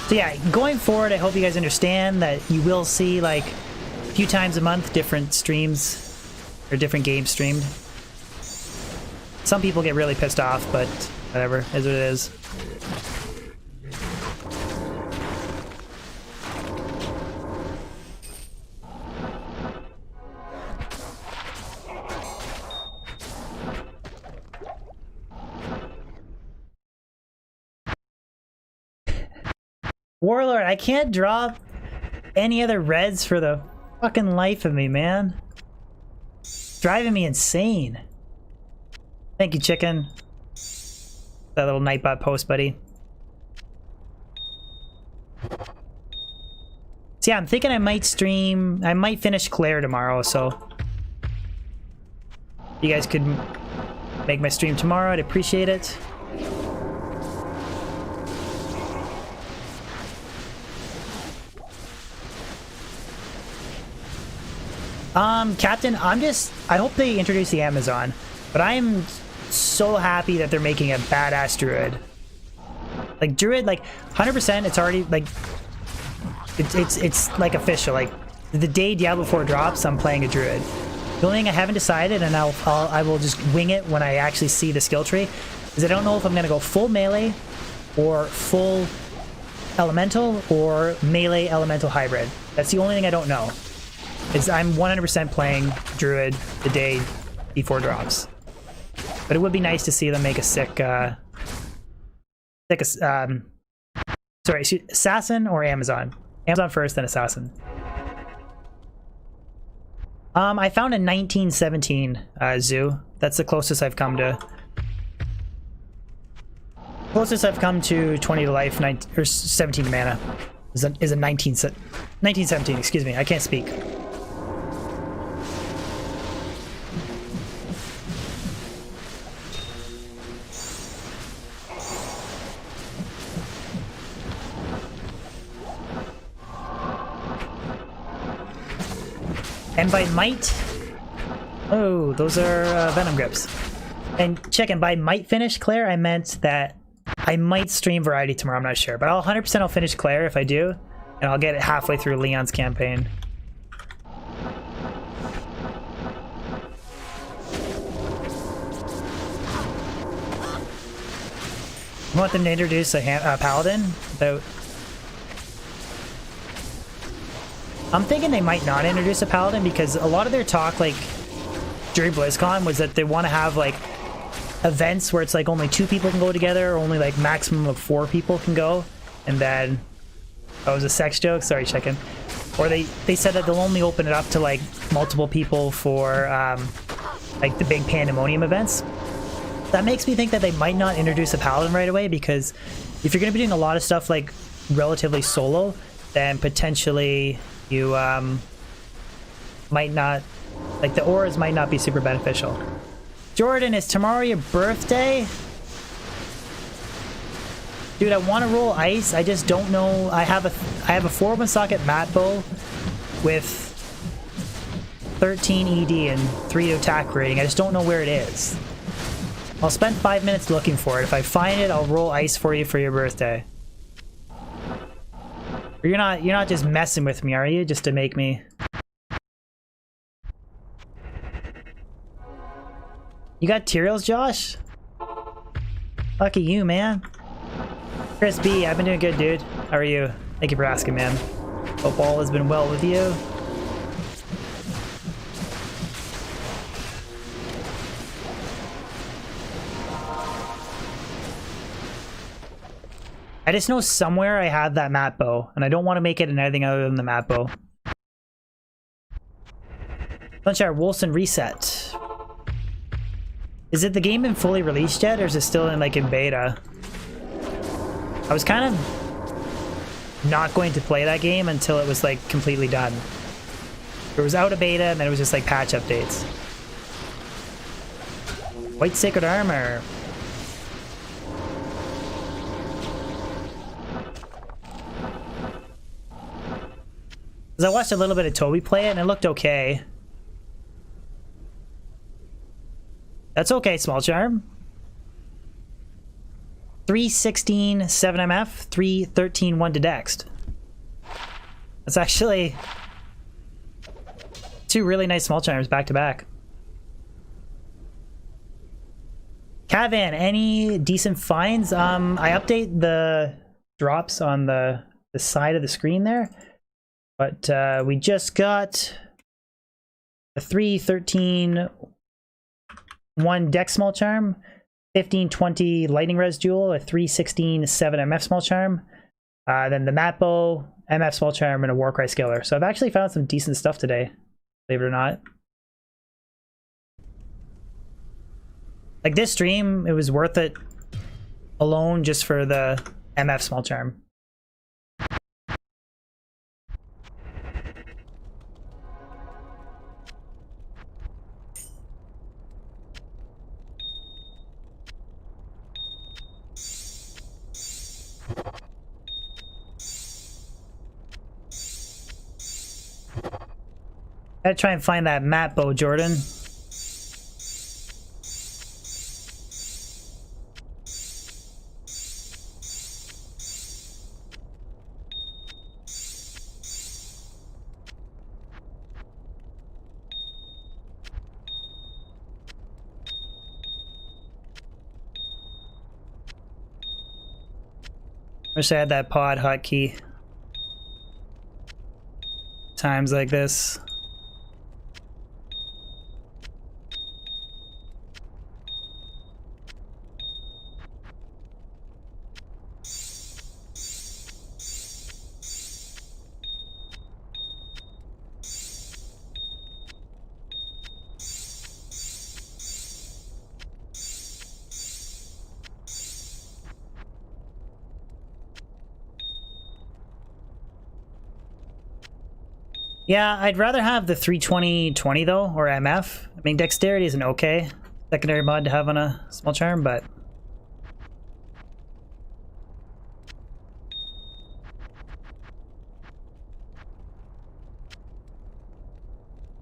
So yeah, going forward, I hope you guys understand that you will see, like, a few times a month different streams or different games streamed. Some people get really pissed off, but whatever, is what it is. Warlord, I can't drop any other reds for the fucking life of me, man. It's driving me insane. Thank you, chicken. That little Nightbot post, buddy. So yeah, I'm thinking I might stream, I might finish Claire tomorrow, so you guys could make my stream tomorrow, I'd appreciate it. Captain, I hope they introduce the Amazon, but I am so happy that they're making a badass druid. Like druid, like 100%, it's already like, it's like official. Like the day Diablo 4 drops, I'm playing a druid. The only thing I haven't decided, and I will just wing it when I actually see the skill tree, is I don't know if I'm going to go full melee or full elemental or melee elemental hybrid. That's the only thing I don't know. Is I'm 100% playing Druid the day before drops. But it would be nice to see them make a sick, Assassin or Amazon? Amazon first, then Assassin. I found a 1917 zoo. That's the closest I've come to. Closest I've come to 20 to life, 17 mana. Is a 1917, excuse me, I can't speak. And by might... Oh, those are Venom Grips. And check, and by might finish Claire, I meant that I might stream Variety tomorrow, I'm not sure. But 100% I'll finish Claire if I do. And I'll get it halfway through Leon's campaign. I want them to introduce a Paladin without... I'm thinking they might not introduce a Paladin because a lot of their talk, like, during BlizzCon was that they want to have, like, events where it's, like, only 2 people can go together, or only, like, maximum of 4 people can go, and then... Oh, it was a sex joke? Sorry, chicken. Or they said that they'll only open it up to, like, multiple people for, like, the big Pandemonium events. That makes me think that they might not introduce a Paladin right away, because if you're going to be doing a lot of stuff, like, relatively solo, then potentially... you might not, like, the auras might not be super beneficial. Jordan, is tomorrow your birthday? Dude, I want to roll ice. I just don't know. I have a 4-1 socket mat bow with 13 ED and 3 attack rating. I just don't know where it is. I'll spend 5 minutes looking for it. If I find it, I'll roll ice for you for your birthday. You're not just messing with me, are you? Just to make me... You got Tyraels, Josh? Lucky you, man. Chris B, I've been doing good, dude. How are you? Thank you for asking, man. Hope all has been well with you. I just know somewhere I have that mat bow, and I don't want to make it in anything other than the mat bow. Sunshine Wolfson reset. Is it the game been fully released yet, or is it still in, like, in beta? I was kind of not going to play that game until it was, like, completely done. It was out of beta, and then it was just, like, patch updates. White Sacred Armor. Because I watched a little bit of Toby play it, and it looked okay. That's okay, Small Charm. 316, 7 MF, 313, 1 to Dext. That's actually 2 really nice Small Charms back to back. Cavan, any decent finds? I update the drops on the side of the screen there. But we just got a 313 1 Dex Small Charm, 1520 Lightning Res Jewel, a 316 7 MF Small Charm, then the Mat Bow, MF Small Charm, and a Warcry Scaler. So I've actually found some decent stuff today, believe it or not. Like this stream, it was worth it alone just for the MF Small Charm. Gotta try and find that mat bow, Jordan. Wish I had that pod hotkey. Times like this. Yeah, I'd rather have the 320-20 though, or MF. I mean, dexterity is an okay secondary mod to have on a small charm, but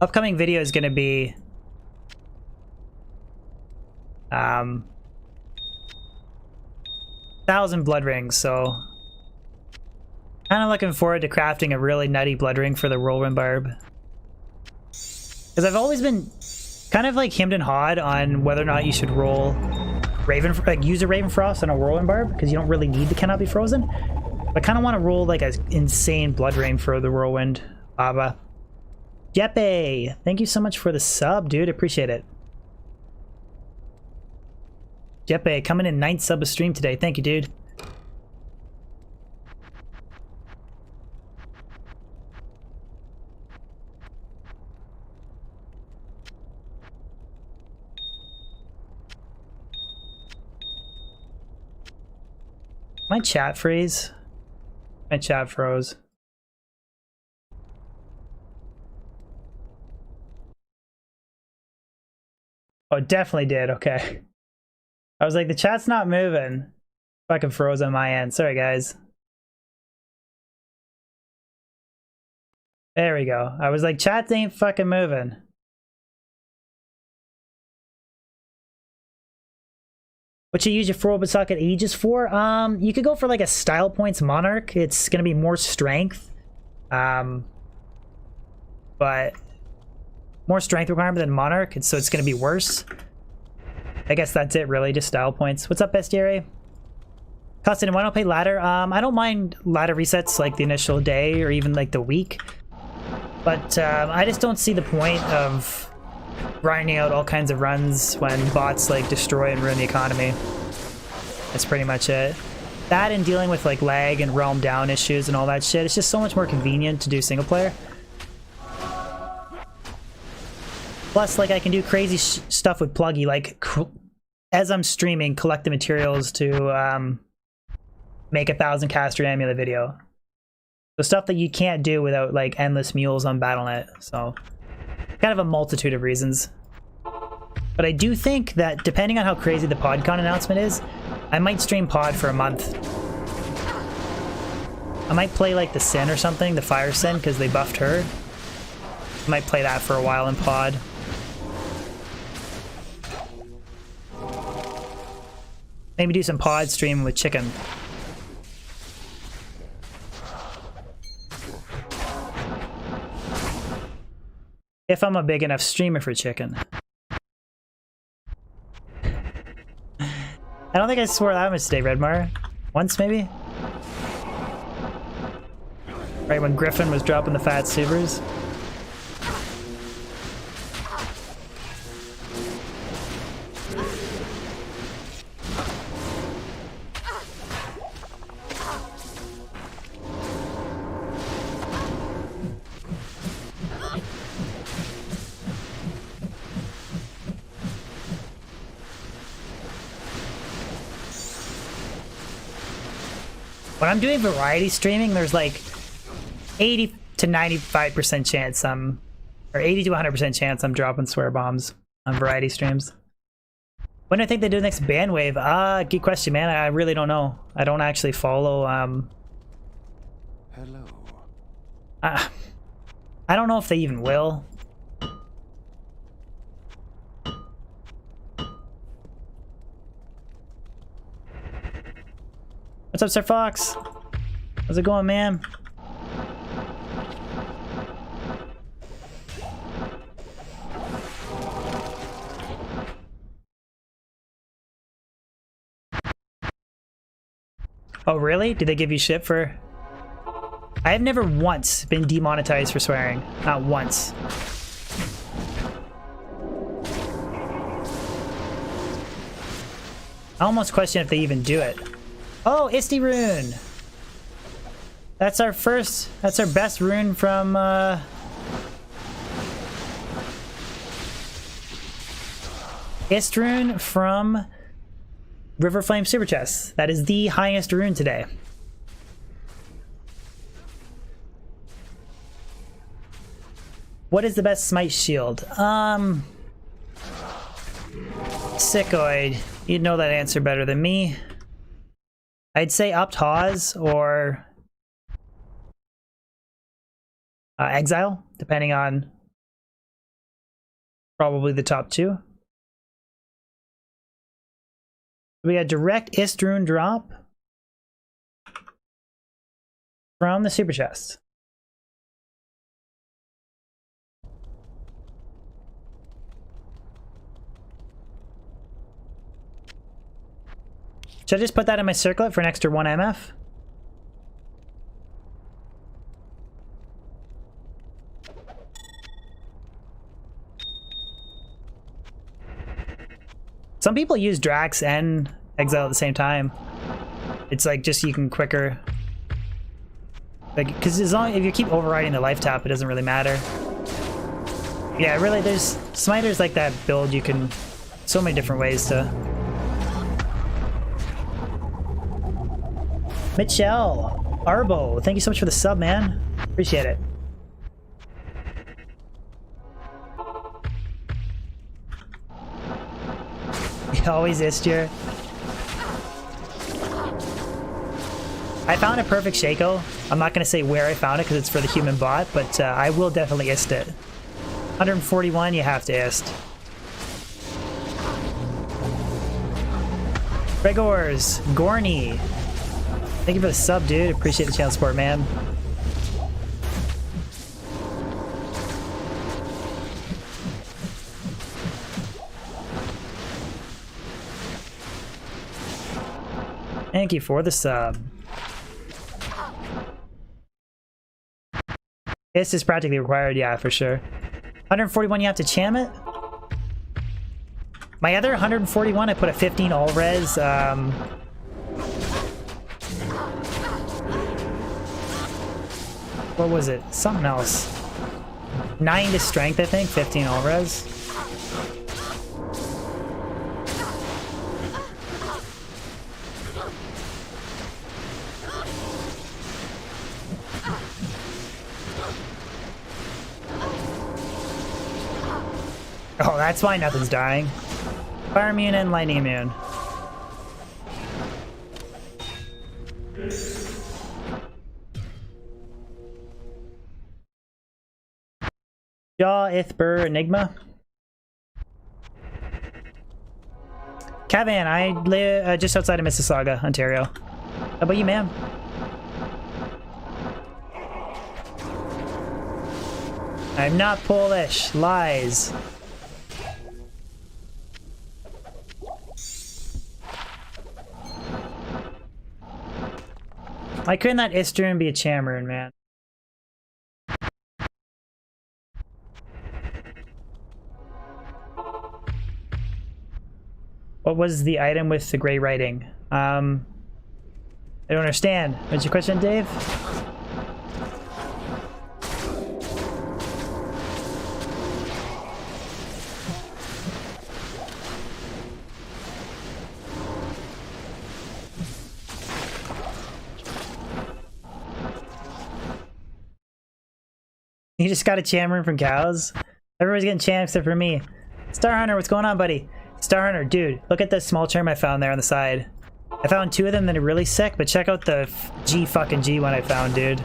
upcoming video is going to be 1,000 blood rings, so kind of looking forward to crafting a really nutty blood ring for the whirlwind barb. Because I've always been kind of like hemmed and hawed on whether or not you should roll use a Raven Frost on a whirlwind barb, because you don't really need the cannot be frozen. I kind of want to roll like an insane blood ring for the whirlwind Baba. Jeppe, thank you so much for the sub, dude. Appreciate it. Jeppe coming in 9th sub a stream today. Thank you, dude. My chat freeze? My chat froze. Oh, it definitely did. Okay. I was like, the chat's not moving. Fucking froze on my end. Sorry, guys. There we go. I was like, chat ain't fucking moving. What you use your 4-open socket Aegis for? You could go for like a style points Monarch. It's gonna be more strength. But more strength requirement than Monarch, so it's gonna be worse. I guess that's it really, just style points. What's up, Bestiary? Costin, why don't I play ladder? I don't mind ladder resets like the initial day or even like the week. But I just don't see the point of grinding out all kinds of runs when bots like destroy and ruin the economy. That's pretty much it. That and dealing with like lag and realm down issues and all that shit. It's just so much more convenient to do single player. Plus, like, I can do crazy stuff with Pluggy, like as I'm streaming, collect the materials to make a 1,000 caster amulet video. The stuff that you can't do without like endless mules on Battle.net. So kind of a multitude of reasons. But I do think that depending on how crazy the PodCon announcement is, I might stream pod for a month. I might play like the Sin or something, the Fire Sin, because they buffed her. I might play that for a while in pod. Maybe do some pod streaming with Chicken. If I'm a big enough streamer for Chicken. I don't think I swore that much today, Redmar. Once, maybe? Right when Griffin was dropping the fat supers. When I'm doing variety streaming, there's like 80 to 95% chance or 80 to 100% chance I'm dropping swear bombs on variety streams. When do I think they do the next ban wave? Good question, man. I really don't know. I don't actually follow. Hello. I don't know if they even will. What's up, Sir Fox? How's it going, man? Oh, really? Did they give you shit for... I have never once been demonetized for swearing. Not once. I almost question if they even do it. Oh, Isti rune! That's our best rune from, Ist rune from Riverflame Super Chest. That is the highest rune today. What is the best smite shield? Sickoid. You'd know that answer better than me. I'd say Uptaz or Exile, depending on probably the top two. We got direct Ist rune drop from the Super Chest. Should I just put that in my circlet for an extra 1 MF? Some people use Drax and Exile at the same time. It's like just you can quicker... Like, because as long if you keep overriding the life tap, it doesn't really matter. Yeah, really, there's smiters like that build. You can so many different ways to. Mitchell Arbo, thank you so much for the sub, man. Appreciate it. Always Istir. I found a perfect Shaco. I'm not going to say where I found it because it's for the human bot, but I will definitely ist it. 141, you have to ist. Gregors, Gorny. Thank you for the sub, dude. Appreciate the channel support, man. Thank you for the sub. This is practically required, yeah, for sure. 141, you have to cham it. My other 141, I put a 15 all res. What was it? Something else. 9 to strength, I think. 15 all res. Oh, that's why nothing's dying. Fire immune and lightning immune. Jaw, Ithbur, Enigma. Cavan, I live just outside of Mississauga, Ontario. How about you, ma'am? I'm not Polish. Lies. Why couldn't that Istern be a Chamron, man? What was the item with the gray writing? I don't understand. What's your question, Dave? You just got a Chamron from cows? Everybody's getting cham except for me. Star Hunter, what's going on, buddy? Star Hunter, dude, look at this small charm I found there on the side. I found 2 of them that are really sick, but check out the G one I found, dude.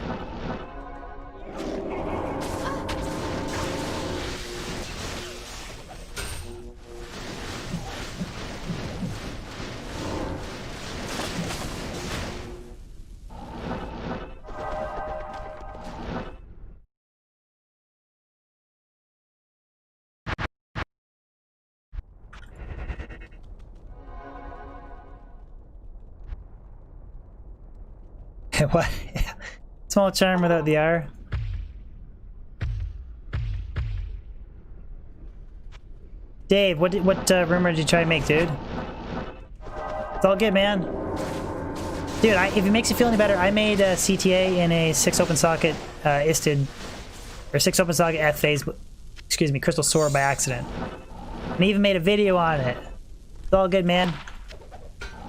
What? Small charm without the R. Dave, what rumor did you try to make, dude? It's all good, man. Dude, if it makes you feel any better, I made a CTA in a 6 open socket ISTID, or 6 open socket F phase, excuse me, Crystal Sword by accident. And I even made a video on it. It's all good, man.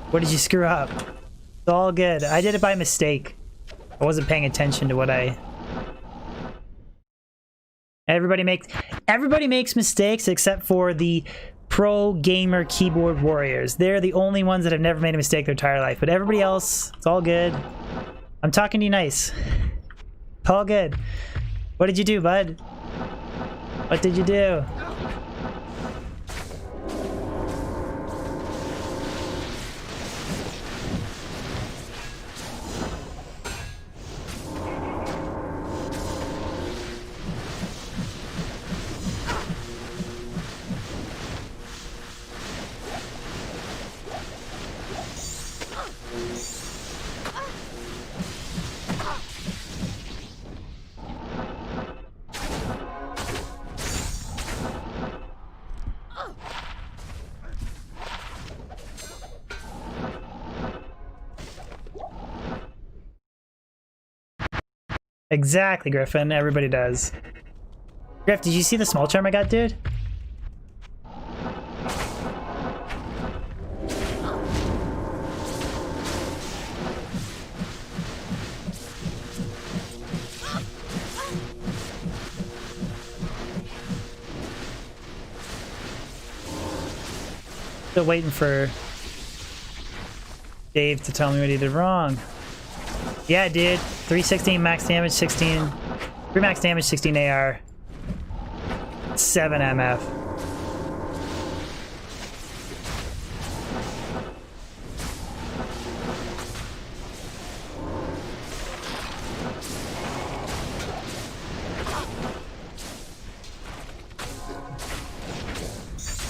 What did you screw up? It's all good. I did it by mistake. I wasn't paying attention to what I... Everybody makes mistakes except for the pro gamer keyboard warriors. They're the only ones that have never made a mistake their entire life. But everybody else, it's all good. I'm talking to you nice. All good. What did you do, bud? What did you do? Exactly, Griffin. Everybody does. Griff, did you see the small charm I got, dude? Still waiting for Dave to tell me what he did wrong. Yeah, dude. 316 max damage, 16... 3 max damage, 16 AR. 7 MF.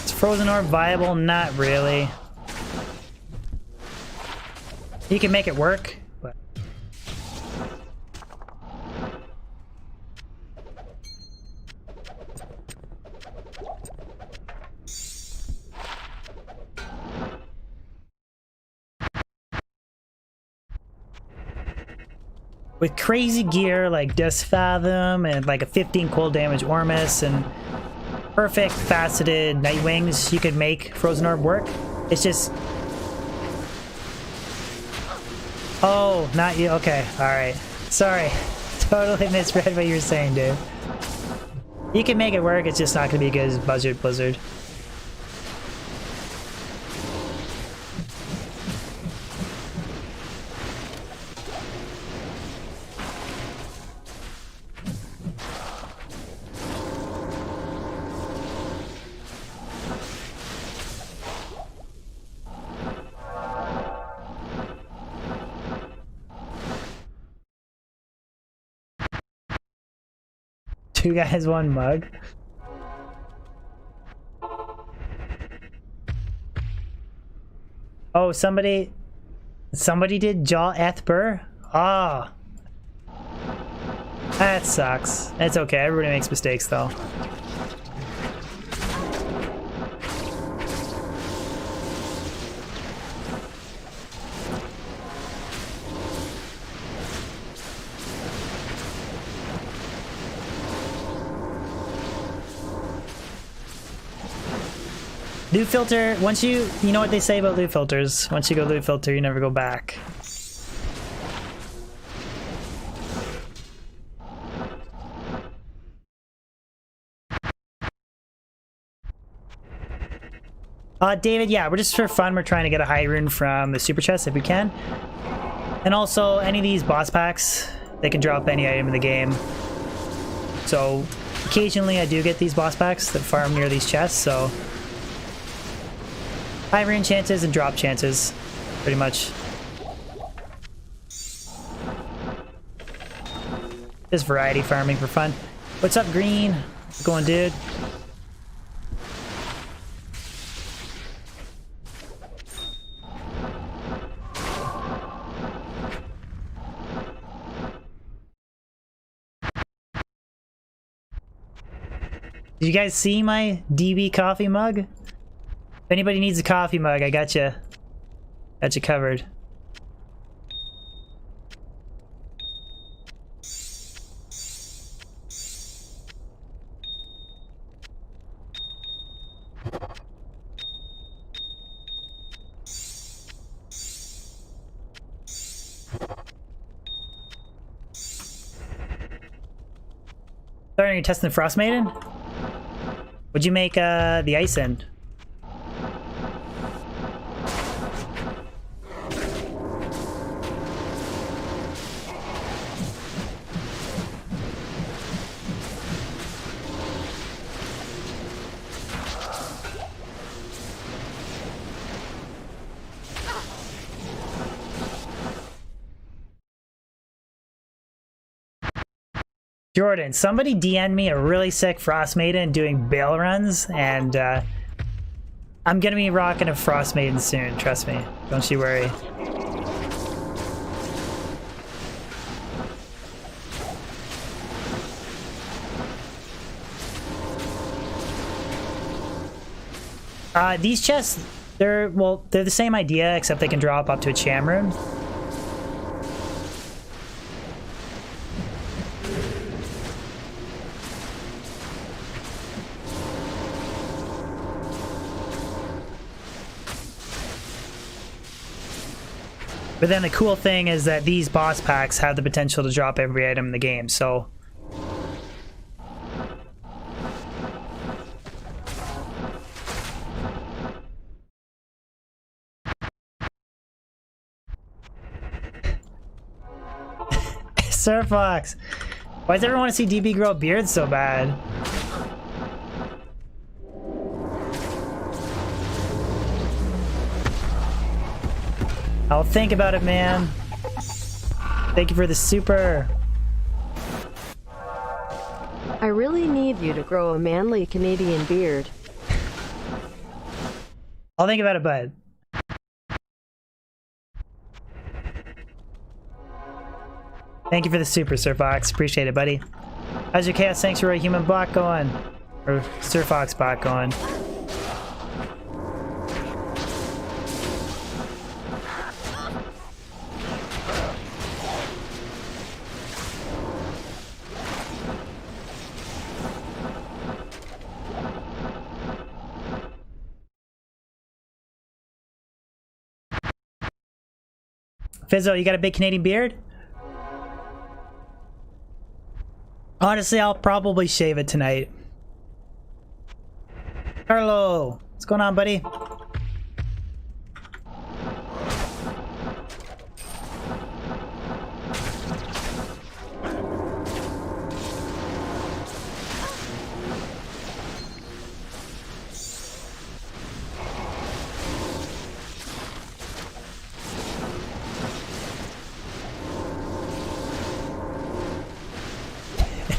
Is Frozen Orb viable? Not really. You can make it work, but... with crazy gear like Dust Fathom and like a 15 cold damage Ormus and perfect faceted Night Wings, you could make Frozen Orb work. It's just... Oh, not you. Okay, alright. Sorry. Totally misread what you were saying, dude. You can make it work, it's just not gonna be as good as Buzzard Blizzard. Two guys, one mug. Oh, somebody did Jaw Ethber? Ah. That sucks. It's okay, everybody makes mistakes though. Loot filter, once you know what they say about loot filters. Once you go loot filter, you never go back. David, yeah, we're just for fun. We're trying to get a high rune from the super chest if we can. And also, any of these boss packs, they can drop any item in the game. So, occasionally I do get these boss packs that farm near these chests, so... high rune chances and drop chances, pretty much. Just variety farming for fun. What's up, Green? How's it going, dude? Did you guys see my DB coffee mug? If anybody needs a coffee mug, I got you. Got you covered. Sorry, you're testing the Frost Maiden? What'd you make the ice in? Jordan, somebody DM'd me a really sick Frost Maiden doing bail runs, and I'm gonna be rocking a Frost Maiden soon, trust me. Don't you worry. These chests, they're the same idea, except they can drop up to a cham room. But then the cool thing is that these boss packs have the potential to drop every item in the game, so... Sir Fox! Why does everyone want to see DB grow a beard so bad? I'll think about it, man. Thank you for the super. I really need you to grow a manly Canadian beard. I'll think about it, bud. Thank you for the super, Sir Fox. Appreciate it, buddy. How's your Chaos Sanctuary human bot going? Or Sir Fox bot going? Fizzo, you got a big Canadian beard? Honestly, I'll probably shave it tonight. Carlo, what's going on, buddy?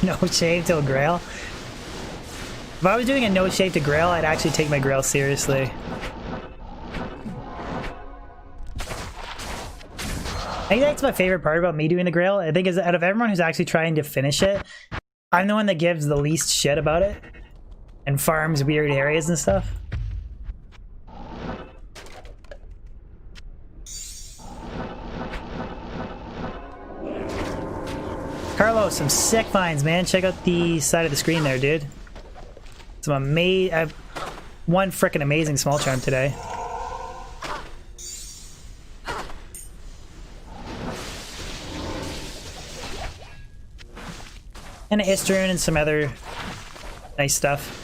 No shave till Grail? If I was doing a no shave to Grail, I'd actually take my Grail seriously. I think that's my favorite part about me doing the Grail. I think is out of everyone who's actually trying to finish it, I'm the one that gives the least shit about it and farms weird areas and stuff. Carlos, some sick finds, man. Check out the side of the screen there, dude. Some amazing... I have one frickin' amazing small charm today. And an Istarune and some other nice stuff.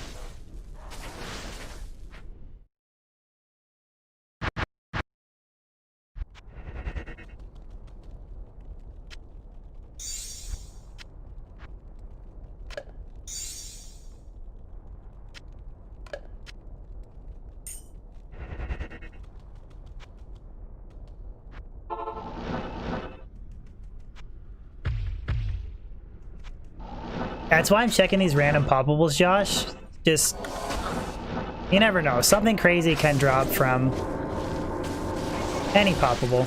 That's why I'm checking these random poppables, Josh. Just, you never know. Something crazy can drop from any poppable.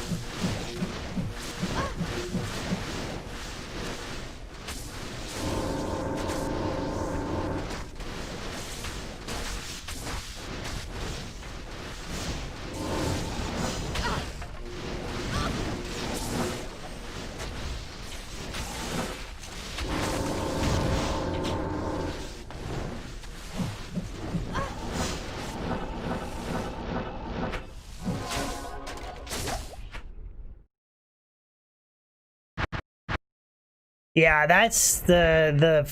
Yeah, that's the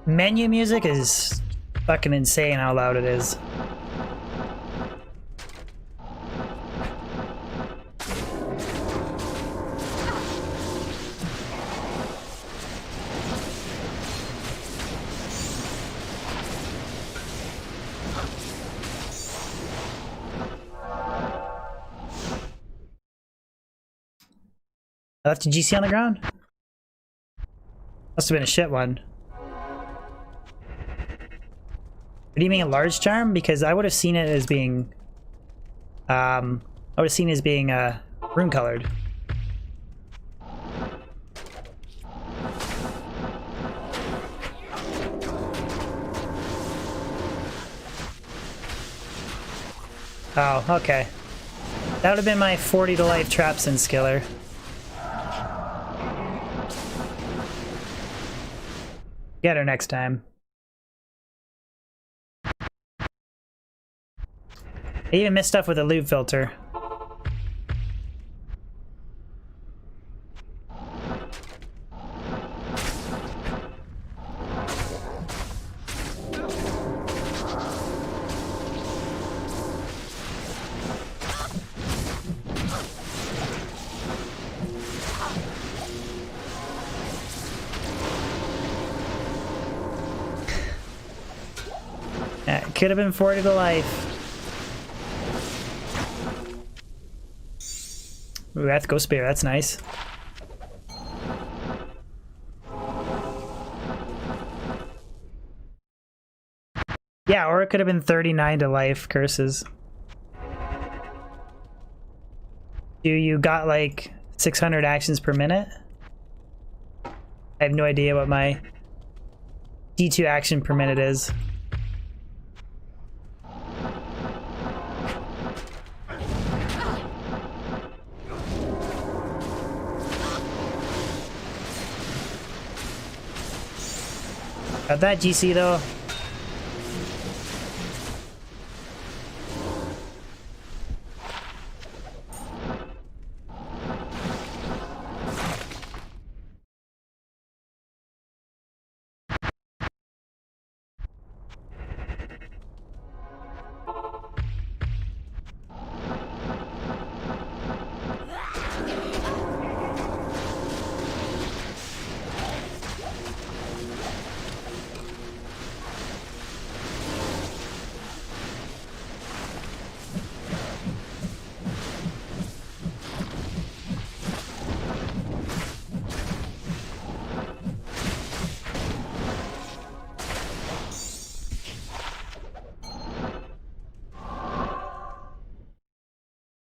menu music is fucking insane how loud it is. I left a GC on the ground? Must have been a shit one. What do you mean a large charm? Because I would have seen it as being rune colored. Oh, okay. That would have been my 40 to life Trapsin skiller. Get her next time. I even missed stuff with a loot filter. Yeah, it could have been 40 to life. Ooh, that's Ghost Spear, that's nice. Yeah, or it could have been 39 to life curses. You got like 600 actions per minute? I have no idea what my D2 action per minute is. Got that GC though.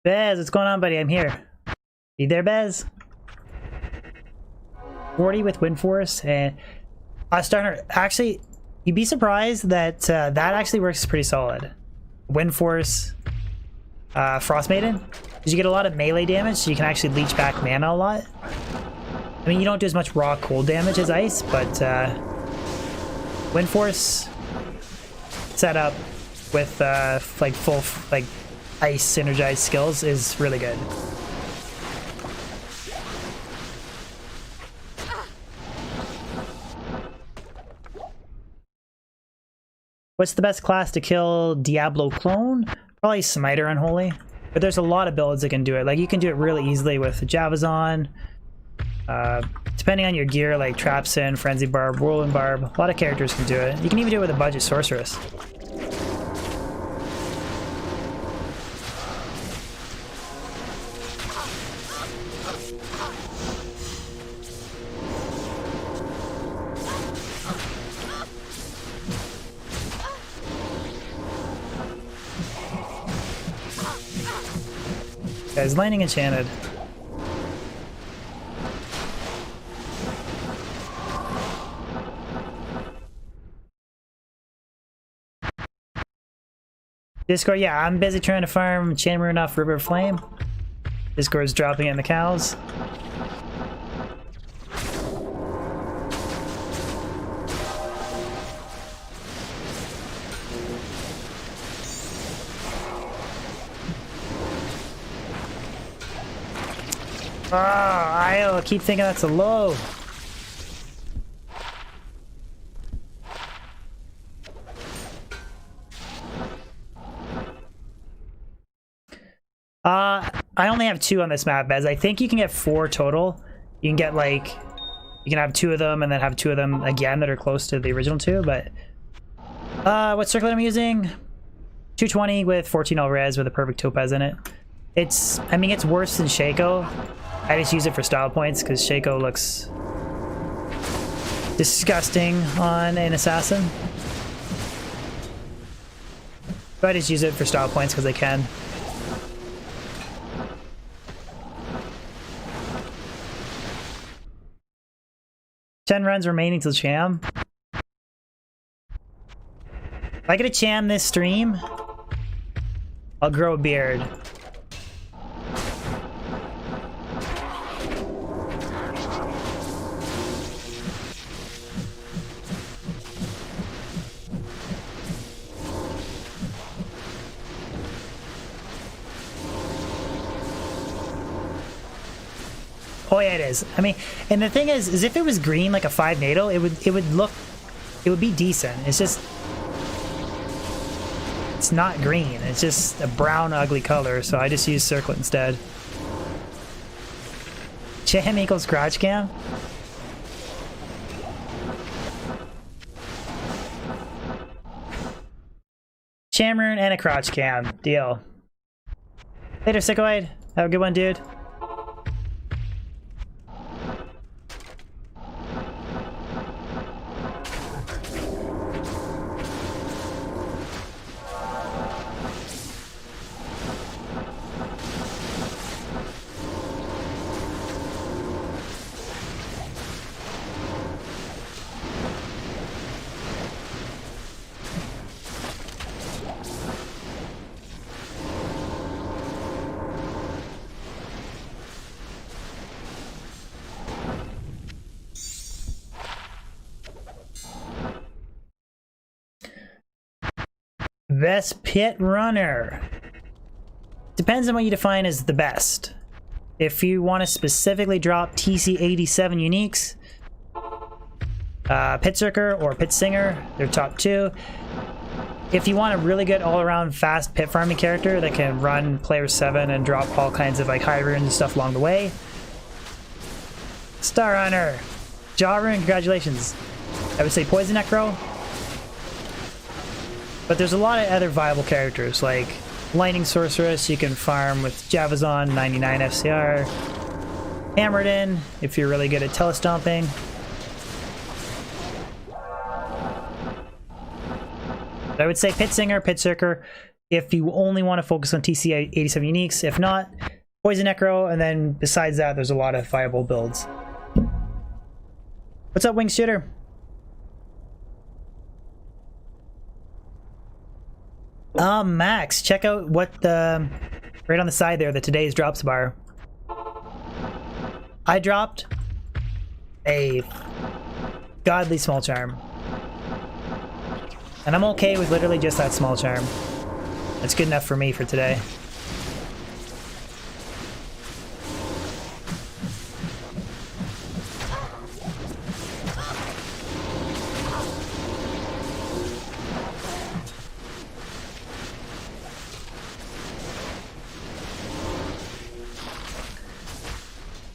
Bez, what's going on, buddy? I'm here. You there, Bez? 40 with Wind Force and Starner. Actually, you'd be surprised that that actually works pretty solid. Wind Force, Frost Maiden, because you get a lot of melee damage, so you can actually leech back mana a lot. I mean, you don't do as much raw cold damage as Ice, but Wind Force set up with like full like Ice synergized skills is really good. What's the best class to kill Diablo clone? Probably Smiter Unholy, but there's a lot of builds that can do it. Like you can do it really easily with Javazon, depending on your gear, like Trapsin, Frenzy Barb, Whirlwind Barb. A lot of characters can do it. You can even do it with a budget sorceress. Guys, lightning enchanted. Discord, yeah, I'm busy trying to farm Chain Rune off River Flame. Discord's dropping in the cows. Oh, I keep thinking that's a low. I only have 2 on this map, as I think you can get 4 total. You can get like, you can have 2 of them and then have 2 of them again that are close to the original 2, but what circlet I'm using? 220 with 14 all res with a perfect topaz in it. I mean, it's worse than Shaco. I just use it for style points because Shaco looks disgusting on an assassin. But I just use it for style points because I can. Ten runs remaining till Cham. If I get a Cham this stream, I'll grow a beard. Oh yeah, it is. I mean, and the thing is if it was green like a 5 NATO, it would be decent. It's just, it's not green. It's just a brown, ugly color. So I just use circlet instead. Cham equals crotch cam. Cham rune and a crotch cam. Deal. Later, Sickoid. Have a good one, dude. Best pit runner. Depends on what you define as the best. If you want to specifically drop TC 87 uniques, Pit Circer or Pit Singer, they're top 2. If you want a really good all-around fast pit farming character that can run player 7 and drop all kinds of like high runes and stuff along the way, Star Runner. Jaw rune, congratulations. I would say Poison Necro. But there's a lot of other viable characters, like Lightning Sorceress, you can farm with Javazon, 99 FCR. Hammered in, if you're really good at telestomping. But I would say Pit Singer, Pit Circer, if you only want to focus on TC 87 uniques. If not, Poison Necro, and then besides that, there's a lot of viable builds. What's up, Wing Shooter? Max, check out what the right on the side there, the today's drops bar. I dropped a godly small charm, and I'm okay with literally just that small charm. That's good enough for me for today.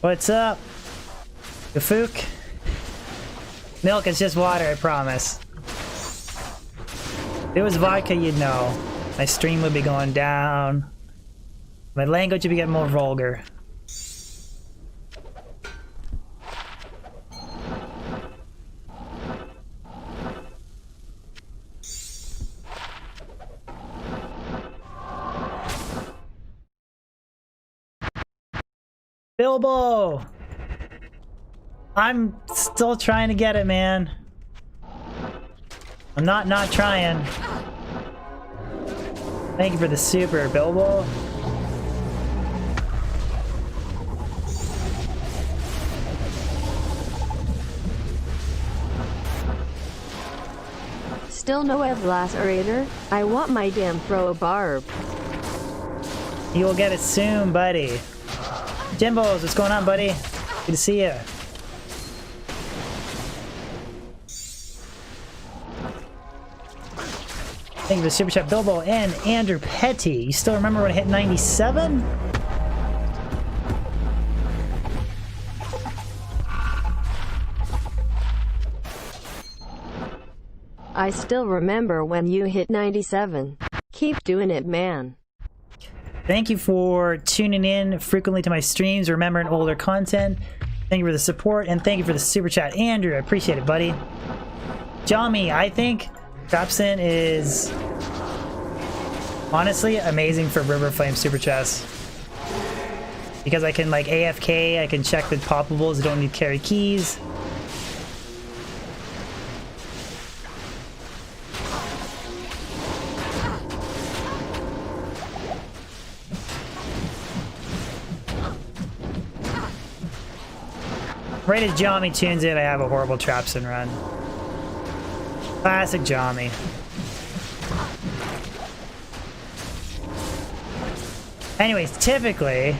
What's up? Gafook? Milk is just water, I promise. If it was vodka, you'd know. My stream would be going down. My language would be getting more vulgar. Bilbo! I'm still trying to get it, man. I'm not trying. Thank you for the super, Bilbo. Still no Eblacerator? I want my damn throw barb. You will get it soon, buddy. Jimbos, what's going on, buddy? Good to see you. Thank you for the super chat, Bilbo and Andrew Petty. You still remember when it hit 97? I still remember when you hit 97. Keep doing it, man. Thank you for tuning in frequently to my streams, remembering older content. Thank you for the support, and thank you for the super chat, Andrew. I appreciate it, buddy. Jami, I think Trapsin is honestly amazing for River Flame super chats. Because I can like AFK, I can check the poppables, I don't need to carry keys. Right as Jami tunes in, I have a horrible Trapsin run. Classic Jami. Anyways, typically,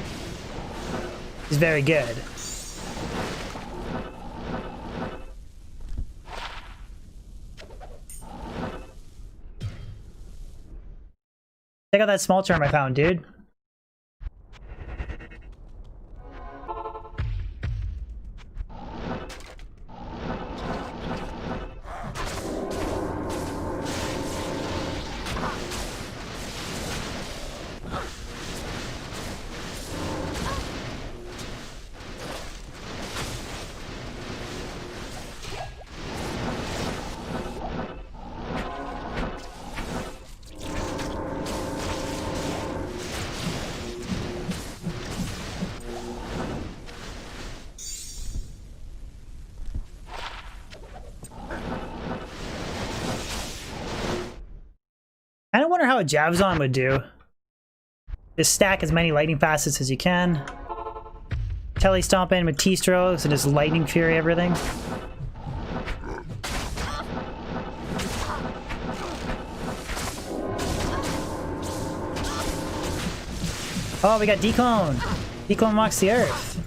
he's very good. Check out that small charm I found, dude. I don't wonder how a Javzon would do. Just stack as many lightning facets as you can. Telly stomp in with T-strokes and just lightning fury everything. Oh, we got Declone. Declone walks the earth.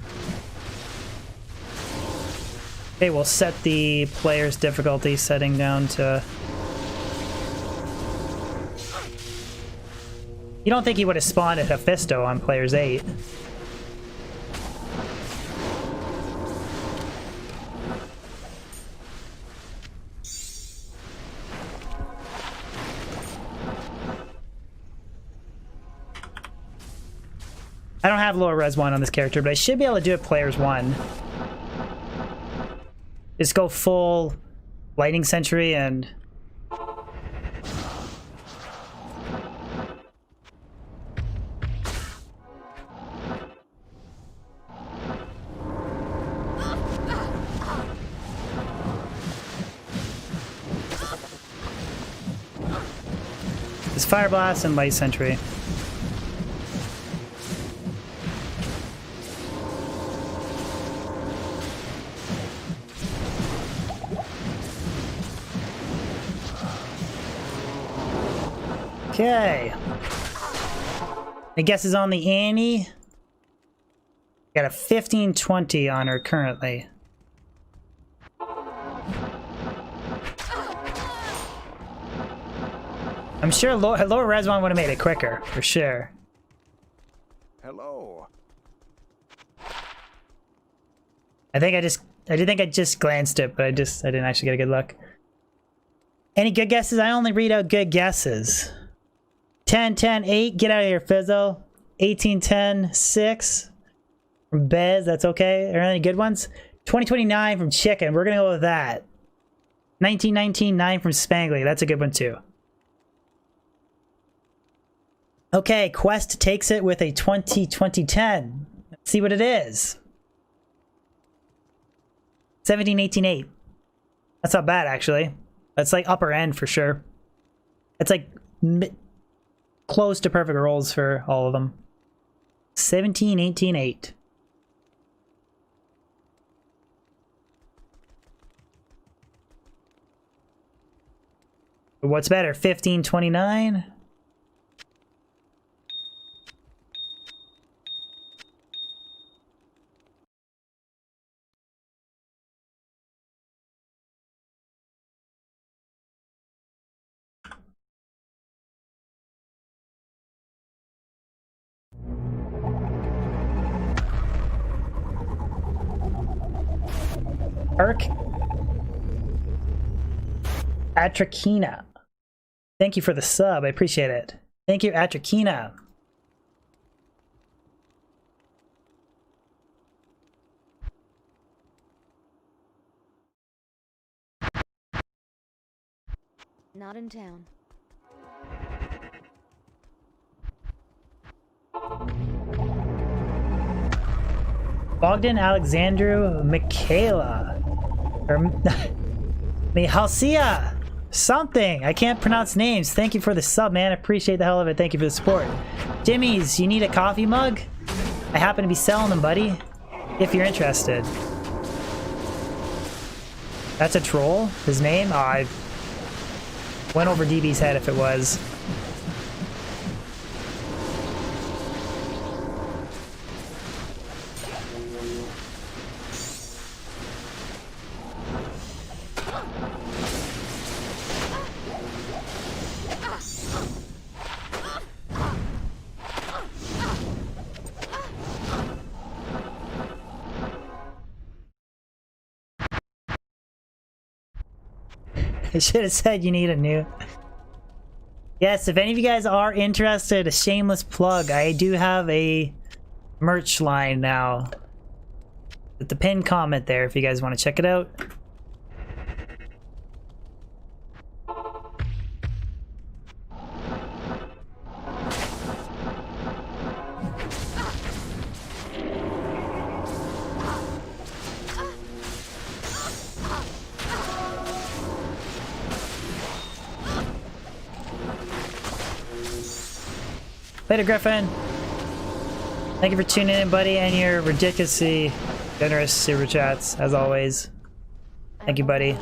Okay, we'll set the player's difficulty setting down to... You don't think he would have spawned a Hephaestus on players 8? I don't have lower res 1 on this character, but I should be able to do it players 1. Just go full Lightning Sentry and... Fire Blast and Light Sentry. Okay. I guess is on the Annie. Got a 1520 on her currently. I'm sure lower res one would have made it quicker, for sure. Hello. I think I just glanced it, but I didn't actually get a good look. Any good guesses? I only read out good guesses. 10, 10, 8, get out of here, Fizzo. 18, 10, 6 from Bez, that's okay. Are there any good ones? 2029 from Chicken, we're gonna go with that. 1919, 9 from Spangly, that's a good one too. Okay, Quest takes it with a 20-20-10. Let's see what it is. 17-18-8. That's not bad, actually. That's like upper end for sure. It's like close to perfect rolls for all of them. 17-18-8. What's better, 15-29? Arc Atrakina. Thank you for the sub. I appreciate it. Thank you, Atrakina. Not in town. Bogdan Alexandru Michaela. Or Mihalcia. Something. I can't pronounce names. Thank you for the sub, man. I appreciate the hell of it. Thank you for the support. Jimmy's, you need a coffee mug? I happen to be selling them, buddy. If you're interested. That's a troll? His name? Oh, I went over DB's head if it was. I should have said you need a new. Yes, if any of you guys are interested, a shameless plug. I do have a merch line now. With the pinned comment there if you guys want to check it out. Later, Griffin. Thank you for tuning in, buddy, and your ridiculously generous super chats, as always. Thank you, buddy.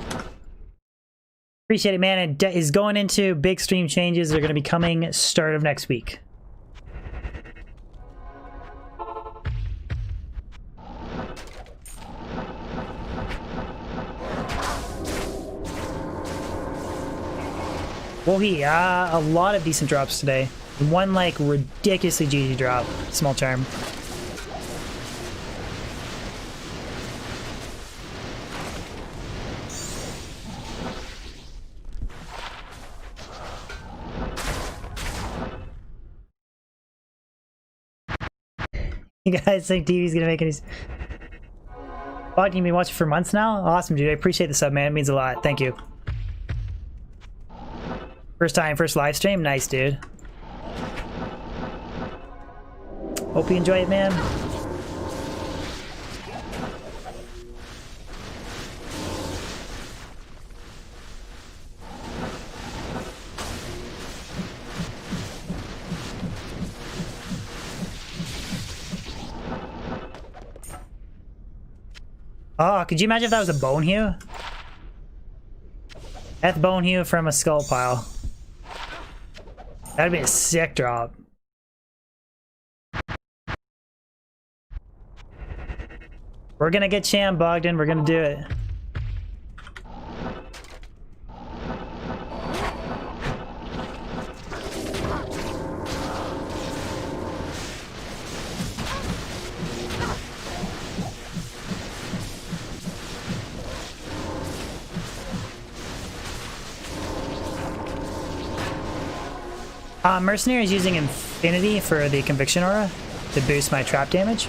Appreciate it, man. And is going into big stream changes. They're going to be coming start of next week. Wohi, a lot of decent drops today. One like ridiculously GG drop. Small charm. You guys think TV's gonna make any... Bog, you've been watching for months now? Awesome, dude. I appreciate the sub, man. It means a lot. Thank you. First time, first live stream? Nice, dude. Hope you enjoy it, man. Oh, could you imagine if that was a bone hue? That's bone hue from a skull pile. That'd be a sick drop. We're gonna get Sham Bogdan, we're gonna do it. Mercenary is using Infinity for the Conviction Aura to boost my trap damage.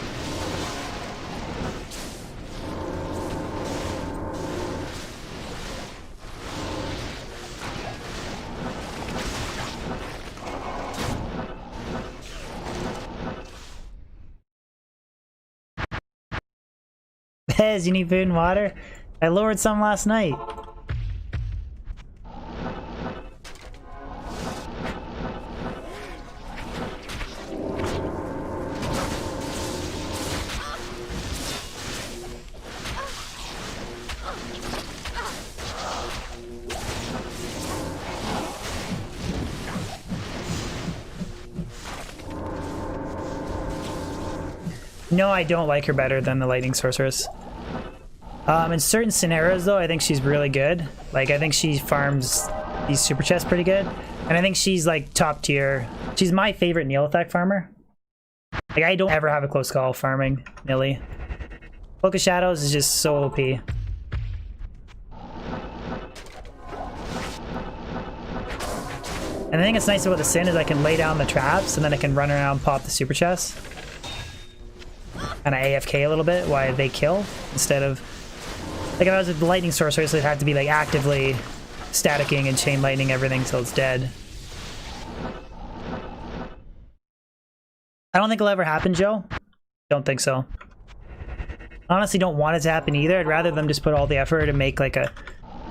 Bez, you need food and water? I lowered some last night. No, I don't like her better than the Lightning Sorceress. In certain scenarios, though, I think she's really good. Like, I think she farms these super chests pretty good. And I think she's, like, top tier. She's my favorite Neolithec farmer. Like, I don't ever have a close call farming Nilly. Book of Shadows is just so OP. And the thing that's nice about the Sin is I can lay down the traps and then I can run around and pop the super chest. And I AFK a little bit while they kill instead of... Like if I was with the lightning sorcerer, so it had to be like actively staticking and chain lightning everything till it's dead. I don't think it'll ever happen, Joe. Don't think so. Honestly, don't want it to happen either. I'd rather them just put all the effort and make like a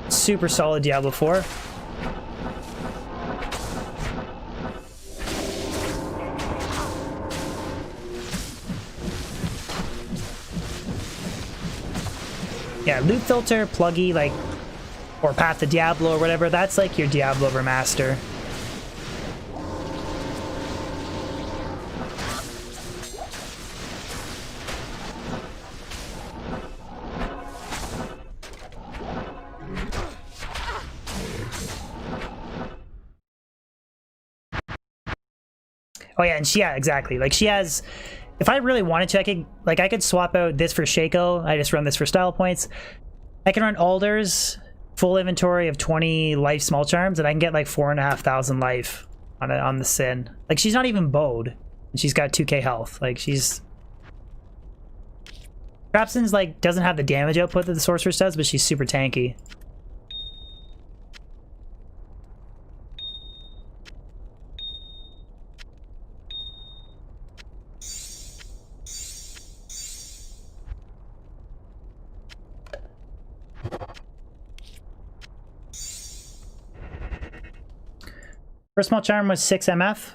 super solid Diablo 4. Yeah, loot filter, pluggy, like, or Path to Diablo or whatever, that's like your Diablo remaster. Oh yeah, and yeah, exactly. Like she has, if I really wanted to, I could swap out this for Shaco. I just run this for style points. I can run Alders, full inventory of 20 life small charms, and I can get like 4,500 life on the Sin. Like she's not even bowed, and she's got 2k health. Like she's... Trapsin's like doesn't have the damage output that the sorceress does, but she's super tanky. First small charm was 6 MF.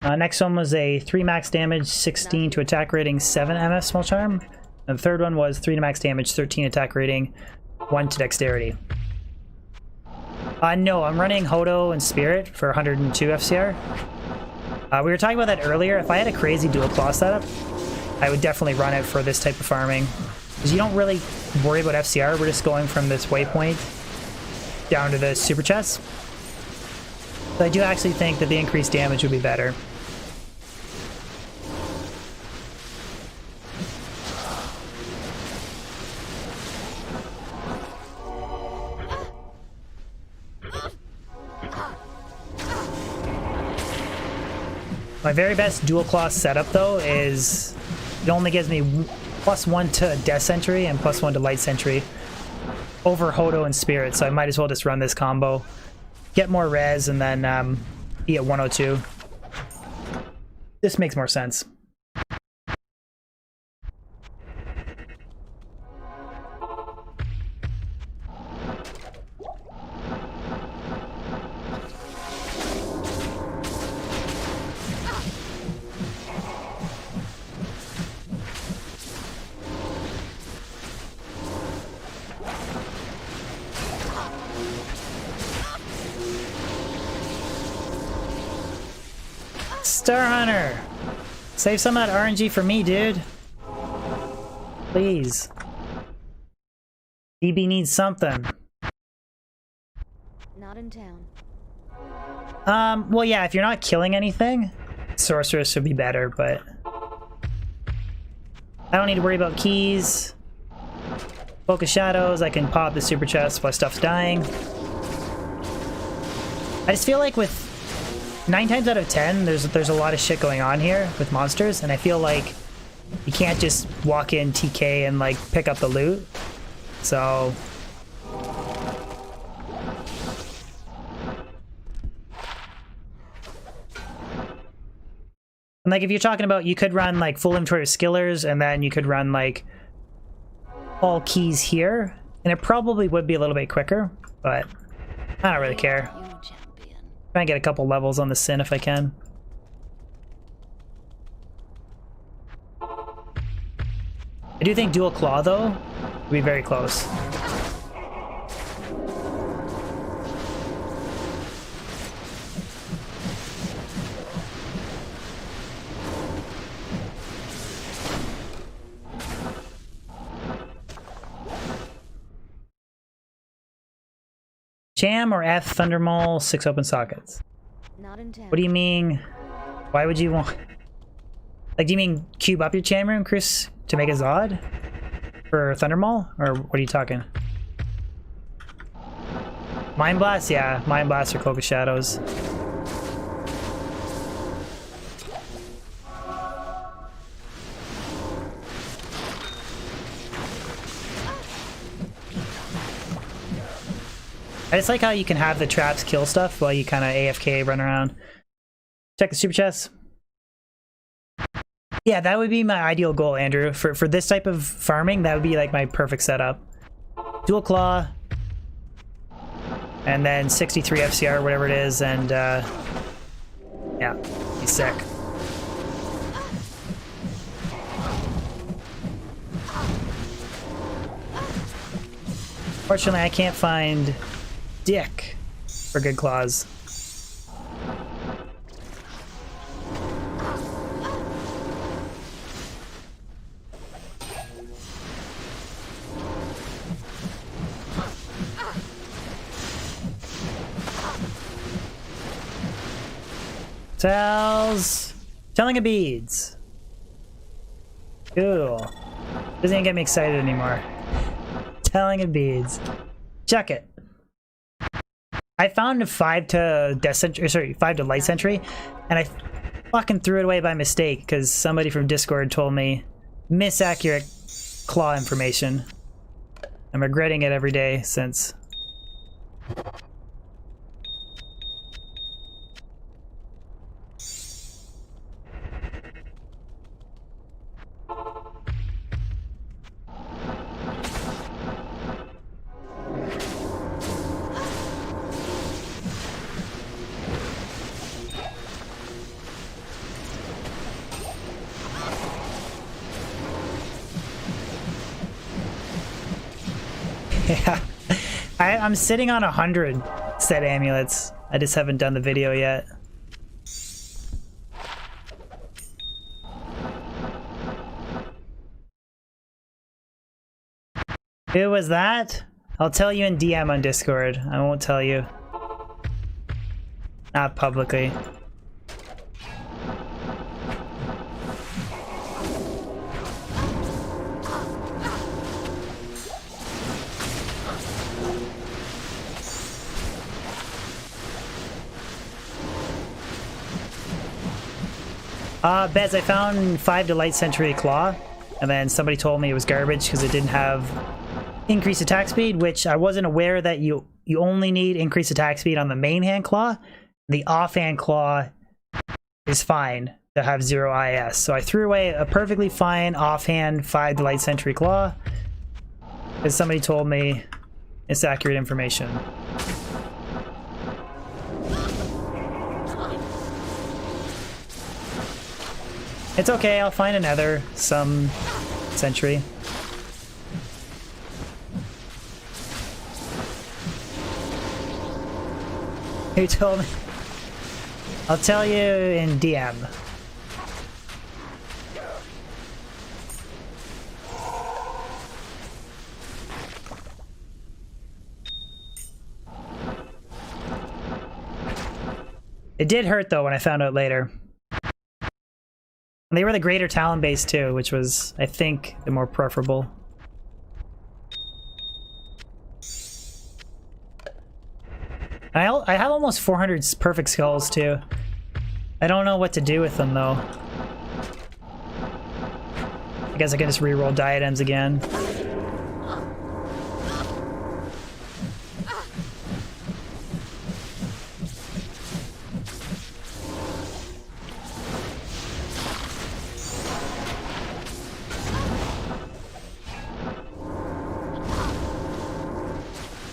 Next one was a 3 max damage, 16 to attack rating, 7 MF small charm. And the third one was 3 to max damage, 13 attack rating, 1 to dexterity. No, I'm running Hodo and Spirit for 102 FCR. We were talking about that earlier. If I had a crazy dual claw setup, I would definitely run it for this type of farming. Because you don't really worry about FCR, we're just going from this waypoint down to the super chest. So I do actually think that the increased damage would be better. My very best dual claw setup though is it only gives me +1 to Death Sentry and +1 to Light Sentry over Hodo and Spirit, so I might as well just run this combo. Get more res and then be at 102. This makes more sense. Star Hunter! Save some of that RNG for me, dude. Please. DB needs something. Not in town. Well yeah, if you're not killing anything, Sorceress would be better, but... I don't need to worry about keys. Focus Shadows, I can pop the super chest while stuff's dying. I just feel like with 9 times out of 10, there's a lot of shit going on here with monsters, and I feel like you can't just walk in TK and like pick up the loot. So and like if you're talking about, you could run like full inventory of skillers, and then you could run like all keys here, and it probably would be a little bit quicker, but I don't really care. Try and get a couple levels on the Sin if I can. I do think dual claw though would be very close. Cham or F Thundermaul, 6 open sockets. Not in town. What do you mean? Why would you want... Like, do you mean cube up your Cham room, Chris, to make a Zod? For Thundermaul? Or what are you talking? Mind Blast? Yeah, Mind Blast or Cloak of Shadows. I just like how you can have the traps kill stuff while you kind of AFK run around. Check the super chest. Yeah, that would be my ideal goal, Andrew. For this type of farming, that would be like my perfect setup. Dual claw. And then 63 FCR, whatever it is, and yeah, he's sick. Fortunately, I can't find Dick for good claws. Telling of beads. Cool. Doesn't even get me excited anymore. Telling of beads. Check it. I found 5 to Death Sentry, or sorry, 5 to Light Sentry, and I fucking threw it away by mistake because somebody from Discord told me misaccurate claw information. I'm regretting it every day since. Yeah, I'm sitting on 100 set amulets. I just haven't done the video yet. Who was that? I'll tell you in DM on Discord. I won't tell you. Not publicly. Bez, I found 5 to Light Sentry Claw, and then somebody told me it was garbage because it didn't have increased attack speed, which I wasn't aware that you only need increased attack speed on the main hand claw. The offhand claw is fine to have 0 IS. So I threw away a perfectly fine offhand 5 to Light Sentry Claw because somebody told me it's accurate information. It's okay, I'll find another, some sentry. Who told me? I'll tell you in DM. It did hurt though when I found out later. They were the greater talent base too, which was, I think, the more preferable. I have almost 400 perfect skulls too. I don't know what to do with them though. I guess I can just reroll diadems again.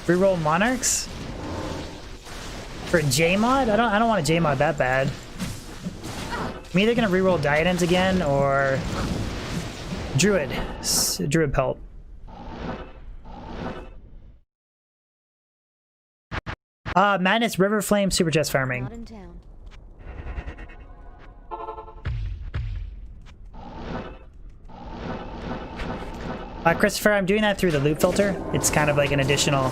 Reroll monarchs? For a J-mod? I don't want a J-mod that bad. I'm either gonna reroll diadems again or Druid. Druid pelt. Madness River Flame Super Chest farming. Not in town. Christopher, I'm doing that through the loot filter. It's kind of like an additional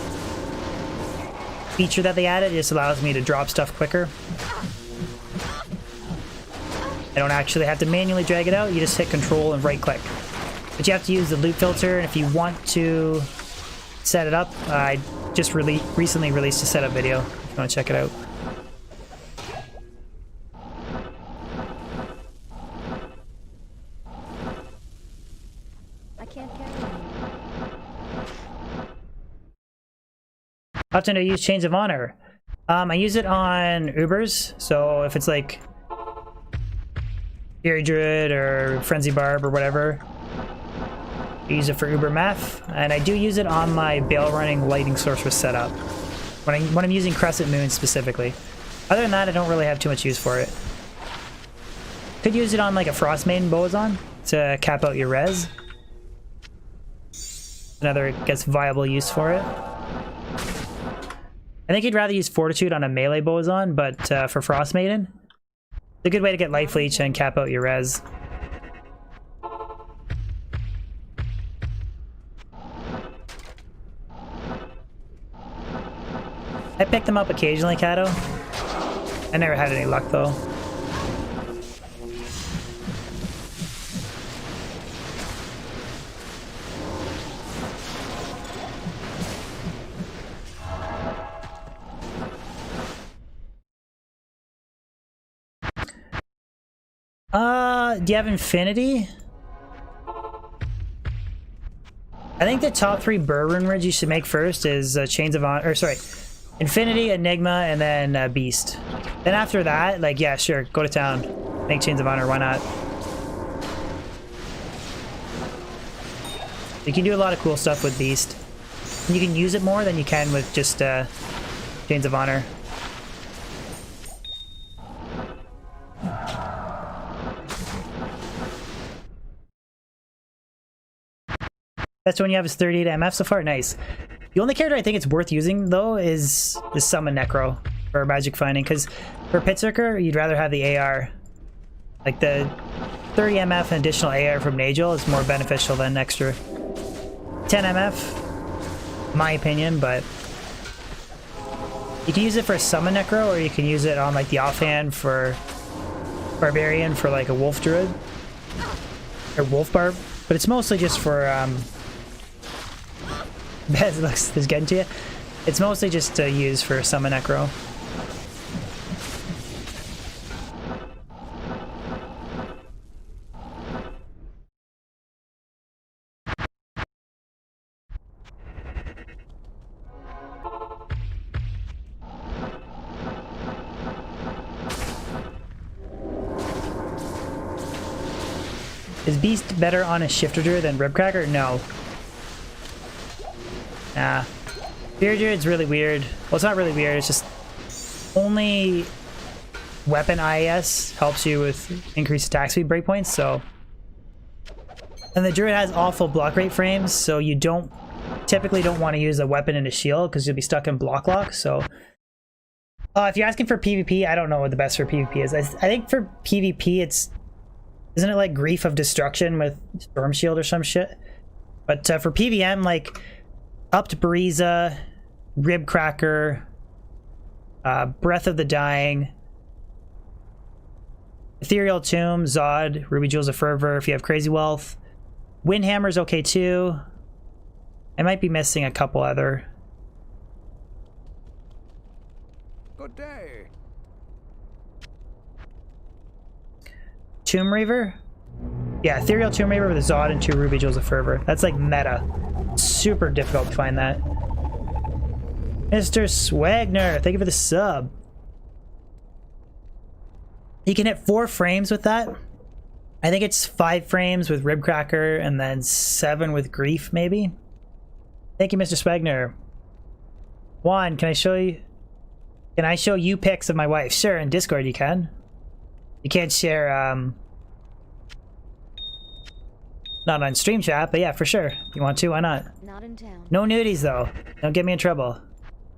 feature that they added. It just allows me to drop stuff quicker. I don't actually have to manually drag it out. You just hit control and right click. But you have to use the loot filter, and if you want to set it up, I just recently released a setup video if you want to check it out. I can't carry anymore. How often do I use Chains of Honor? I use it on Ubers, so if it's like Fury Druid or Frenzy Barb or whatever, I use it for Uber Meth, and I do use it on my Bale Running Lightning Sorceress setup when I'm using Crescent Moon specifically. Other than that, I don't really have too much use for it. Could use it on like a Frost Maiden Boazon to cap out your res. Another, I guess, viable use for it. I think you'd rather use Fortitude on a melee Boazon, but for Frost Maiden, it's a good way to get Life Leech and cap out your res. I pick them up occasionally, Kato. I never had any luck though. Do you have Infinity? I think the top 3 Bourbon Ridge you should make first is Chains of Honor, or sorry, Infinity, Enigma, and then Beast. Then after that, like, yeah, sure, go to town. Make Chains of Honor, why not? You can do a lot of cool stuff with Beast. You can use it more than you can with just Chains of Honor. That's when you have his 38 MF so far? Nice. The only character I think it's worth using, though, is the Summon Necro for Magic Finding, because for Pit Circer, you'd rather have the AR. Like, the 30 MF and additional AR from Nagel is more beneficial than extra 10 MF, my opinion, but you can use it for Summon Necro, or you can use it on, like, the offhand for Barbarian for, like, a Wolf Druid, or Wolf Barb, but it's mostly just for, Bez looks is getting to you. It's mostly just to use for Summon Necro. Is Beast better on a Shifter Druid than Ribcracker? No. Nah. Fear Druid's really weird. Well, it's not really weird, it's just only weapon IAS helps you with increased attack speed breakpoints, so. And the Druid has awful block rate frames, so you typically don't want to use a weapon and a shield because you'll be stuck in block lock, so. If you're asking for PvP, I don't know what the best for PvP is. I think for PvP, isn't it like Grief of Destruction with Storm Shield or some shit? But for PvM, like, Upped Bariza, Ribcracker, Breath of the Dying, Ethereal Tomb, Zod, Ruby Jewels of Fervor, if you have Crazy Wealth. Windhammer's okay too. I might be missing a couple other. Good day. Tomb Reaver? Yeah, Ethereal Tomb Reaver with a Zod and 2 Ruby Jewels of Fervor. That's like meta. Super difficult to find that. Mr. Swagner, thank you for the sub. You can hit 4 frames with that. I think it's 5 frames with Ribcracker and then 7 with Grief, maybe. Thank you, Mr. Swagner. Juan, can I show you pics of my wife? Sure, in Discord you can. You can't share, not on stream chat, but yeah, for sure. If you want to, why not? Not in town. No nudies, though. Don't get me in trouble.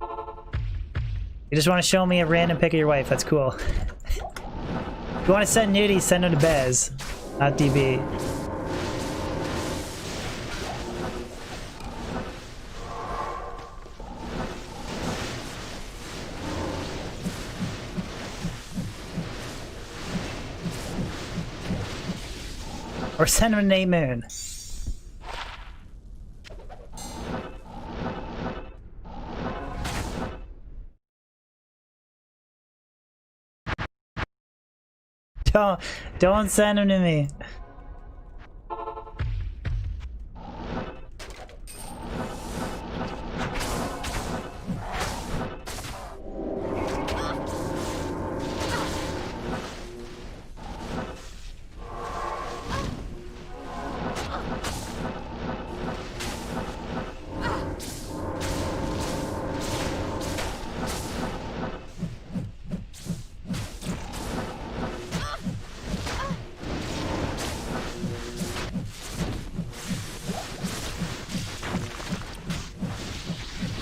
You just want to show me a random pic of your wife. That's cool. If you want to send nudies, send them to Bez, not DB. Or send him a Nate Moon. Don't send him to me.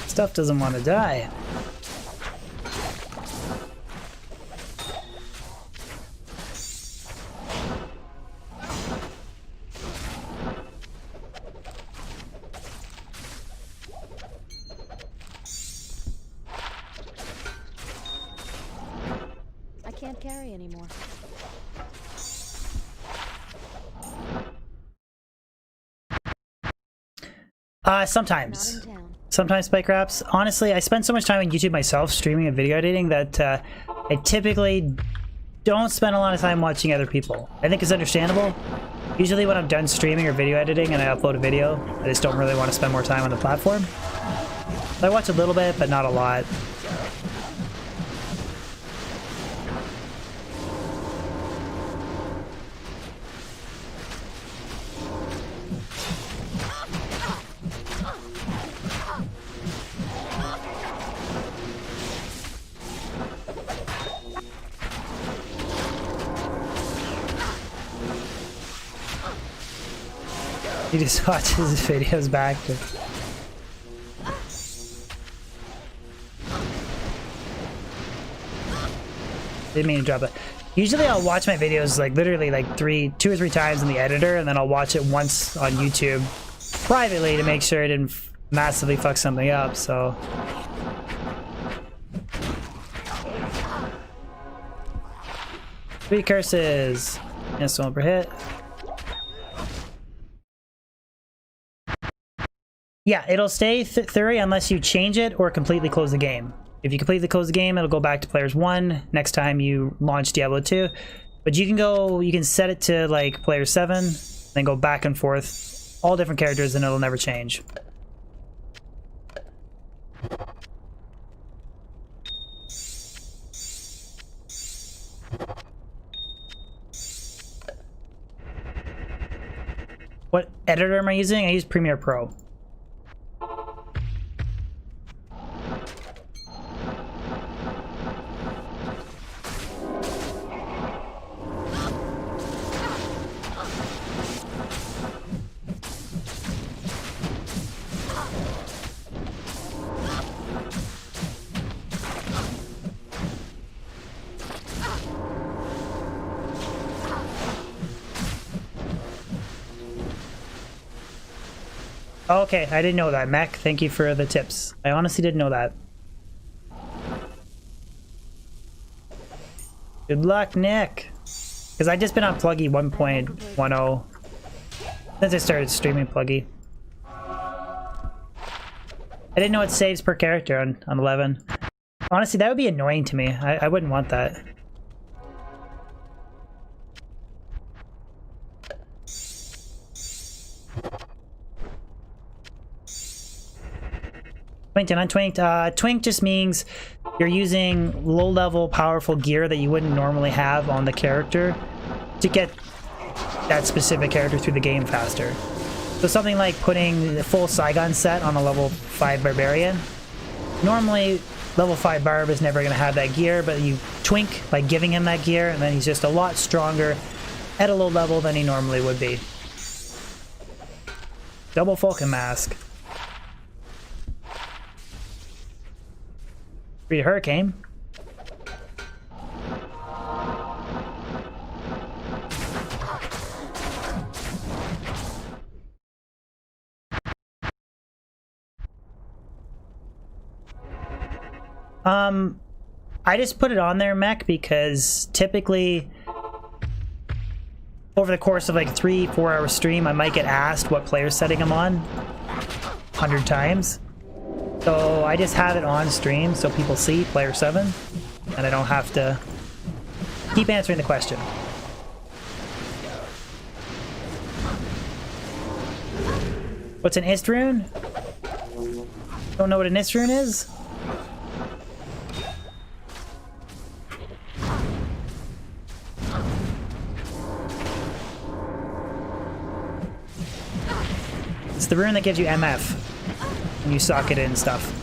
Stuff doesn't want to die. I can't carry anymore. Sometimes. Not in town. Sometimes Spike Raps. Honestly, I spend so much time on YouTube myself streaming and video editing that I typically don't spend a lot of time watching other people. I think it's understandable. Usually when I'm done streaming or video editing and I upload a video, I just don't really want to spend more time on the platform. So I watch a little bit, but not a lot. He just watches his videos back. Didn't mean to drop it. Usually I'll watch my videos like literally like 2 or 3 times in the editor, and then I'll watch it once on YouTube privately to make sure I didn't massively fuck something up, so. 3 curses. Yes, one per hit. Yeah, it'll stay 30 unless you change it or completely close the game. If you completely close the game, it'll go back to players 1 next time you launch Diablo 2. But you can set it to like player 7, then go back and forth, all different characters, and it'll never change. What editor am I using? I use Premiere Pro. Okay, I didn't know that, Mech. Thank you for the tips. I honestly didn't know that. Good luck, Nick. Because I just been on Pluggy 1.10 since I started streaming Pluggy. I didn't know it saves per character on 11. Honestly, that would be annoying to me. I wouldn't want that. Twinked and untwinked. Twink just means you're using low-level, powerful gear that you wouldn't normally have on the character to get that specific character through the game faster. So something like putting the full Saigon set on a level 5 Barbarian. Normally, level 5 Barb is never going to have that gear, but you twink by giving him that gear, and then he's just a lot stronger at a low level than he normally would be. Double Falcon Mask. Read a Hurricane. I just put it on there, Mech, because typically over the course of like 3-4 hour stream, I might get asked what player setting I'm on 100 times. So I just have it on stream so people see player 7, and I don't have to keep answering the question. What's an ist rune? Don't know what an ist rune is? It's the rune that gives you MF when you sock it in stuff.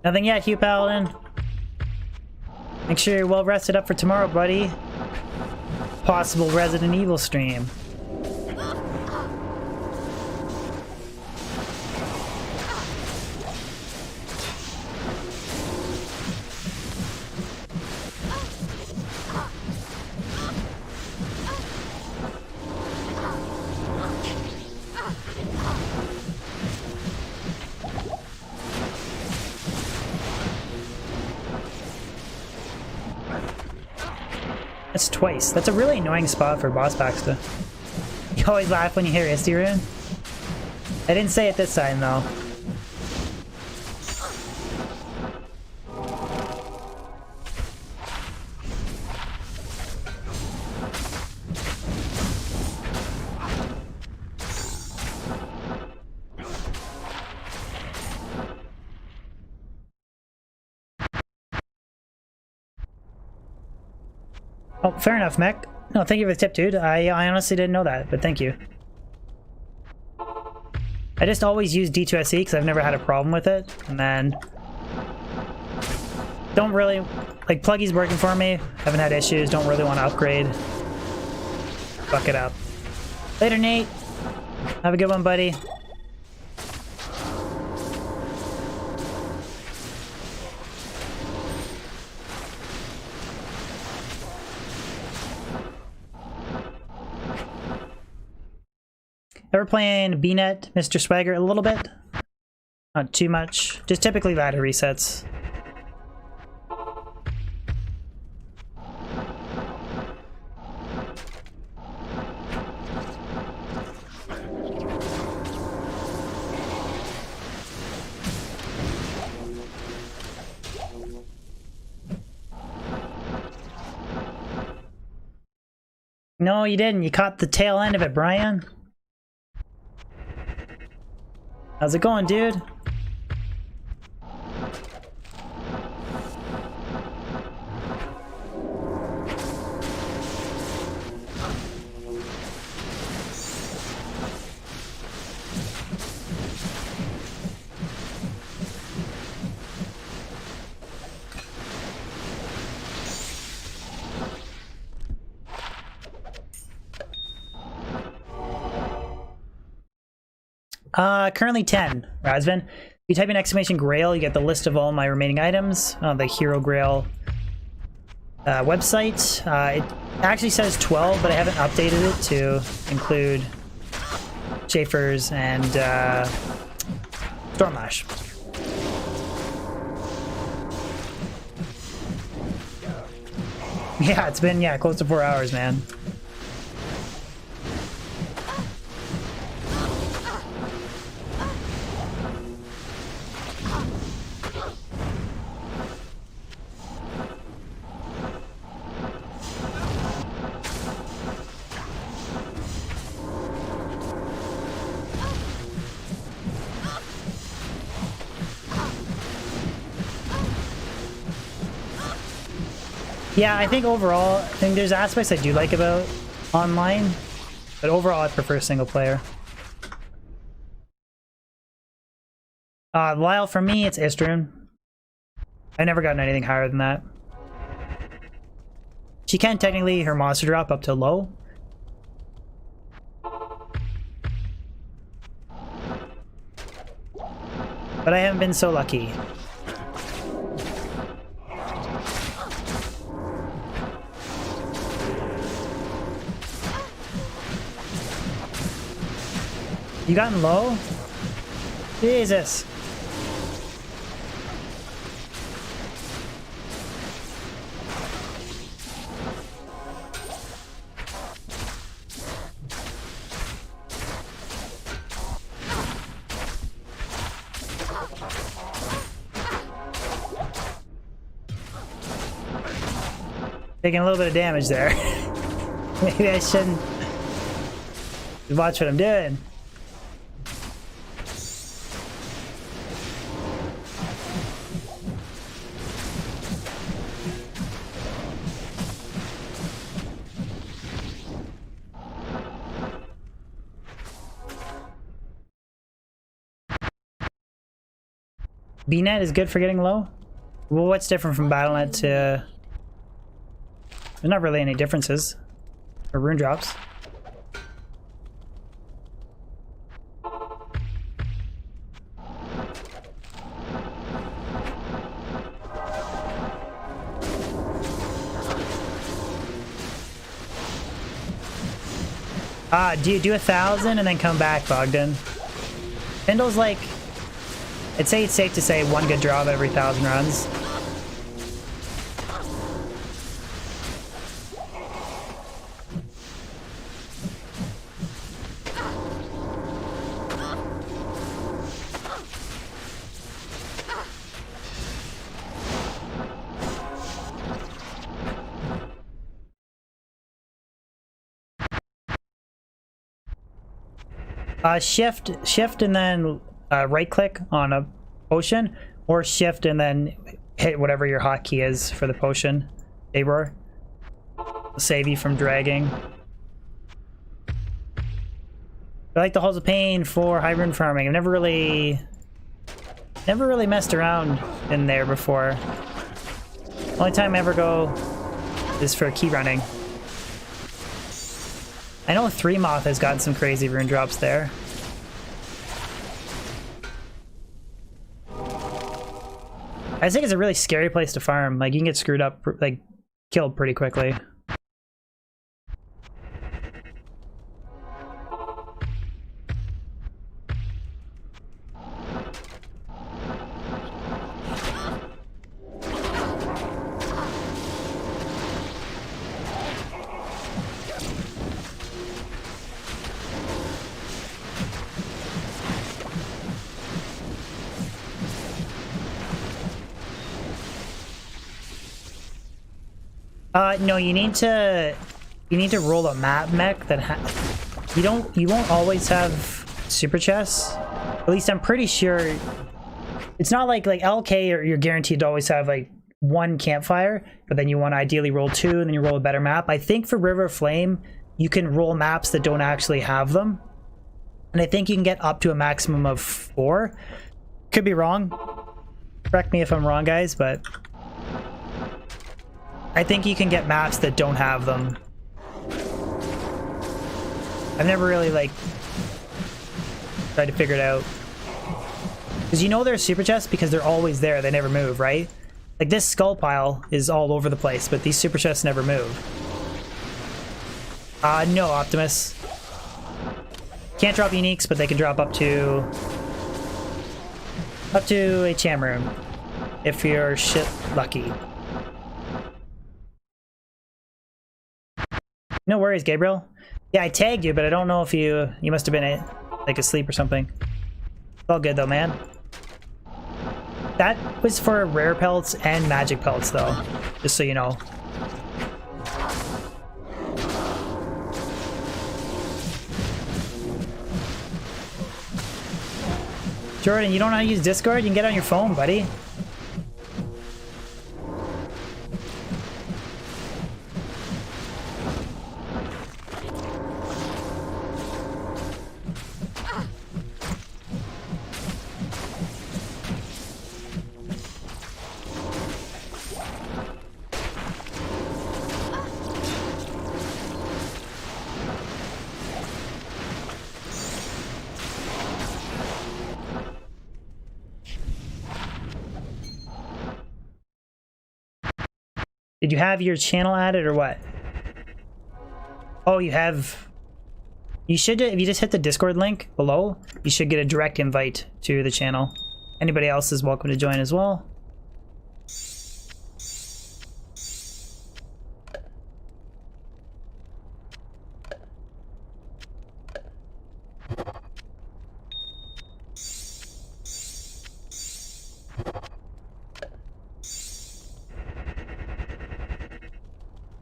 Nothing yet, Hugh Paladin. Make sure you're well rested up for tomorrow, buddy. Possible Resident Evil stream. That's twice. That's a really annoying spot for boss packs to... You always laugh when you hear Isti Rune? I didn't say it this time, though. Oh, fair enough, Mech. No, thank you for the tip, dude. I honestly didn't know that, but thank you. I just always use D2SE because I've never had a problem with it, and then... Don't really... Like, Pluggy's working for me. Haven't had issues. Don't really want to upgrade. Fuck it up. Later, Nate. Have a good one, buddy. Ever playing BNet, Mr. Swagger, a little bit? Not too much. Just typically ladder resets. No, you didn't. You caught the tail end of it, Brian. How's it going, dude? Currently 10, Razvan. If you type in exclamation Grail, you get the list of all my remaining items on the Hero Grail website. It actually says 12, but I haven't updated it to include Schaefer's and Stormlash. Yeah, it's been, close to 4 hours, man. Yeah, I think overall, there's aspects I do like about online, but overall I prefer single player. Lyle, for me, it's Istrin. I've never gotten anything higher than that. She can technically her monster drop up to low. But I haven't been so lucky. You gotten low? Jesus. Taking a little bit of damage there. Maybe I shouldn't watch what I'm doing. B-net is good for getting low? Well, what's different from BattleNet to... There's not really any differences. Or rune drops. Do you do 1,000 and then come back, Bogdan? Pendle's like... I'd say it's safe to say one good draw every 1,000 runs. Shift and then right click on a potion, or shift and then hit whatever your hotkey is for the potion. Abor. Save you from dragging. I like the Halls of Pain for high rune farming. I've never really messed around in there before. Only time I ever go is for key running. I know 3-Moth has gotten some crazy rune drops there. I think it's a really scary place to farm. Like, you can get screwed up, like, killed pretty quickly. No, you need to roll a map mech that you won't always have super chests. At least I'm pretty sure it's not like LK, or you're guaranteed to always have like one campfire, but then you want to ideally roll 2 and then you roll a better map. I think for River of Flame you can roll maps that don't actually have them, and I think you can get up to a maximum of 4. Could be wrong, correct me if I'm wrong, guys, but I think you can get maps that don't have them. I've never really like tried to figure it out, because you know they're super chests because they're always there. They never move, right? Like this skull pile is all over the place, but these super chests never move. No, Optimus. Can't drop uniques, but they can drop up to a cham room if you're shit lucky. No worries, Gabriel. Yeah, I tagged you, but I don't know if you must have been like asleep or something. It's all good though, man. That was for rare pelts and magic pelts though, just so you know. Jordan, you don't know how to use Discord? You can get it on your phone, buddy. Did you have your channel added or what? Oh, you have... You should, if you just hit the Discord link below, you should get a direct invite to the channel. Anybody else is welcome to join as well.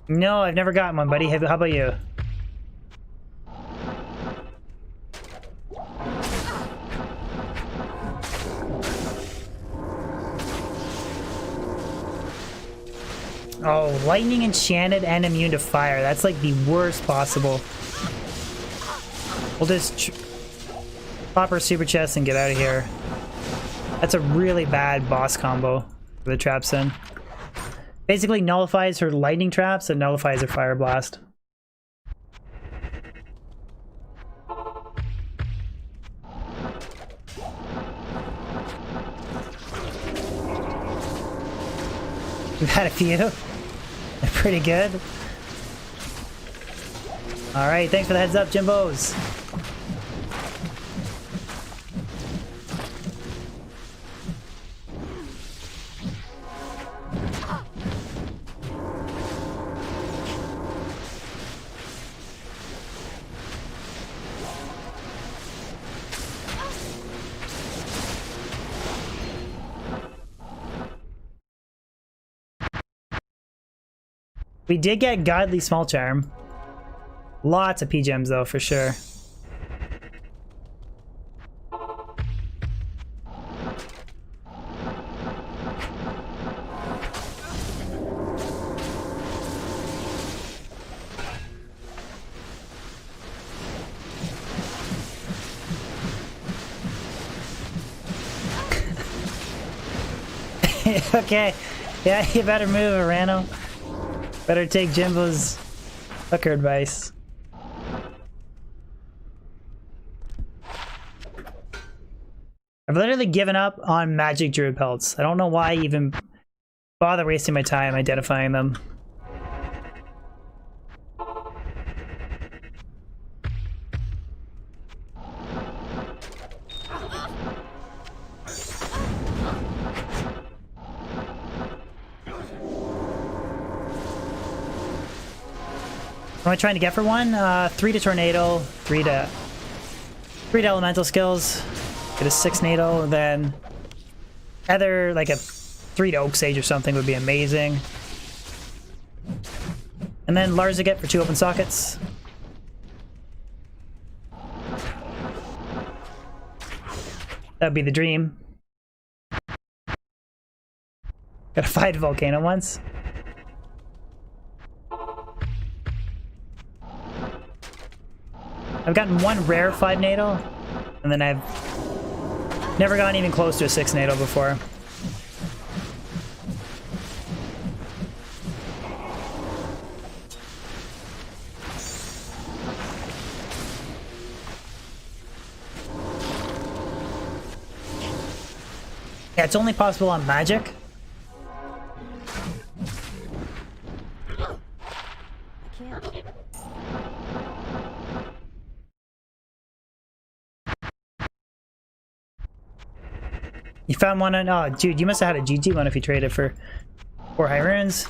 No, I've never gotten one, buddy. How about you? Oh, lightning enchanted and immune to fire. That's like the worst possible. We'll just pop our super chest and get out of here. That's a really bad boss combo for the Trapsin. Basically nullifies her lightning traps and nullifies her fire blast. We've had a few. They're pretty good. Alright, thanks for the heads up, Jimbos. We did get Godly Small Charm. Lots of P-Gems though, for sure. Okay, yeah, you better move, Arano. Better take Jimbo's hooker advice. I've literally given up on magic druid pelts. I don't know why I even bother wasting my time identifying them. What am I trying to get for one? 3 to tornado, 3 to elemental skills, get a 6 NATO, then either like a 3 to oak sage or something would be amazing. And then Larza get for 2 open sockets. That'd be the dream. Gotta fight a volcano once. I've gotten 1 rare 5 NATO, and then I've never gotten even close to a 6 NATO before. Yeah, it's only possible on magic. I can't. You found one on... Oh, dude, you must have had a GG one if you traded for 4 high runes.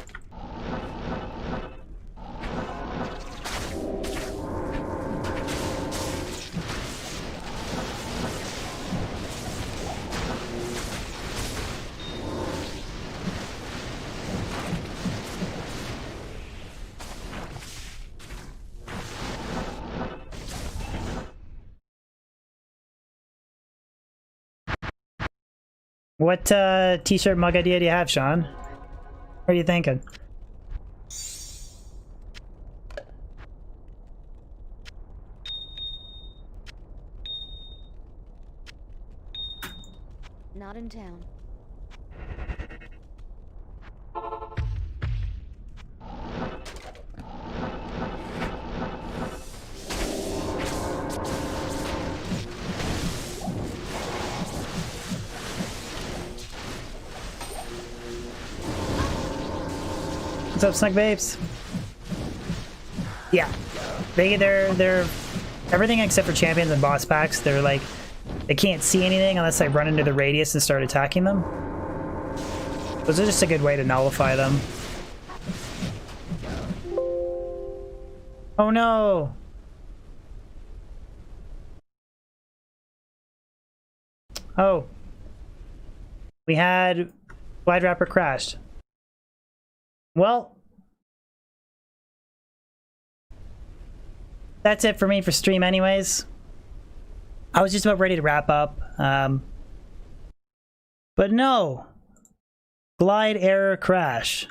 What t-shirt mug idea do you have, Sean? What are you thinking? Not in town. What's up, Snug Babes? Yeah, they're everything except for champions and boss packs. They're like, they can't see anything unless I run into the radius and start attacking them. Those are just a good way to nullify them. Oh no! Oh. We had Glide Wrapper crashed. Well, that's it for me for stream anyways. I was just about ready to wrap up. But no. Glide error crash.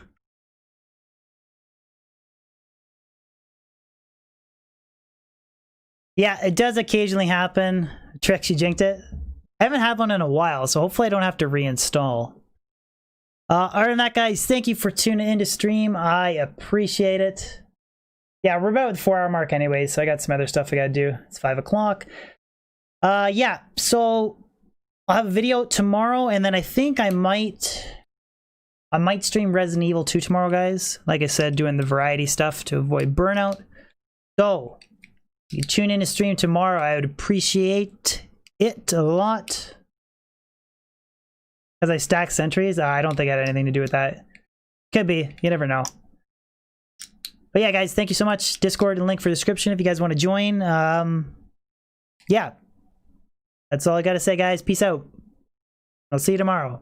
Yeah, it does occasionally happen. Trix, you jinked it. I haven't had one in a while, so hopefully I don't have to reinstall. Other than that, guys, thank you for tuning into stream. I appreciate it. Yeah, we're about the 4-hour mark anyway, so I got some other stuff I gotta do. It's 5 o'clock. Yeah, so I'll have a video tomorrow, and then I think I might stream Resident Evil 2 tomorrow, guys. Like I said, doing the variety stuff to avoid burnout. So, if you tune in to stream tomorrow, I would appreciate it a lot. Because I stack sentries? I don't think I had anything to do with that. Could be. You never know. But yeah, guys, thank you so much. Discord and link for the description if you guys want to join. Yeah. That's all I got to say, guys. Peace out. I'll see you tomorrow.